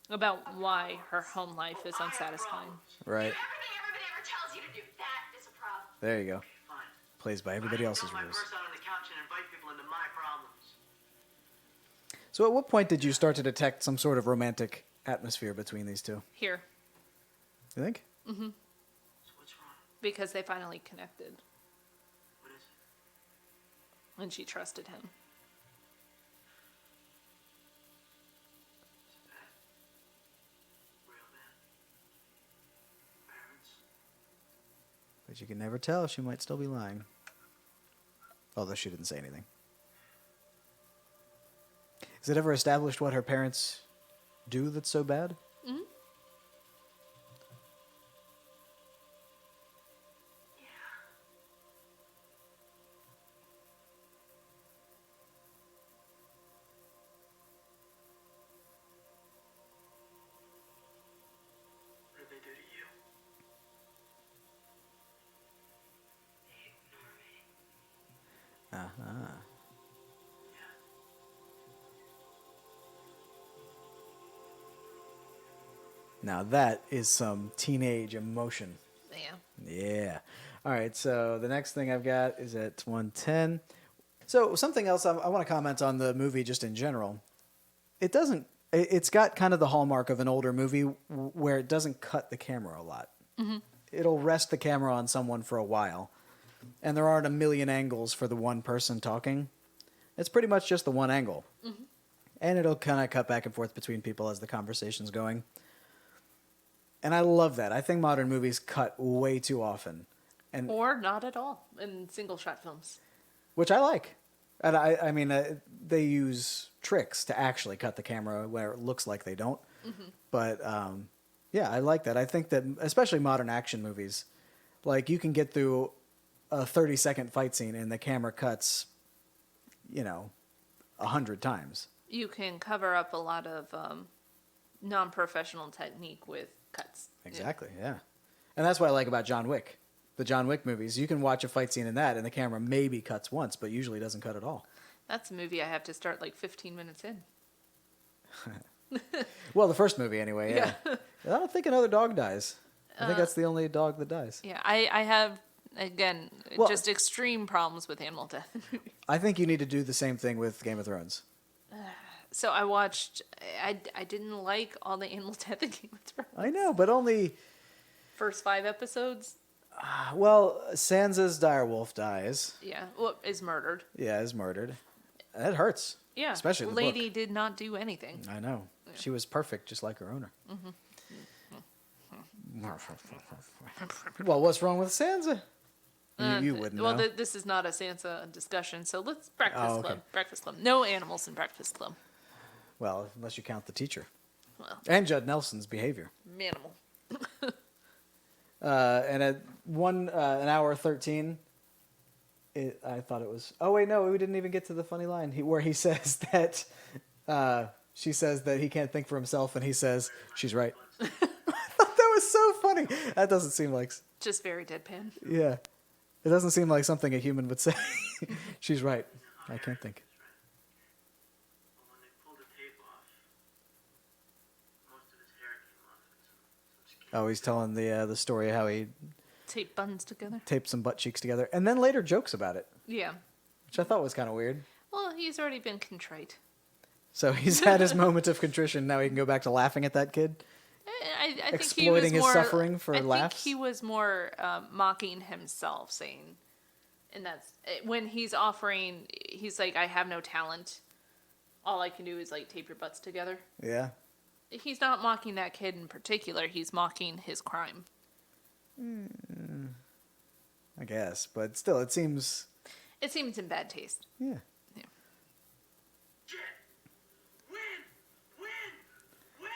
about why her home life is unsatisfying. Right. Everything everybody ever tells you to do, that is a problem. There you go. Fine. Plays by everybody else's Throw my rules. purse out on the couch and invite people into my problems. So at what point did you start to detect some sort of romantic atmosphere between these two? Here, You think? So what's wrong? because they finally connected What is it? and she trusted him. Is it bad? Real bad? Parents? But you can never tell. She might still be lying. Although she didn't say anything. Is it ever established what her parents do that's so bad? Mm-hmm. Yeah. What did they do to you? They ignore me. Uh-huh. Yeah. Now that is some teenage emotion. Yeah. Yeah. All right, so the next thing I've got is at 110. So something else I want to comment on the movie just in general. It's got kind of the hallmark of an older movie where it doesn't cut the camera a lot. Mm-hmm. It'll rest the camera on someone for a while. And there aren't a million angles for the one person talking. It's pretty much just the one angle. Mm-hmm. And it'll kind of cut back and forth between people as the conversation's going. And I love that. I think modern movies cut way too often. And Or not at all in single shot films. which I like. And I mean, they use tricks to actually cut the camera where it looks like they don't. Mm-hmm. But yeah, I like that. I think that especially modern action movies, like you can get through a 30-second fight scene and the camera cuts, 100 times. You can cover up a lot of non-professional technique with cuts. Exactly, yeah. And that's what I like about John Wick. the John Wick movies. You can watch a fight scene in that, and the camera maybe cuts once, but usually doesn't cut at all. That's a movie I have to start like 15 minutes in. Well, the first movie anyway. Yeah. I don't think another dog dies. I think that's the only dog that dies. Yeah, I have, again, Well- just extreme problems with animal death in movies. I think you need to do the same thing with Game of Thrones. So I watched, I didn't like all the animal death in Game of Thrones. I know, but only First 5 episodes, well, Sansa's direwolf dies. yeah, well, is murdered. Yeah, is murdered. That hurts. Yeah, Especially in the lady book. did not do anything. I know. She was perfect, just like her owner. Well, what's wrong with Sansa? You wouldn't Well, know. this is not a Sansa discussion, so let's Breakfast Oh, okay. Club. Breakfast Club. No animals in Breakfast Club. Well, unless you count the teacher. Well, And Judd Nelson's behavior. manimal. And at an hour 13, I thought it was. Oh wait, no, we didn't even get to the funny line where he says that she says that he can't think for himself, and he says she's right. I thought that was so funny. That doesn't seem like. Just very deadpan. Yeah, it doesn't seem like something a human would say. She's right. I can't think. Well, when they pulled the tape off, most of his hair came off and some skin. Oh, he's telling the story of how he Tape buns together. taped some butt cheeks together, and then later jokes about it, Yeah. which I thought was kind of weird. Well, he's already been contrite. So he's had his moment of contrition. Now he can go back to laughing at that kid. I think he was Exploiting his more, suffering for I laughs? think he was more mocking himself, saying, and that's when he's offering. He's like, "I have no talent. All I can do is like tape your butts together." Yeah. He's not mocking that kid in particular. He's mocking his crime. I guess, but still, it seems. It seems in bad taste. Yeah. Jet! Win! Win! Win!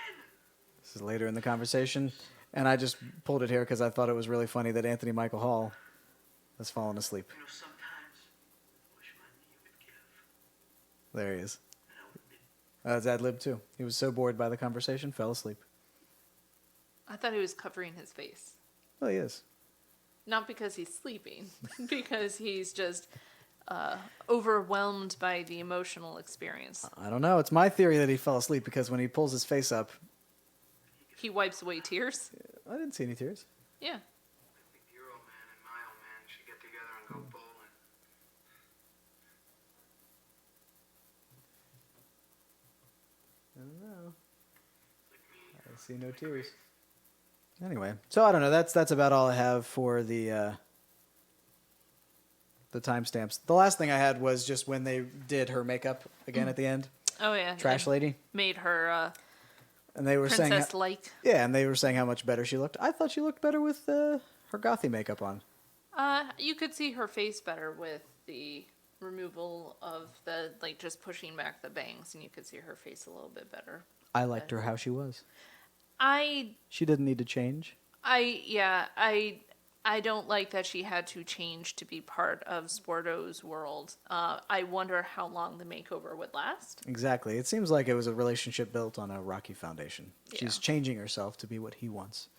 This is later in the conversation, and I just pulled it here because I thought it was really funny that Anthony Michael Hall has fallen asleep. You know, sometimes I wish my knee would give. There he is. And I would be. That's ad lib too. He was so bored by the conversation, fell asleep. I thought he was covering his face. Well, he is. Not because he's sleeping, because he's just overwhelmed by the emotional experience. I don't know. It's my theory that he fell asleep because when he pulls his face up, He wipes away tears. I didn't see any tears. Yeah. I think your old man and my old man should get together and go bowling. I don't know. Like me. I see no tears. Anyway, so I don't know. That's about all I have for the timestamps. The last thing I had was just when they did her makeup again at the end. Oh yeah. Trash and lady. made her And they were saying, princess like. yeah, and they were saying how much better she looked. I thought she looked better with her gothy makeup on. You could see her face better with the removal of the like just pushing back the bangs, and you could see her face a little bit better. I liked her how she was. I She didn't need to change. I don't like that she had to change to be part of Sporto's world. I wonder how long the makeover would last. Exactly. It seems like it was a relationship built on a rocky foundation. She's Yeah. changing herself to be what he wants,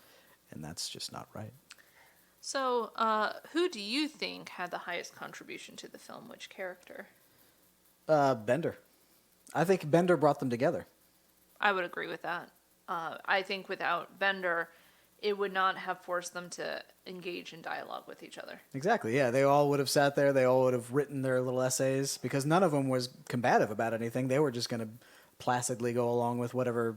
and that's just not right. So, who do you think had the highest contribution to the film? Which character? Bender. I think Bender brought them together. I would agree with that. I think without Bender, it would not have forced them to engage in dialogue with each other. Exactly, yeah. They all would have sat there. They all would have written their little essays because none of them was combative about anything. They were just going to placidly go along with whatever,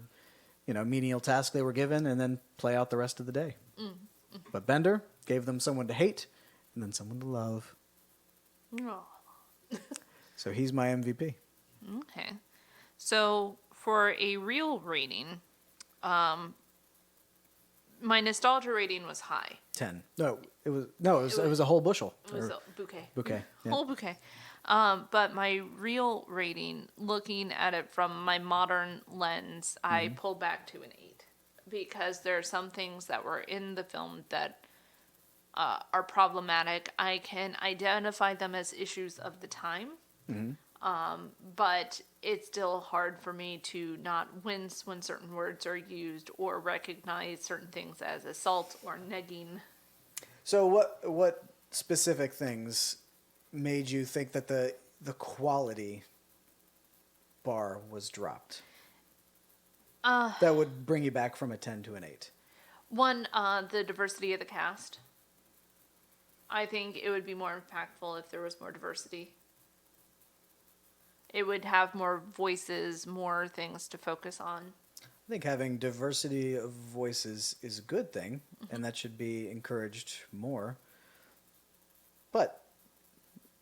menial task they were given and then play out the rest of the day. But Bender gave them someone to hate and then someone to love. Oh. So he's my MVP. Okay. So, for a real rating, my nostalgia rating was high. 10. It was a whole bushel. It was Or a bouquet. bouquet. Yeah. Whole bouquet. But my real rating, looking at it from my modern lens, I pulled back to an 8 because there are some things that were in the film that are problematic. I can identify them as issues of the time, but it's still hard for me to not wince when certain words are used or recognize certain things as assault or negging. So what specific things made you think that the quality bar was dropped? That would bring you back from a 10 to an 8. One, the diversity of the cast. I think it would be more impactful if there was more diversity. It would have more voices, more things to focus on. I think having diversity of voices is a good thing, and that should be encouraged more. But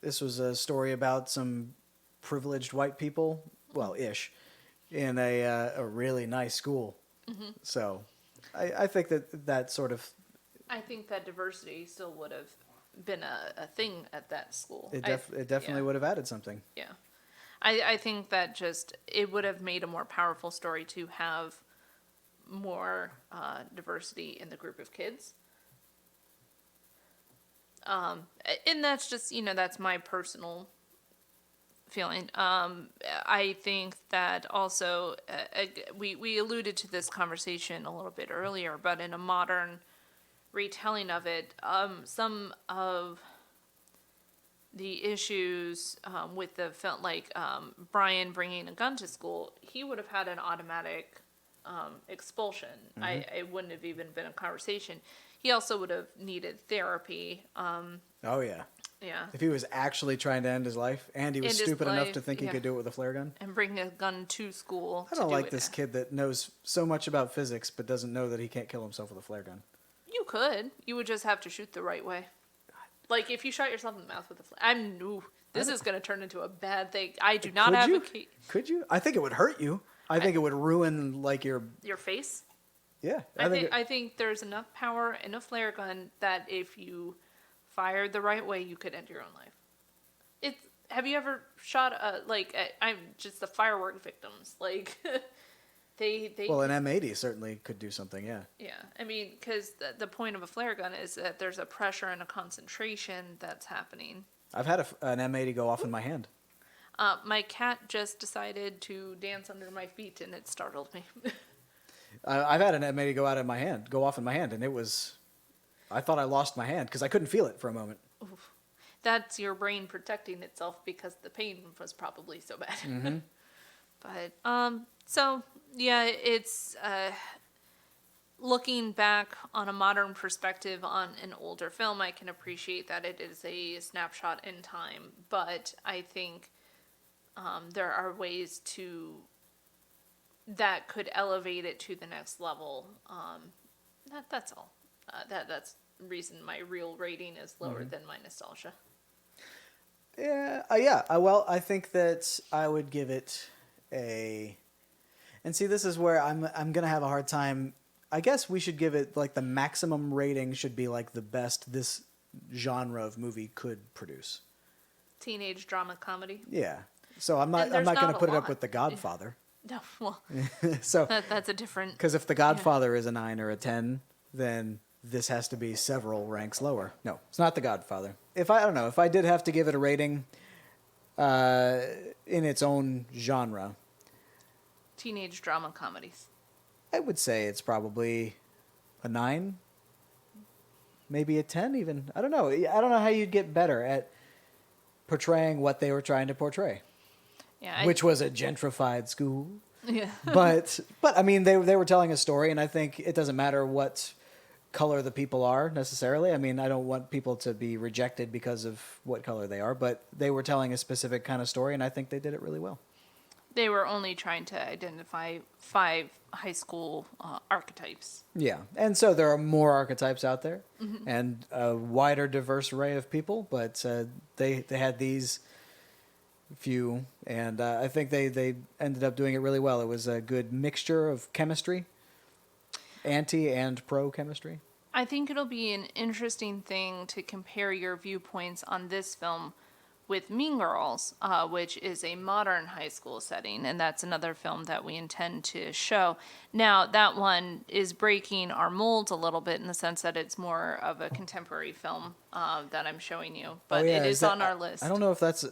this was a story about some privileged white people, well, ish, in a really nice school. So I think that sort of... I think that diversity still would have been a thing at that school. It definitely would have added something. Yeah. I think that just, it would have made a more powerful story to have more diversity in the group of kids. And that's just, that's my personal feeling. I think that also, we alluded to this conversation a little bit earlier, but in a modern retelling of it, some of the issues with the film, like Brian bringing a gun to school, he would have had an automatic expulsion. It wouldn't have even been a conversation. He also would have needed therapy. Oh, yeah. Yeah. If he was actually trying to end his life, and he was End his stupid enough life, to think he yeah. could do it with a flare gun. And bring a gun to school. I don't like this kid that knows so much about physics but doesn't know that he can't kill himself with a flare gun. You could. You would just have to shoot the right way. Like, if you shot yourself in the mouth with a flare... this is going to turn into a bad thing. I do not advocate... Could you? I think it would hurt you. I think it would ruin, like, your face? Yeah. I think there's enough power in a flare gun that if you fired the right way, you could end your own life. Have you ever shot I'm just the firework victims, like they Well, an M80 certainly could do something, yeah. Yeah, I mean, because the point of a flare gun is that there's a pressure and a concentration that's happening. I've had an M80 go off in my hand. My cat just decided to dance under my feet, and it startled me. I've had an M80 go off in my hand, and I thought I lost my hand because I couldn't feel it for a moment. Oof. That's your brain protecting itself because the pain was probably so bad. Mm-hmm. But so yeah, it's looking back on a modern perspective on an older film, I can appreciate that it is a snapshot in time. But I think there are ways that could elevate it to the next level. That's all. That's the reason my real rating is lower than my nostalgia. Yeah. Well, I think that I would give it a... And see, this is where I'm gonna have a hard time. I guess we should give it, like, the maximum rating should be, like, the best this genre of movie could produce. Teenage drama comedy. Yeah. So I'm not not gonna a put it up lot. with The Godfather. No, well, So that's a different... because if The Godfather is a 9 or a 10, then this has to be several ranks lower. No, it's not The Godfather. If I did have to give it a rating in its own genre, Teenage drama comedies. I would say it's probably a 9, maybe a 10 even. I don't know. I don't know how you'd get better at portraying what they were trying to portray, which was a gentrified school. Yeah. but I mean, they were telling a story, and I think it doesn't matter what color the people are necessarily. I mean, I don't want people to be rejected because of what color they are, but they were telling a specific kind of story, and I think they did it really well. They were only trying to identify 5 high school archetypes. Yeah, and so there are more archetypes out there, and a wider, diverse array of people, but they had these few, and I think they ended up doing it really well. It was a good mixture of chemistry, anti and pro chemistry. I think it'll be an interesting thing to compare your viewpoints on this film with Mean Girls, which is a modern high school setting, and that's another film that we intend to show. Now, that one is breaking our mold a little bit in the sense that it's more of a contemporary film that I'm showing you, but it is on our list. I don't know if that's...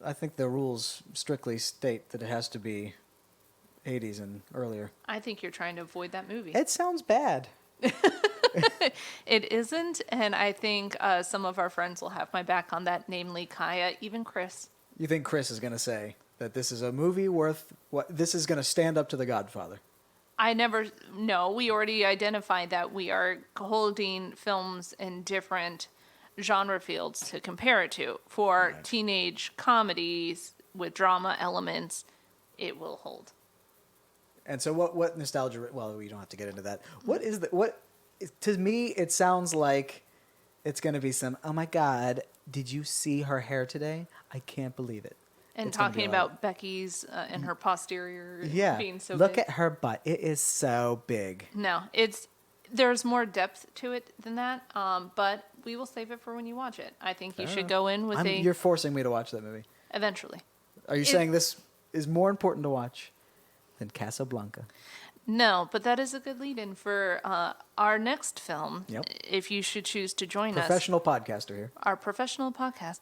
I think the rules strictly state that it has to be 80s and earlier. I think you're trying to avoid that movie. It sounds bad. It isn't, and I think some of our friends will have my back on that, namely Kaya, even Chris. You think Chris is going to say that this is a movie worth what? This is going to stand up to The Godfather. I never know. We already identified that we are holding films in different genre fields to compare it to. For Right. teenage comedies with drama elements, it will hold. And so what nostalgia? Well, we don't have to get into that. What is the what? To me, it sounds like it's going to be some. Oh my God! Did you see her hair today? I can't believe it. And It's gonna be talking a lot. about Becky's and her posterior Yeah. being so Look big. at her butt. It is so big. No, there's more depth to it than that. But we will save it for when you watch it. I think you should go in with You're forcing me to watch that movie. eventually. Are you saying this is more important to watch than Casablanca? No, but that is a good lead-in for our next film. Yep. If you should choose to join us, Professional podcaster here. our professional podcast,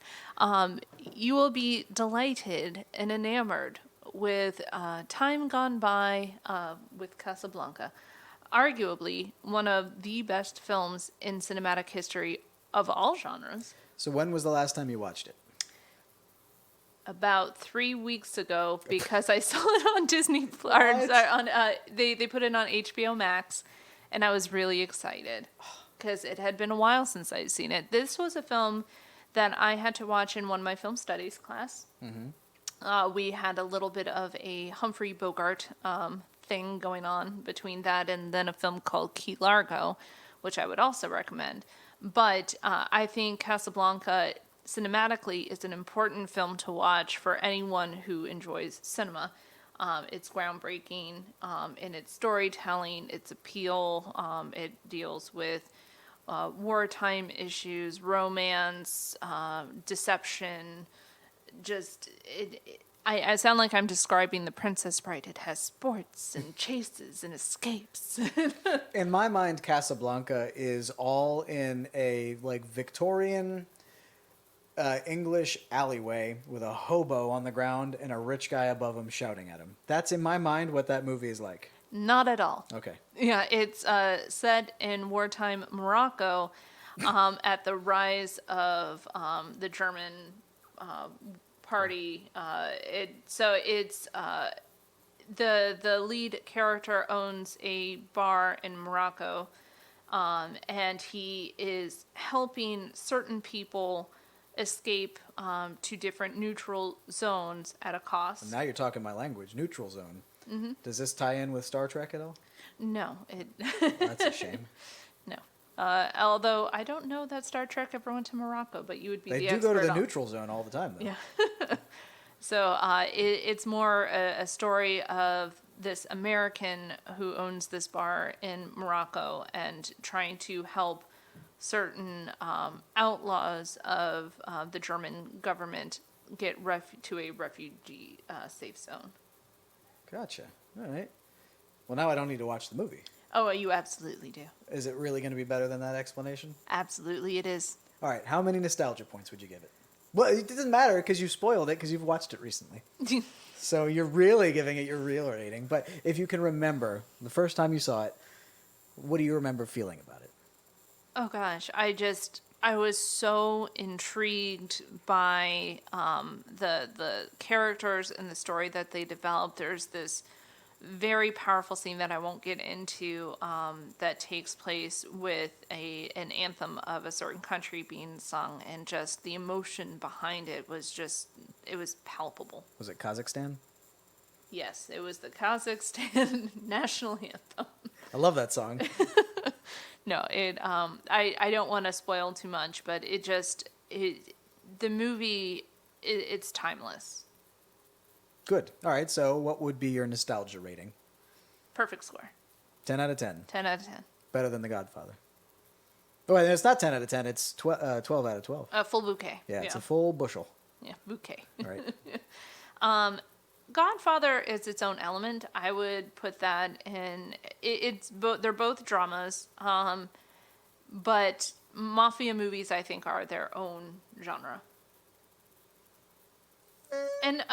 you will be delighted and enamored with Time Gone By with Casablanca. Arguably one of the best films in cinematic history of all genres. So when was the last time you watched it? About 3 weeks ago, because I saw it on Disney. They put it on HBO Max, and I was really excited because it had been a while since I'd seen it. This was a film that I had to watch in one of my film studies class. We had a little bit of a Humphrey Bogart thing going on between that and then a film called Key Largo, which I would also recommend. But I think Casablanca cinematically is an important film to watch for anyone who enjoys cinema. It's groundbreaking in its storytelling, its appeal. It deals with wartime issues, romance, deception. I sound like I'm describing The Princess Bride. It has sports and chases and escapes. In my mind, Casablanca is all in a like Victorian English alleyway with a hobo on the ground and a rich guy above him shouting at him. That's in my mind what that movie is like. Not at all. Okay. Yeah, it's set in wartime Morocco at the rise of the German party. The lead character owns a bar in Morocco, and he is helping certain people escape to different neutral zones at a cost. Now you're talking my language. Neutral zone. Mm-hmm. Does this tie in with Star Trek at all? No, That's a shame. no. Although I don't know that Star Trek ever went to Morocco, but you would be They the do expert go to the on. neutral zone all the time, though. Yeah. So it's more a story of this American who owns this bar in Morocco and trying to help certain outlaws of the German government get to a refugee safe zone. Gotcha. All right. Well, now I don't need to watch the movie. Oh, you absolutely do. Is it really going to be better than that explanation? Absolutely, it is. All right. How many nostalgia points would you give it? Well, it doesn't matter because you spoiled it because you've watched it recently. So you're really giving it your real rating. But if you can remember the first time you saw it, what do you remember feeling about it? Oh gosh, I was so intrigued by the characters and the story that they developed. There's this very powerful scene that I won't get into that takes place with an anthem of a certain country being sung, and just the emotion behind it was palpable. Was it Kazakhstan? Yes, it was the Kazakhstan national anthem. I love that song. No, I don't want to spoil too much, but the movie, it's timeless. Good. All right. So what would be your nostalgia rating? Perfect score. 10 out of 10. 10 out of 10. Better than The Godfather. Oh, wait, it's not 10 out of 10. It's 12 out of 12. A full bouquet. Yeah, it's a full bushel. Yeah, bouquet. All right. Godfather is its own element. I would put that in. They're both dramas, but mafia movies, I think, are their own genre. And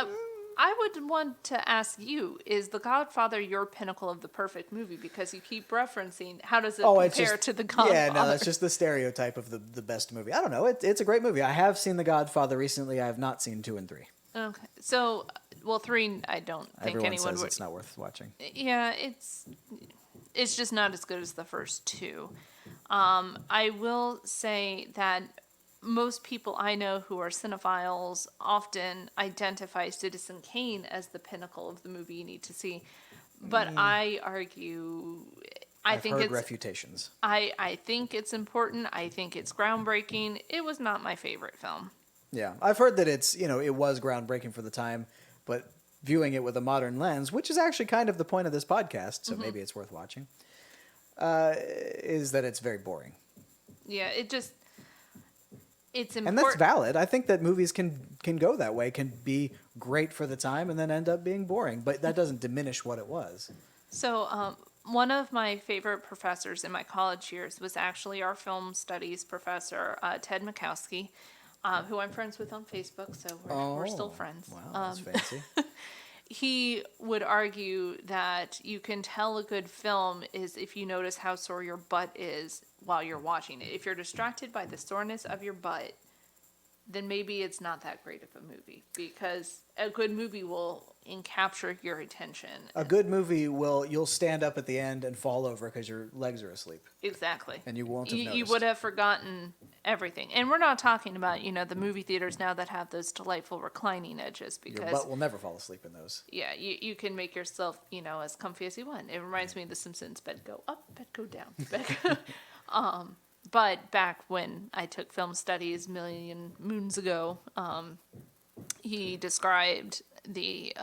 I would want to ask you, is The Godfather your pinnacle of the perfect movie? Because you keep referencing, how does it compare to The Godfather? Yeah, no, that's just the stereotype of the best movie. I don't know. It's a great movie. I have seen The Godfather recently. I have not seen 2 and 3. Okay. So, well, 3, I don't think Everyone anyone says would. it's not worth watching. Yeah, it's just not as good as the first 2. I will say that most people I know who are cinephiles often identify Citizen Kane as the pinnacle of the movie you need to see. But I argue, I've think heard it's refutations. I think it's important. I think it's groundbreaking. It was not my favorite film. Yeah, I've heard that it's, it was groundbreaking for the time, but viewing it with a modern lens, which is actually kind of the point of this podcast, so maybe it's worth watching, is that it's very boring. Yeah, it's important. And that's valid. I think that movies can go that way, can be great for the time and then end up being boring, but that doesn't diminish what it was. So, one of my favorite professors in my college years was actually our film studies professor, Ted Mikowski, who I'm friends with on Facebook, so we're still friends. Wow, that's fancy. He would argue that you can tell a good film is if you notice how sore your butt is while you're watching it. If you're distracted by the soreness of your butt, then maybe it's not that great of a movie, because a good movie will capture your attention. A good movie you'll stand up at the end and fall over because your legs are asleep. Exactly. And you won't have noticed. You would have forgotten everything. And we're not talking about, the movie theaters now that have those delightful reclining edges, because Your butt will never fall asleep in those. yeah, you can make yourself, as comfy as you want. It reminds me of The Simpsons, bed go up, bed go down. But back when I took film studies million moons ago, he described the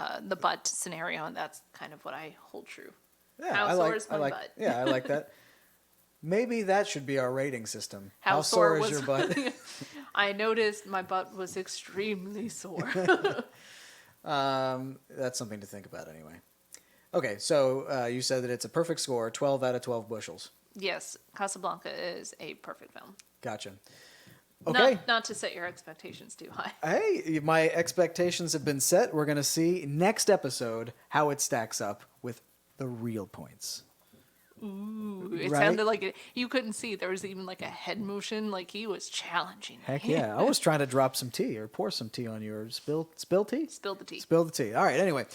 butt scenario, and that's kind of what I hold true. Yeah, How sore is my butt? Yeah, I like that. Maybe that should be our rating system. How sore is was your butt? I noticed my butt was extremely sore. That's something to think about anyway. Okay, so you said that it's a perfect score, 12 out of 12 bushels. Yes, Casablanca is a perfect film. Gotcha. Okay. Not to set your expectations too high. Hey, my expectations have been set. We're going to see next episode how it stacks up with the real points. Ooh, it Right? sounded like you couldn't see. There was even like a head motion, like he was challenging me. Heck yeah. I was trying to drop some tea or pour some tea on your spill tea? Spill the tea. Spill the tea. All right, anyway.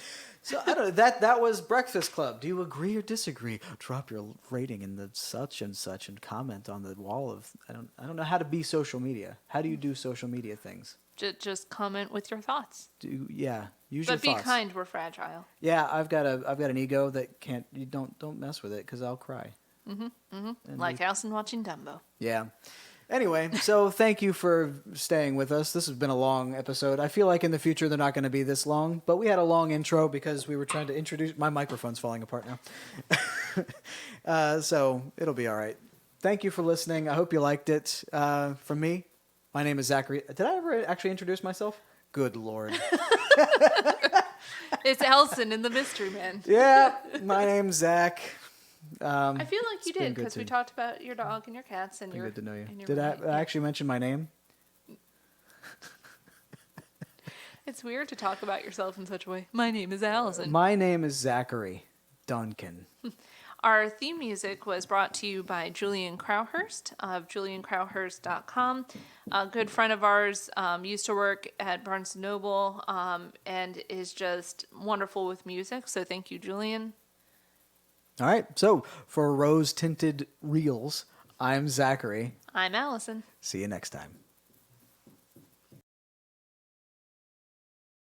So I don't know, that was Breakfast Club. Do you agree or disagree? Drop your rating in the such and comment on the wall of I don't know how to be social media. How do you do social media things? Just comment with your thoughts. Use your But be thoughts. kind, we're fragile. Yeah, I've got an ego that can't. You don't mess with it because I'll cry. Like Allyson watching Dumbo. Yeah. Anyway, so thank you for staying with us. This has been a long episode. I feel like in the future they're not going to be this long, but we had a long intro because we were trying to introduce. My microphone's falling apart now, so it'll be all right. Thank you for listening. I hope you liked it. From me, my name is Zachary. Did I ever actually introduce myself? Good Lord. It's Allyson in the Mystery Man. Yeah, my name's Zach. I feel like you been did, good because we to- talked about your dog and your cats and your. Good to know you. and your Did I roommate. actually mention my name? It's weird to talk about yourself in such a way. My name is Allyson. My name is Zachary Duncan. Our theme music was brought to you by Julian Crowhurst of juliancrowhurst.com. A good friend of ours, used to work at Barnes & Noble, and is just wonderful with music. So thank you, Julian. All right, so for Rose Tinted Reels, I'm Zachary. I'm Allyson. See you next time.